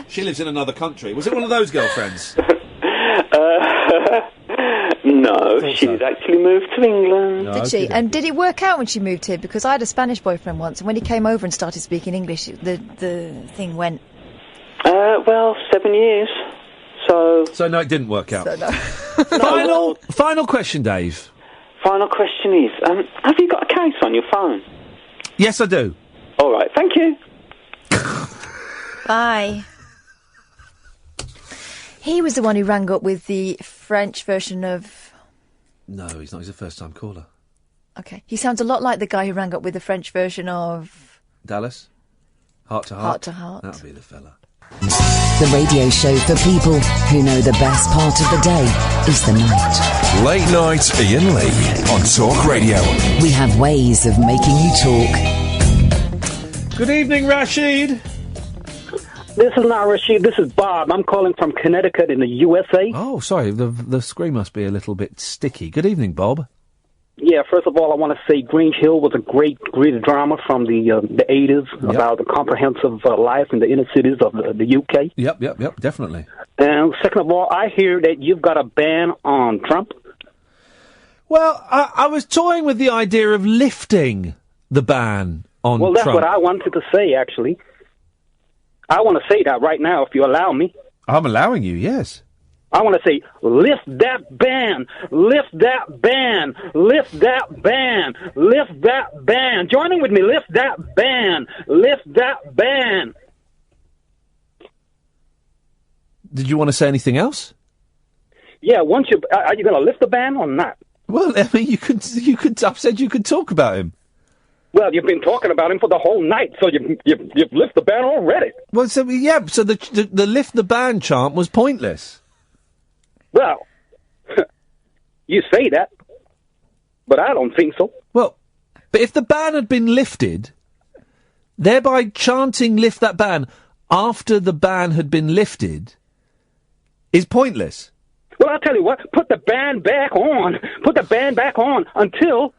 She lives in another country. Was it one of those girlfriends?
No, she's actually moved to England.
Did she? And did it work out when she moved here? Because I had a Spanish boyfriend once, and when he came over and started speaking English, the thing went...
Well, 7 years, so...
So, no, it didn't work out.
So, no.
Final question, Dave.
Final question is, have you got a case on your phone?
Yes, I do.
All right, thank you.
Bye. He was the one who rang up with the French version of...
No, he's not. He's a first-time caller.
Okay. He sounds a lot like the guy who rang up with the French version of...
Dallas? Heart to Heart?
Heart to Heart.
That'll be the fella.
The radio show for people who know the best part of the day is the night.
Late Night Iain Lee on Talk Radio.
We have ways of making you talk.
Good evening, Rashid.
This is not Rashid, this is Bob. I'm calling from Connecticut in the USA.
Oh, sorry, the screen must be a little bit sticky. Good evening, Bob.
Yeah, first of all, I want to say Grange Hill was a great drama from the 80s about the comprehensive life in the inner cities of the UK.
Yep, definitely.
And second of all, I hear that you've got a ban on Trump.
Well, I was toying with the idea of lifting the ban on Trump.
Well, that's what I wanted to say, actually. I want to say that right now, if you allow me.
I'm allowing you, yes.
I want to say, lift that ban, lift that ban, lift that ban, lift that ban. Join in with me, lift that ban, lift that ban.
Did you want to say anything else?
Yeah, once you, are you going to lift the ban or not?
Well, I mean, you could. I've said you could talk about him.
Well, you've been talking about him for the whole night, so you've lifted the ban already.
Well, so the lift the ban chant was pointless.
Well, you say that, but I don't think so.
Well, but if the ban had been lifted, thereby chanting lift that ban after the ban had been lifted is pointless.
Well, I'll tell you what, put the ban back on. Put the ban back on until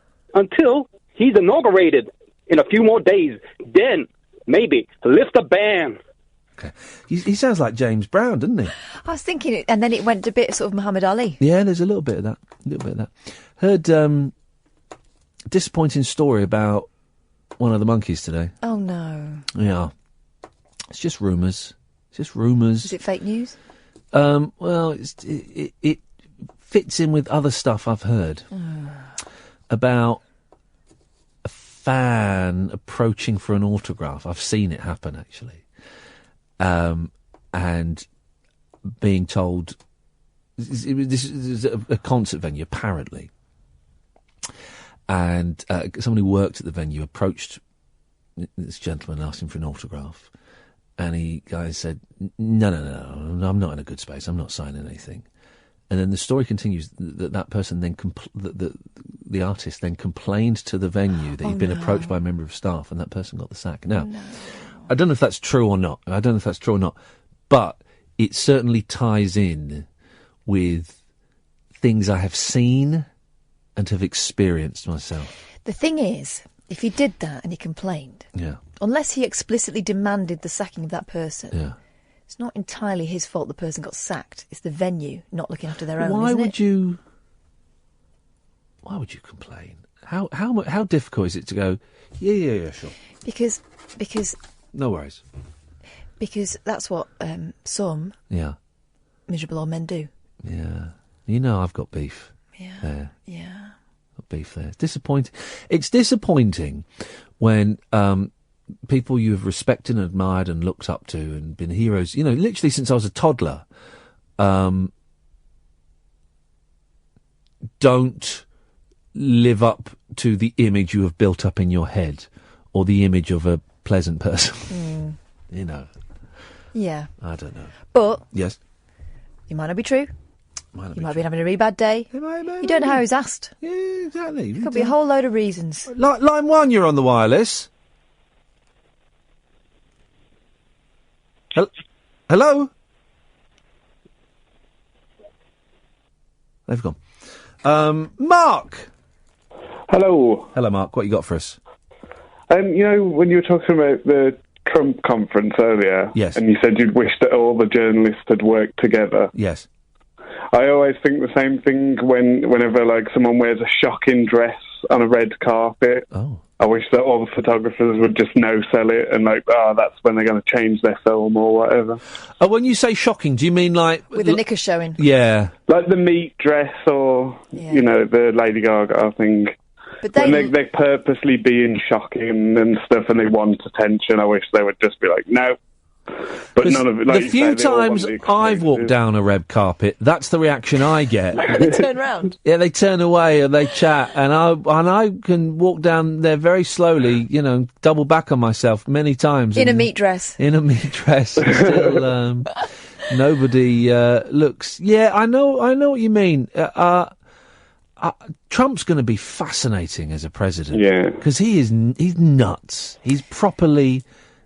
he's inaugurated in a few more days. Then, maybe, lift the ban.
Okay. He sounds like James Brown, doesn't he?
I was thinking it, and then it went a bit sort of Muhammad Ali.
Yeah, there's a little bit of that. Heard disappointing story about one of the monkeys today.
Oh, no.
Yeah. It's just rumours. Is
it fake news?
Well, it fits in with other stuff I've heard about a fan approaching for an autograph. I've seen it happen, actually. And being told... This is a concert venue, apparently. And someone who worked at the venue approached this gentleman and asked him for an autograph. And the guy said, no, I'm not in a good space. I'm not signing anything. And then the story continues that person then, the artist then complained to the venue that he'd been approached by a member of staff, and that person got the sack. Now, I don't know if that's true or not. But it certainly ties in with things I have seen and have experienced myself.
The thing is, if he did that and he complained, unless he explicitly demanded the sacking of that person, it's not entirely his fault the person got sacked. It's the venue not looking after their own,
Why
isn't
would
it?
Why would you complain? How difficult is it to go, yeah, sure.
Because...
No worries.
Because that's what some miserable old men do.
Yeah. You know I've got beef.
Yeah.
Got beef there. It's disappointing when people you have respected and admired and looked up to and been heroes, literally since I was a toddler, don't live up to the image you have built up in your head or the image of a pleasant person.
Yeah.
I don't know.
But...
Yes?
It might not be true. You might be having a really bad day. You don't know how he's asked.
Yeah, exactly.
Could be a whole load of reasons.
Line 1, you're on the wireless. Hello? They've gone. Mark!
Hello.
Hello, Mark. What you got for us?
You know, when you were talking about the Trump conference earlier,
yes,
and you said you'd wish that all the journalists had worked together.
Yes.
I always think the same thing whenever, like, someone wears a shocking dress on a red carpet.
Oh.
I wish that all the photographers would just no-sell it and, like, that's when they're going to change their film or whatever.
When you say shocking, do you mean like...
With the knickers showing?
Yeah.
Like the meat dress or, you know, the Lady Gaga thing.
But
when they're purposely being shocking and stuff and they want attention, I wish they would just be like, no. But none of it. Like
the few times I've walked down a red carpet, that's the reaction I get.
They turn round.
Yeah, they turn away and they chat, and I can walk down there very slowly, you know, double back on myself many times.
In a meat dress.
In a meat dress. And still, nobody looks... Yeah, I know what you mean. Trump's going to be fascinating as a president.
Yeah.
Because he's nuts. He's properly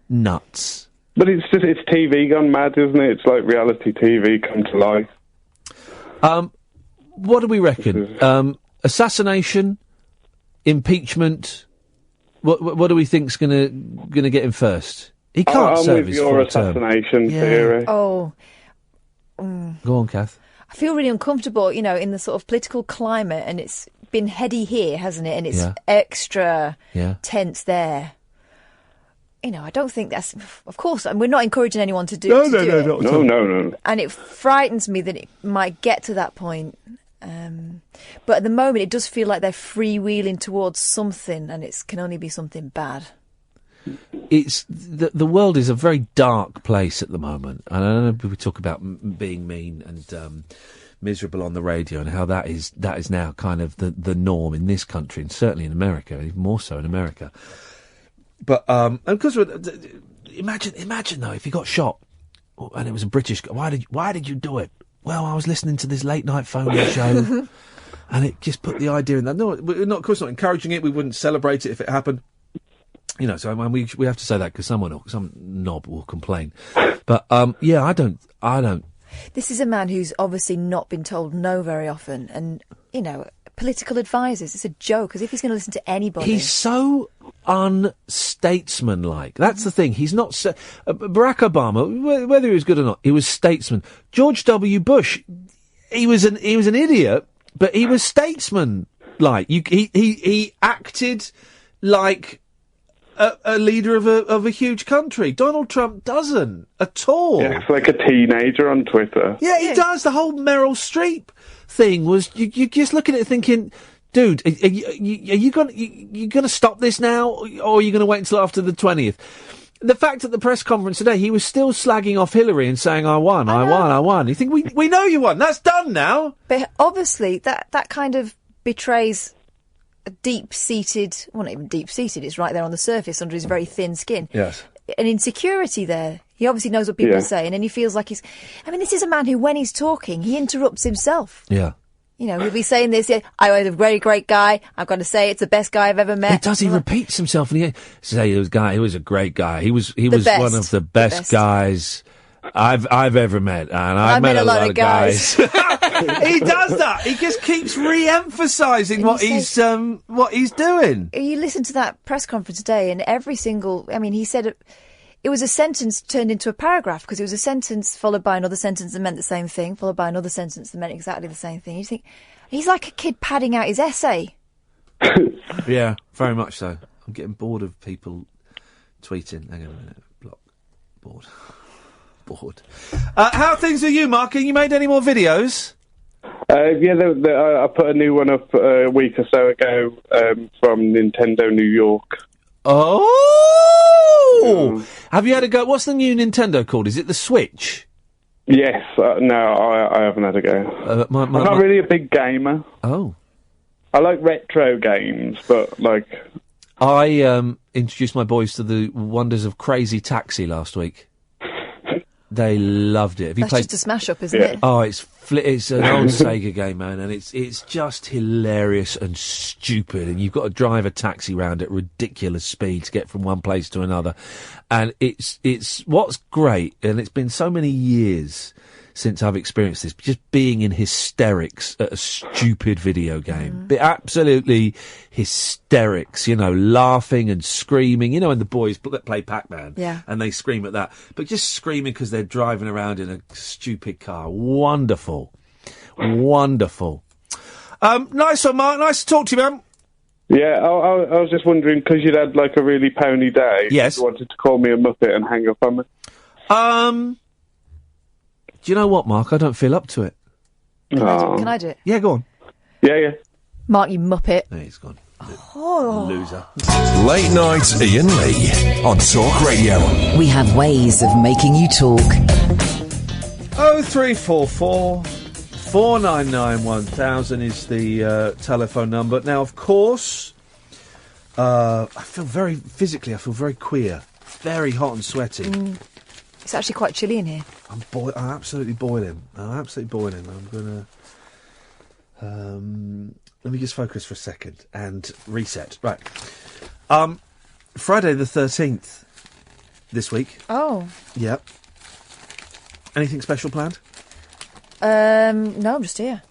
nuts.
But it's TV gone mad, isn't it? It's like reality TV come to life.
What do we reckon? Assassination, impeachment. What do we think's going to get him first? He can't
I'm
serve
with
his
your
full term.
assassination theory.
Oh.
Go on, Kath.
I feel really uncomfortable, you know, in the sort of political climate, and it's been heady here, hasn't it? And it's extra tense there. You know, I don't think that's... Of course, and we're not encouraging anyone to do it.
No.
And it frightens me that it might get to that point. But at the moment, it does feel like they're freewheeling towards something, and it can only be something bad.
It's the world is a very dark place at the moment, and I know we talk about being mean and miserable on the radio, and how that is now kind of the norm in this country, and certainly in America, even more so in America. But and because imagine though if he got shot and it was a British guy, why did you do it? Well, I was listening to this late night phone-in show, and it just put the idea in that. No, we're not, of course, not encouraging it. We wouldn't celebrate it if it happened. You know, so we have to say that because some knob will complain. But yeah, I don't.
This is a man who's obviously not been told no very often, and you know, political advisors. It's a joke, as if he's going to listen to anybody.
He's so unstatesmanlike. That's the thing. He's not. Barack Obama, whether he was good or not, he was statesman. George W. Bush, he was an idiot, but he was statesman-like. He acted like a leader of a huge country. Donald Trump doesn't at all.
Yeah, it's like a teenager on Twitter.
Yeah, he does. The whole Meryl Streep thing was you just look at it thinking, dude, are you gonna stop this now, or are you gonna wait until after the 20th? The fact at the press conference today, he was still slagging off Hillary and saying, I won. You think, we know you won. That's done now.
But obviously, that kind of betrays a deep-seated... Well, not even deep-seated. It's right there on the surface under his very thin skin.
Yes.
An insecurity there. He obviously knows what people are saying, and he feels like he's... I mean, this is a man who, when he's talking, he interrupts himself.
Yeah.
You know, he'll be saying this, I was a very great guy, I've got to say it's the best guy I've ever met.
He does, he repeats himself, and he was a great guy. He was one of the best guys I've ever met, and I've met a lot of guys. He does that. He just keeps re-emphasising what he's doing.
You listen to that press conference today, and every single... I mean, he said... It was a sentence turned into a paragraph, because it was a sentence followed by another sentence that meant the same thing, followed by another sentence that meant exactly the same thing. You think, he's like a kid padding out his essay.
Yeah, very much so. I'm getting bored of people tweeting. Hang on a minute. Bored. How things are you, Mark? Have you made any more videos?
I put a new one up a week or so ago from Nintendo New York.
Oh! Have you had a go? What's the new Nintendo called? Is it the Switch?
Yes. No, I haven't had a go. I'm not really a big gamer.
Oh.
I like retro games, but like...
I introduced my boys to the wonders of Crazy Taxi last week. They loved it.
That's just a smash-up, isn't it?
Oh, it's an old Sega game, man, and it's just hilarious and stupid, and you've got to drive a taxi round at ridiculous speed to get from one place to another. And it's what's great, and it's been so many years since I've experienced this. Just being in hysterics at a stupid video game. Absolutely hysterics, laughing and screaming. When the boys play Pac-Man and they scream at that. But just screaming because they're driving around in a stupid car. Wonderful. Wonderful. Nice one, Mark. Nice to talk to you, man.
Yeah, I was just wondering, because you'd had like a really pony day.
Yes.
You wanted to call me a muppet and hang up on me.
Do you know what, Mark? I don't feel up to it.
Can I do it?
Yeah, go on.
Yeah.
Mark, you muppet.
There he's gone.
Oh.
Loser.
Late night Iain Lee on Talk Radio.
We have ways of making you talk.
0344 499 1000 is the telephone number. Now, of course, I feel very queer. Very hot and sweaty.
It's actually quite chilly in here.
I'm absolutely boiling. I'm going to... let me just focus for a second and reset. Right. Friday the 13th this week.
Oh.
Yep. Anything special planned?
No, I'm just here.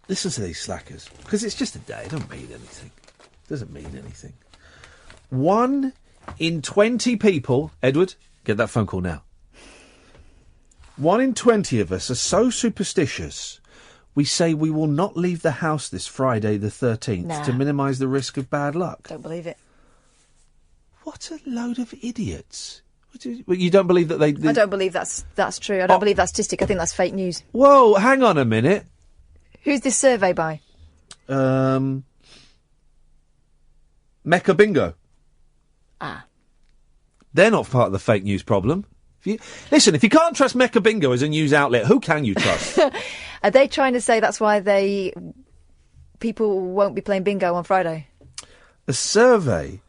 Listen to these slackers. Because it's just a day. It doesn't mean anything. 1 in 20 people... Edward, get that phone call now. 1 in 20 of us are so superstitious, we say we will not leave the house this Friday the 13th to minimise the risk of bad luck.
Don't believe it.
What a load of idiots. You don't believe that they...
I don't believe that's true. I don't believe that statistic. I think that's fake news.
Whoa, hang on a minute.
Who's this survey by?
Mecca Bingo.
Ah.
They're not part of the fake news problem. Listen, if you can't trust Mecca Bingo as a news outlet, who can you trust?
Are they trying to say that's why people won't be playing bingo on Friday?
A survey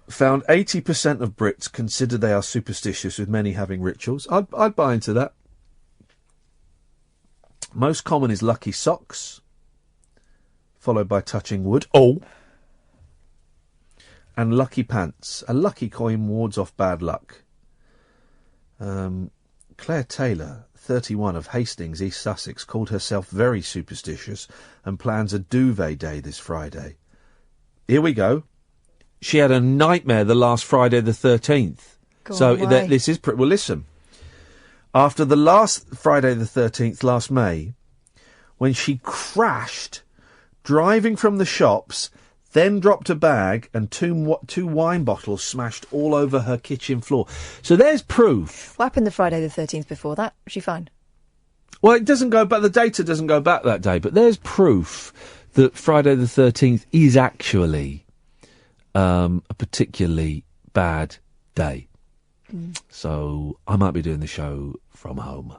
found 80% of Brits consider they are superstitious, with many having rituals. I'd buy into that. Most common is lucky socks, followed by touching wood. Oh! And lucky pants. A lucky coin wards off bad luck. Claire Taylor, 31, of Hastings, East Sussex, called herself very superstitious and plans a duvet day this Friday. Here we go. She had a nightmare the last Friday the 13th. This is... well, listen. After the last Friday the 13th, last May, when she crashed driving from the shops, then dropped a bag and two wine bottles smashed all over her kitchen floor. So there's proof.
What happened the Friday the 13th before that? Was she fine?
Well, it doesn't go back. The data doesn't go back that day, but there's proof that Friday the 13th is actually a particularly bad day. So I might be doing the show from home.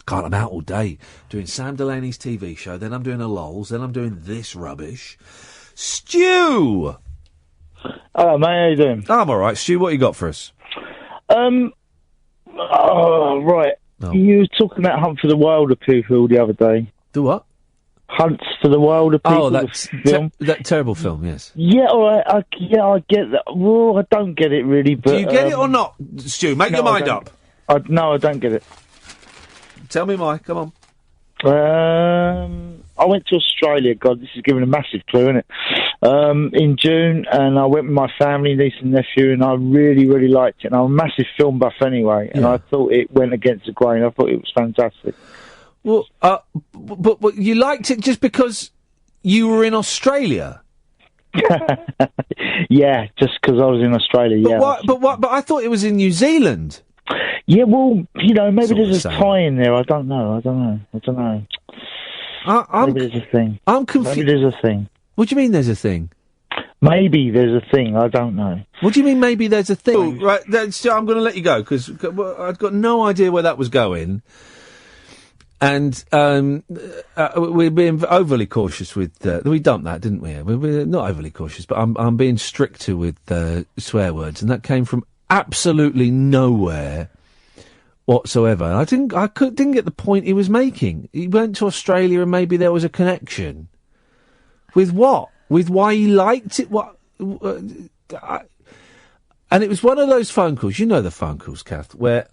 God, I'm out all day doing Sam Delaney's TV show, then I'm doing a Lols, then I'm doing this rubbish. Stu!
Hello, mate, how you doing?
I'm all right. Stu, what you got for us?
Right.
Oh.
You were talking about Hunt for the Wilder people the other day.
The what?
Hunt for the Wilder people.
Oh, that terrible film, yes.
Yeah, all right. I get that. Well, I don't get it, really. But,
do you get it or not, Stu? Make your mind up.
No, I don't get it.
Tell me, Mike. Come on.
I went to Australia. God, this is giving a massive clue, isn't it? In June, and I went with my family, niece and nephew, and I really, really liked it. And I'm a massive film buff anyway, and I thought it went against the grain. I thought it was fantastic.
Well, but you liked it just because you were in Australia?
Yeah, just because I was in Australia,
But I thought it was in New Zealand.
Yeah, well, maybe there's a tie in there. I don't know. Maybe there's a thing.
I'm confused.
Maybe there's a thing.
What do you mean there's a thing?
Maybe there's a thing. I don't know.
What do you mean maybe there's a thing? Oh, right, I'm going to let you go because I've got no idea where that was going. And we're being overly cautious with... we dumped that, didn't we? We're not overly cautious, but I'm being stricter with swear words, and that came from absolutely nowhere whatsoever. I didn't get the point he was making. He went to Australia and maybe there was a connection. With what? With why he liked it? What? And it was one of those phone calls. You know the phone calls, Kath, where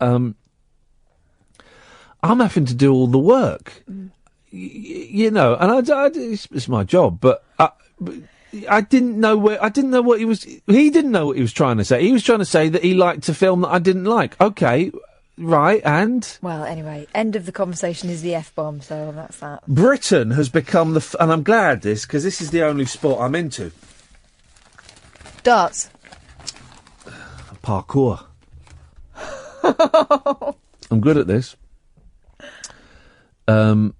I'm having to do all the work. You know, and it's my job, but I didn't know what he was. He didn't know what he was trying to say. He was trying to say that he liked a film that I didn't like. Okay, right, and
Well, anyway, end of the conversation is the F-bomb, so that's that.
Britain has become and I'm glad because this is the only sport I'm into.
Darts.
Parkour. I'm good at this. And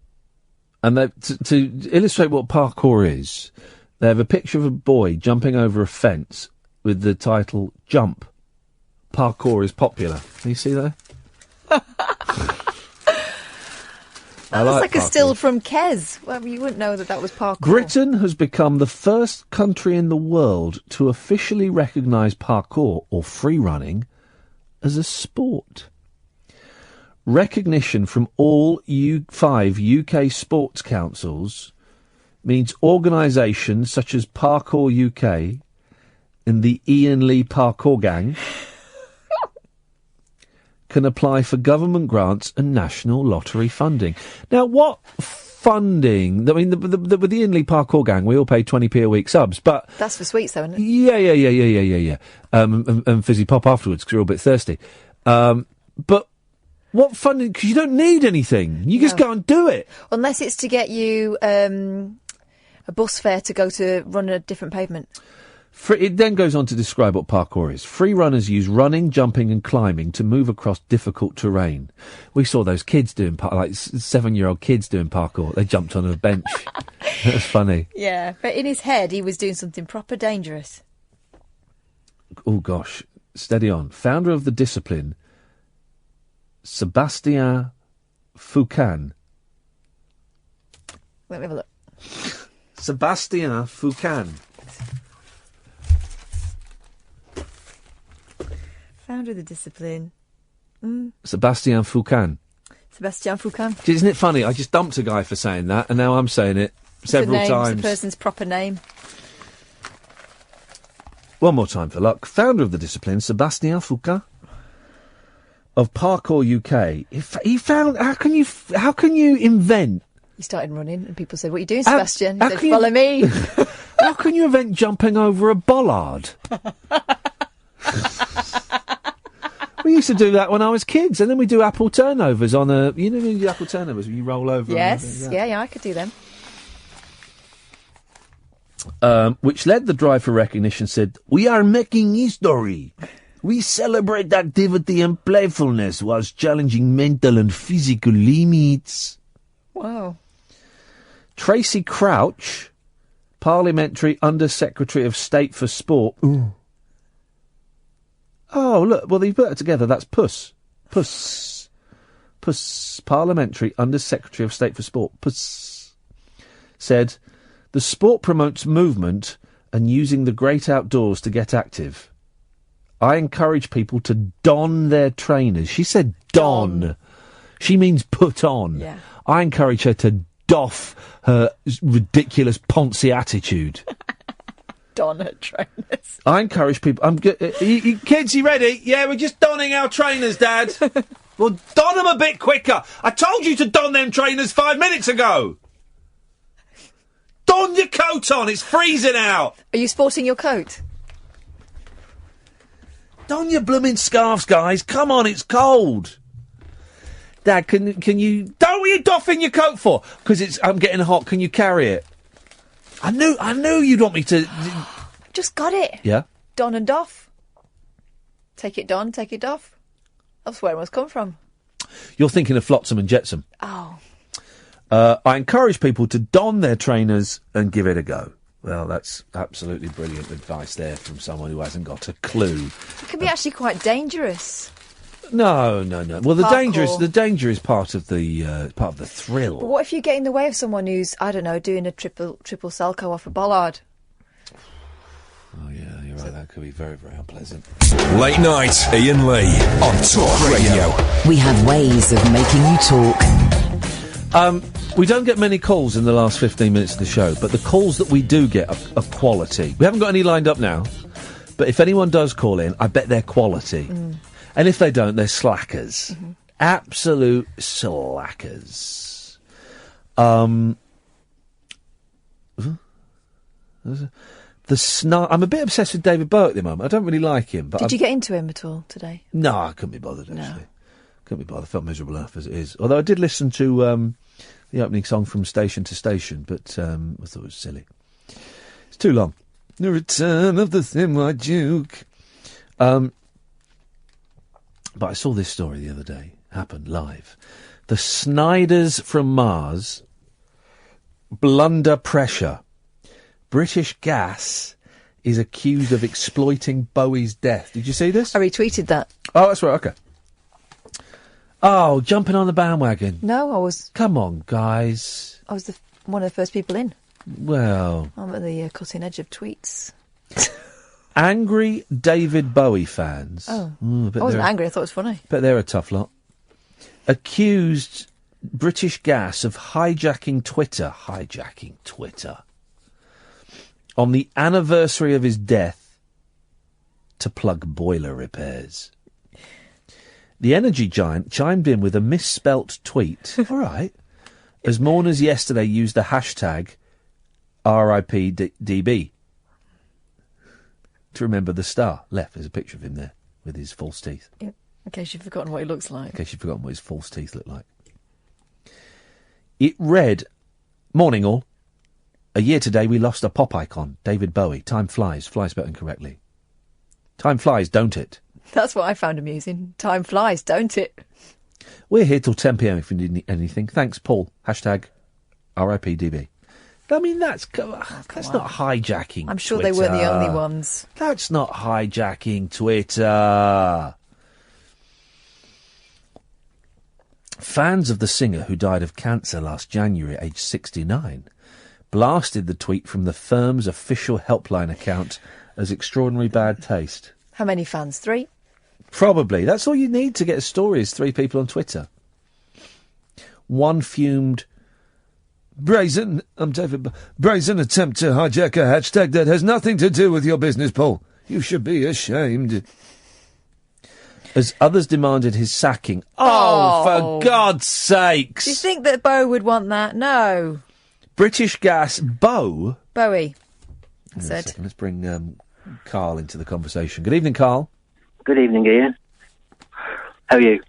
to illustrate what parkour is, they have a picture of a boy jumping over a fence with the title "Jump." Parkour is popular. Can you see that?
That looks like a still from Kes. Well, you wouldn't know that was parkour.
Britain has become the first country in the world to officially recognise parkour, or free running, as a sport. Recognition from all 5 UK sports councils means organisations such as Parkour UK and the Iain Lee Parkour Gang can apply for government grants and national lottery funding. Now, what funding? I mean, with the Iain Lee Parkour Gang, we all pay 20p a week subs, but
that's for sweets, though, isn't it?
Yeah. And fizzy pop afterwards because you're all a bit thirsty. But what funding? Because you don't need anything. You just go and do it.
Unless it's to get you a bus fare to go to run a different pavement.
It then goes on to describe what parkour is. Free runners use running, jumping and climbing to move across difficult terrain. We saw those kids doing, like 7-year-old kids doing parkour. They jumped on a bench. That was funny.
Yeah, but in his head he was doing something proper dangerous.
Oh, gosh. Steady on. Founder of the discipline, Sébastien Foucan.
Let me have a look.
Sébastien Foucan.
Founder of the discipline.
Sébastien Foucan.
Sébastien Foucan.
Isn't it funny? I just dumped a guy for saying that, and now I'm saying it several times.
It's the person's proper name.
One more time for luck. Founder of the discipline, Sébastien Foucan of Parkour UK. He found. How can you invent?
He started running, and people said, "What are you doing, Sebastian?" He said,
you,
"Follow me."
How can you invent jumping over a bollard? We used to do that when I was kids, and then we do apple turnovers on a. You know, you do apple turnovers where you roll over.
Yes, yeah, I could do them.
Which led the drive for recognition. Said, "We are making history. We celebrate activity and playfulness whilst challenging mental and physical limits."
Wow.
Tracy Crouch, Parliamentary Under-Secretary of State for Sport. Ooh. Oh, look, well, they put that together. That's Puss. Parliamentary Under-Secretary of State for Sport. Puss. Said, the sport promotes movement and using the great outdoors to get active. I encourage people to don their trainers. She said don. She means put on.
Yeah.
I encourage her to doff her ridiculous Ponzi attitude.
Don her trainers.
I encourage people. Kids, you ready? Yeah, we're just donning our trainers, Dad. Well, don them a bit quicker. I told you to don them trainers 5 minutes ago. Don your coat on. It's freezing out.
Are you sporting your coat?
Don your blooming scarves, guys. Come on, it's cold. Dad, can you... Don't what are you doffing your coat for? Because I'm getting hot. Can you carry it? I knew you'd want me to...
Just got it.
Yeah?
Don and doff. Take it don, take it doff. That's where it must come from.
You're thinking of Flotsam and Jetsam.
Oh.
I encourage people to don their trainers and give it a go. Well, that's absolutely brilliant advice there from someone who hasn't got a clue.
It can be actually quite dangerous.
No. Well, the danger is part of the thrill.
But what if you get in the way of someone who's, I don't know, doing a triple Selco off a bollard?
Oh yeah, you're right. That could be very, very unpleasant.
Late night, Iain Lee on Talk Radio.
We have ways of making you talk.
We don't get many calls in the last 15 minutes of the show, but the calls that we do get are quality. We haven't got any lined up now, but if anyone does call in, I bet they're quality. And if they don't, they're slackers. Absolute slackers. I'm a bit obsessed with David Bowie at the moment. I don't really like him. But
Did you get into him at all today?
No, I couldn't be bothered, actually. Couldn't be bothered. I felt miserable enough as it is. Although I did listen to the opening song from Station to Station, but I thought it was silly. It's too long. The Return of the Thin White Duke. But I saw this story the other day. Happened live. The Snyders from Mars blunder pressure. British Gas is accused of exploiting Bowie's death. Did you see this?
I retweeted that.
Oh, that's right, okay. Oh, jumping on the bandwagon.
No, I was...
Come on, guys.
I was one of the first people in.
Well...
I'm at the cutting edge of tweets.
Angry David Bowie fans.
Oh. I wasn't angry, I thought it was funny.
But they're a tough lot. Accused British Gas of hijacking Twitter. On the anniversary of his death to plug boiler repairs. The energy giant chimed in with a misspelt tweet. All right. As mourners yesterday used the hashtag RIPDB to remember the star. Left, there's a picture of him there with his false teeth.
In case you've forgotten what he looks like.
In case you've forgotten what his false teeth look like. It read, "Morning all. A year today we lost a pop icon, David Bowie. Time flies spelled incorrectly. Time flies, don't it?
That's what I found amusing. Time flies, don't it?
We're here till 10 p.m. if you need anything. Thanks, Paul. Hashtag RIPDB. I mean, that's not hijacking
I'm sure
Twitter.
they weren't the only ones.
That's not hijacking Twitter. Fans of the singer who died of cancer last January, aged 69, blasted the tweet from the firm's official helpline account as extraordinary bad taste.
How many fans? 3?
Probably. That's all you need to get a story is 3 people on Twitter. One fumed, brazen attempt to hijack a hashtag that has nothing to do with your business, Paul. You should be ashamed. As others demanded his sacking. Oh, for God's sakes!
Do you think that Bowie would want that? No.
British Gas
Bowie. I
said. Let's bring Carl into the conversation. Good evening, Carl.
Good evening, Ian. How are you?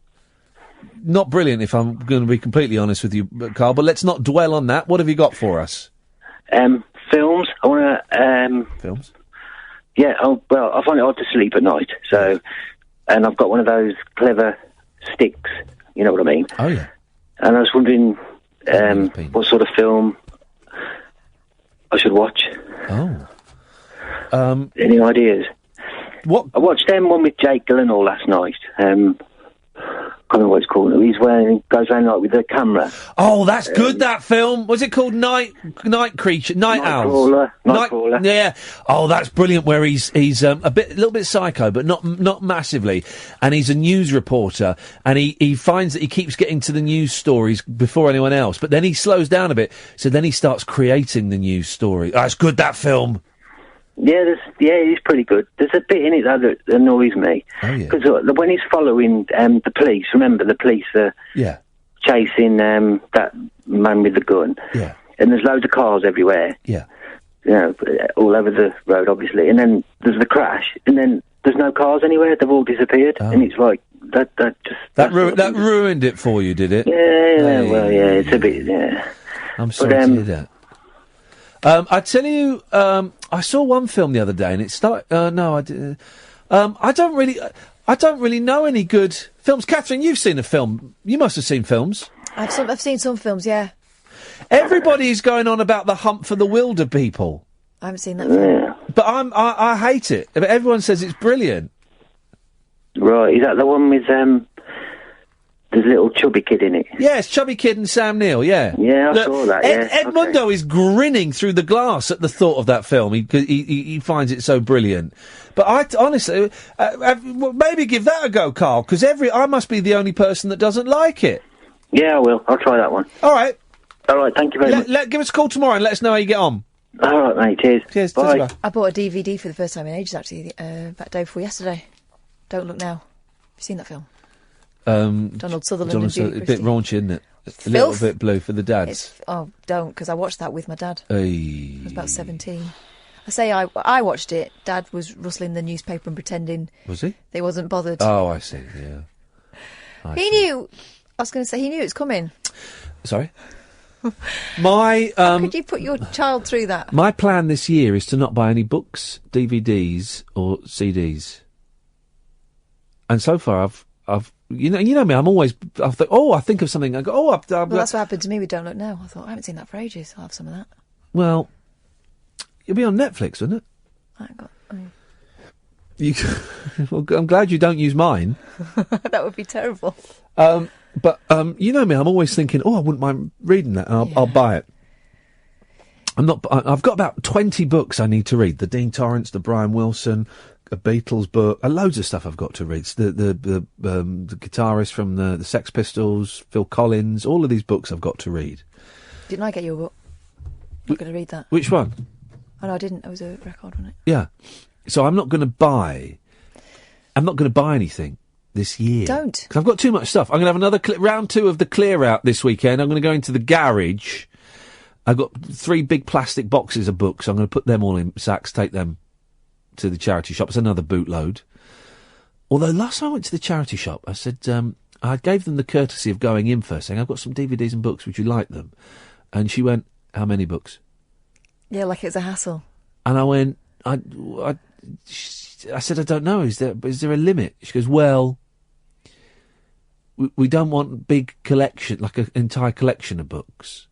Not brilliant, if I'm going to be completely honest with you, Carl, but let's not dwell on that. What have you got for us?
Films. I want to...
Films?
Yeah, I find it hard to sleep at night, so... And I've got one of those clever sticks, you know what I mean?
Oh, yeah.
And I was wondering what sort of film I should watch.
Oh.
Any ideas?
What?
I watched one with Jake Gyllenhaal last night. I can't remember what it's called. He goes around like with the camera.
Oh, that's good, that film. What's it called? Night Creature? Night Owls?
Nightcrawler.
Yeah. Oh, that's brilliant, where he's a little bit psycho, but not massively. And he's a news reporter, and he finds that he keeps getting to the news stories before anyone else, but then he slows down a bit, so then he starts creating the news story. Oh, it's good, that film.
Yeah, it's pretty good. There's a bit in it that annoys me.
Oh, yeah.
Because when he's following the police, remember the police are chasing that man with the gun.
Yeah.
And there's loads of cars everywhere.
Yeah.
You know, all over the road, obviously. And then there's the crash, and then there's no cars anywhere. They've all disappeared. And it's like,
that ruined it for you, did it?
Yeah, well, yeah, it's a bit, yeah.
I'm sorry to hear that. I tell you, I saw one film the other day, and it started. No, I didn't. I don't really know any good films. Catherine, you've seen a film. You must have seen films.
I've seen some films, yeah.
Everybody's going on about The Hunt for the Wilder People.
I haven't seen that film.
But I hate it. But everyone says it's brilliant.
Right, is that the one with there's a little chubby kid in it?
Yes, Chubby Kid and Sam Neill, yeah.
Yeah, I saw that, yeah.
Edmundo is grinning through the glass at the thought of that film. He finds it so brilliant. But I honestly, maybe give that a go, Carl, because I must be the only person that doesn't like it.
Yeah, I will. I'll try that one.
All right.
All right, thank you very much.
Give us a call tomorrow and let us know how you get on.
All right, mate, cheers.
Cheers.
Bye.
I bought a DVD for the first time in ages, actually, that day before yesterday. Don't Look Now. Have you seen that film? Donald Sutherland and Julie
a bit raunchy, isn't it? A little bit blue for the dads.
Don't, because I watched that with my dad.
Hey.
I was about 17. I say I watched it. Dad was rustling the newspaper and pretending.
Was he?
They wasn't bothered.
Oh, I see. Yeah.
He knew. I was going to say he knew it was coming.
Sorry. My
How could you put your child through that?
My plan this year is to not buy any books, DVDs, or CDs. And so far, I've you know me. I think of something. I go, well,
that's what happened to me with Don't Look Now. I thought I haven't seen that for ages. I'll have some of that.
Well, it'll be on Netflix, wouldn't it? Well, I'm glad you don't use mine.
That would be terrible.
But you know me, I'm always thinking, I wouldn't mind reading that, and I'll buy it. I've got about 20 books I need to read. The Dean Torrance, the Brian Wilson, a Beatles book, loads of stuff I've got to read. The guitarist from the Sex Pistols, Phil Collins, all of these books I've got to read.
Didn't I get you a book? I'm not going to read that.
Which one?
Oh, no, I didn't. It was a record, wasn't it?
Yeah. So I'm not going to buy anything this year.
Don't.
Because I've got too much stuff. I'm going to have another round 2 of the clear out this weekend. I'm going to go into the garage. I've got 3 big plastic boxes of books. I'm going to put them all in sacks, take them to the charity shop. It's another bootload. Although last time I went to the charity shop, I said, I gave them the courtesy of going in first, saying, I've got some DVDs and books, would you like them? And she went, how many books?
Yeah, like it's a hassle.
And I went, I said, I don't know. Is there a limit? She goes, well, we don't want big collection, like an entire collection of books.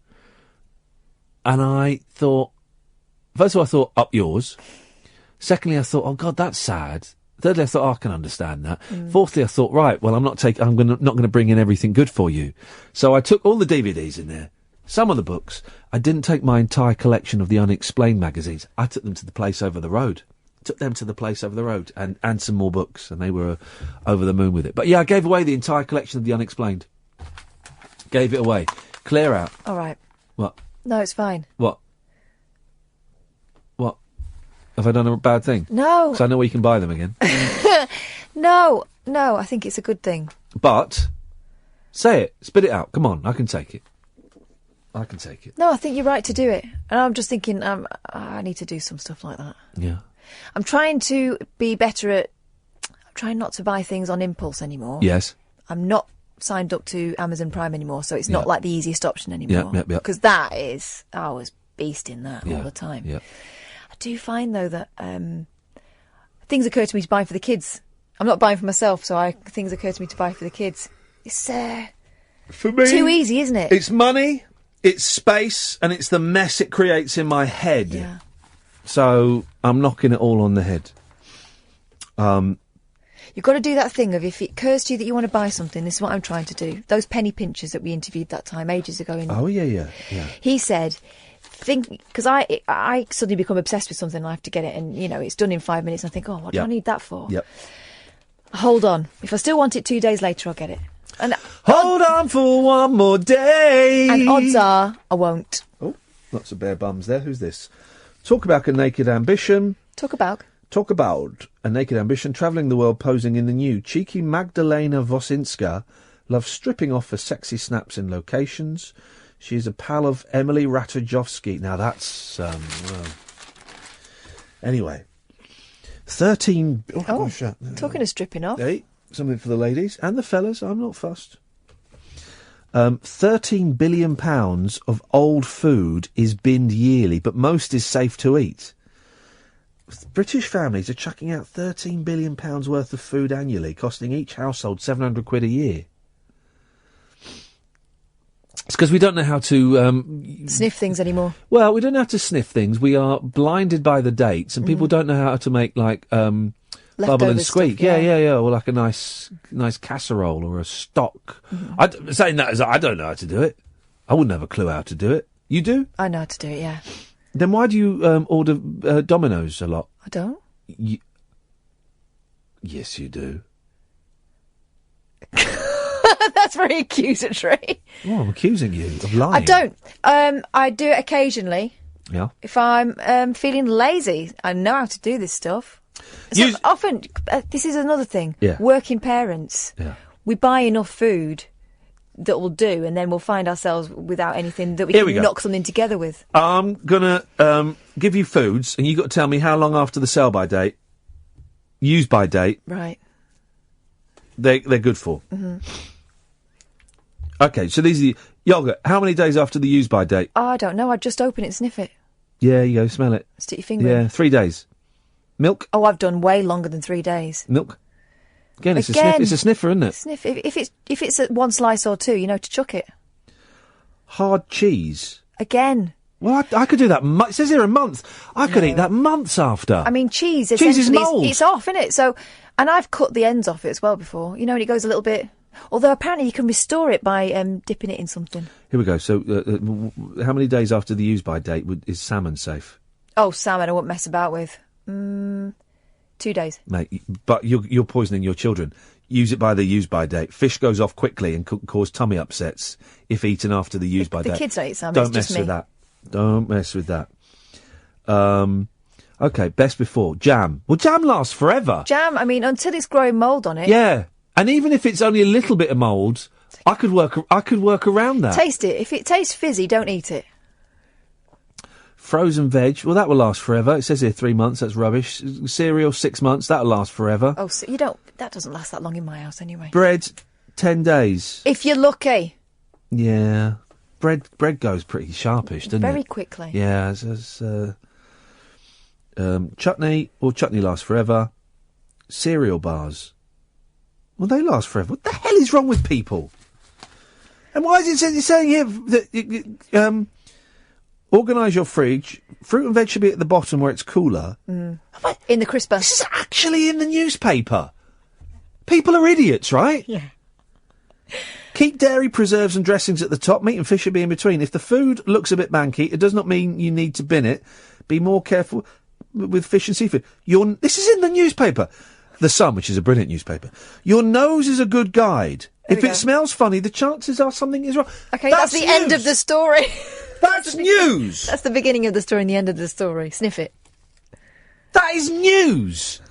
And I thought, first of all, I thought, up yours. Secondly, I thought, oh God, that's sad. Thirdly, I thought, I can understand that. Fourthly, I thought, right, well, I'm not going to bring in everything good for you. So I took all the DVDs in there, some of the books. I didn't take my entire collection of the Unexplained magazines. I took them to the place over the road. And some more books, and they were over the moon with it. But yeah, I gave away the entire collection of the Unexplained. Gave it away. Clear out.
All right.
What?
No, it's fine.
What? Have I done a bad thing?
No.
Because I know where you can buy them again.
No, I think it's a good thing.
But, say it. Spit it out. Come on, I can take it.
No, I think you're right to do it. And I'm just thinking, I need to do some stuff like that.
Yeah.
I'm trying to be better at... I'm trying not to buy things on impulse anymore.
Yes.
I'm not signed up to Amazon Prime anymore, so it's not like the easiest option anymore.
Yeah.
Because that is... I was beasting that all the time.
Yeah.
I do find, though, that things occur to me to buy for the kids. I'm not buying for myself, so things occur to me to buy for the kids. It's
for me,
too easy, isn't it?
It's money, it's space, and it's the mess it creates in my head.
Yeah.
So I'm knocking it all on the head.
You've got to do that thing of if it occurs to you that you want to buy something, this is what I'm trying to do. Those penny pinchers that we interviewed that time ages ago.
Oh, yeah.
He said... because I suddenly become obsessed with something and I have to get it, and it's done in 5 minutes and I think, what do I need that for?
Yep.
Hold on, if I still want it 2 days later, I'll get it. And
hold on for one more day.
And odds are I won't.
Oh, lots of bare bums there. Who's this? Talk about a naked ambition.
Talk about
a naked ambition, travelling the world posing in the new. Cheeky Magdalena Wosinska loves stripping off for sexy snaps in locations. She's a pal of Emily Ratajkowski. Now that's anyway. 13. Gosh,
talking of stripping off.
Hey, something for the ladies and the fellas. I'm not fussed. £13 billion of old food is binned yearly, but most is safe to eat. British families are chucking out £13 billion worth of food annually, costing each household £700 a year. It's because we don't know how to...
sniff things anymore.
Well, we don't know how to sniff things. We are blinded by the dates, and people don't know how to make, like, bubble and squeak.
Stuff, yeah.
Or like a nice casserole or a stock. Saying that as I don't know how to do it. I wouldn't have a clue how to do it. You do?
I know how to do it, yeah.
Then why do you order Domino's a lot?
I don't.
Yes, you do.
That's very accusatory.
Well, I'm accusing you of lying.
I don't. I do it occasionally.
Yeah.
If I'm feeling lazy, I know how to do this stuff. So often, this is another thing.
Yeah.
Working parents.
Yeah.
we buy enough food that will do, and then we'll find ourselves without anything that we
Here
can
we go.
knock something together with.
I'm gonna give you foods, and you got to tell me how long after the sell-by date, use-by date,
Right.
they're good for.
Mm-hmm.
Okay, so these are the yogurt. How many days after the use-by date?
Oh, I don't know. I'd just open it and sniff it.
Yeah, you go, smell it.
Stick your finger
Yeah,
in.
3 days. Milk?
Oh, I've done way longer than 3 days.
Milk? Again, it's
Again.
a sniffer, isn't it?
Sniff. If it's at one slice or two, to chuck it.
Hard cheese.
Again.
Well, I could do that. It says here a month. I could eat that months after.
I mean, cheese
Cheese is
essentially
mould.
it's off, isn't it? So, and I've cut the ends off it as well before. And it goes a little bit. Although apparently you can restore it by dipping it in something.
Here we go. So, how many days after the use-by date is salmon safe?
Oh, salmon, I won't mess about with. 2 days.
Mate, but you're poisoning your children. Use it by the use-by date. Fish goes off quickly and could cause tummy upsets if eaten after the use-by date.
The kids don't eat salmon,
Don't
it's
mess
just
with
me.
that. Don't mess with that. Okay, best before. Jam. Well, jam lasts forever.
Jam, I mean, until it's growing mould on it.
Yeah. And even if it's only a little bit of mould, I could work around that.
Taste it. If it tastes fizzy, don't eat it.
Frozen veg, well, that will last forever. It says here 3 months, that's rubbish. Cereal, 6 months, that'll last forever.
Oh, so that doesn't last that long in my house anyway.
Bread, 10 days.
If you're lucky.
Yeah. Bread goes pretty sharpish, doesn't it?
Very quickly.
Yeah, chutney lasts forever. Cereal bars. Well, they last forever. What the hell is wrong with people? And why is it saying here that organise your fridge. Fruit and veg should be at the bottom where it's cooler.
In the crisper.
This is actually in the newspaper. People are idiots, right?
Yeah.
Keep dairy, preserves and dressings at the top. Meat and fish should be in between. If the food looks a bit manky, it does not mean you need to bin it. Be more careful with fish and seafood. This is in the newspaper. The Sun, which is a brilliant newspaper. Your nose is a good guide. If it smells funny, the chances are something is wrong.
Okay, that's the end of the story.
That's news.
That's the beginning of the story and the end of the story. Sniff it.
That is news.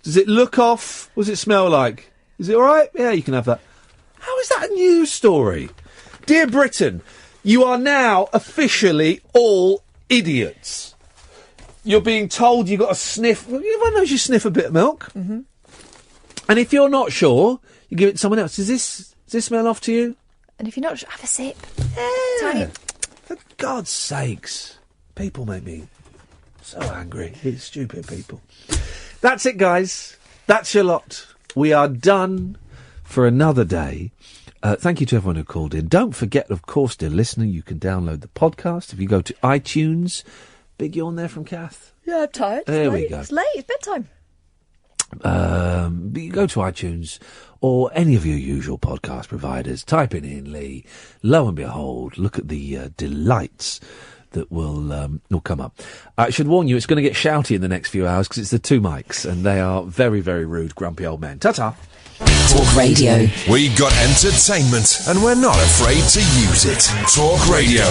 Does it look off? What does it smell like? Is it all right? Yeah, you can have that. How is that a news story? Dear Britain, you are now officially all idiots. You're being told you've got to sniff. Well, everyone knows you sniff a bit of milk.
Mm-hmm.
And if you're not sure, you give it to someone else. Does this smell off to you?
And if you're not sure, have a sip.
Yeah. For God's sakes. People make me so angry. It's stupid people. That's it, guys. That's your lot. We are done for another day. Thank you to everyone who called in. Don't forget, of course, dear listener, you can download the podcast. If you go to iTunes... Big yawn there from Kath.
Yeah, I'm tired.
There we go.
It's late. It's bedtime.
But you go to iTunes or any of your usual podcast providers. Type in Iain Lee. Lo and behold, look at the delights that will come up. I should warn you, it's going to get shouty in the next few hours because it's the two mics, and they are very, very rude, grumpy old men. Ta-ta.
Talk Radio.
We got entertainment, and we're not afraid to use it. Talk Radio.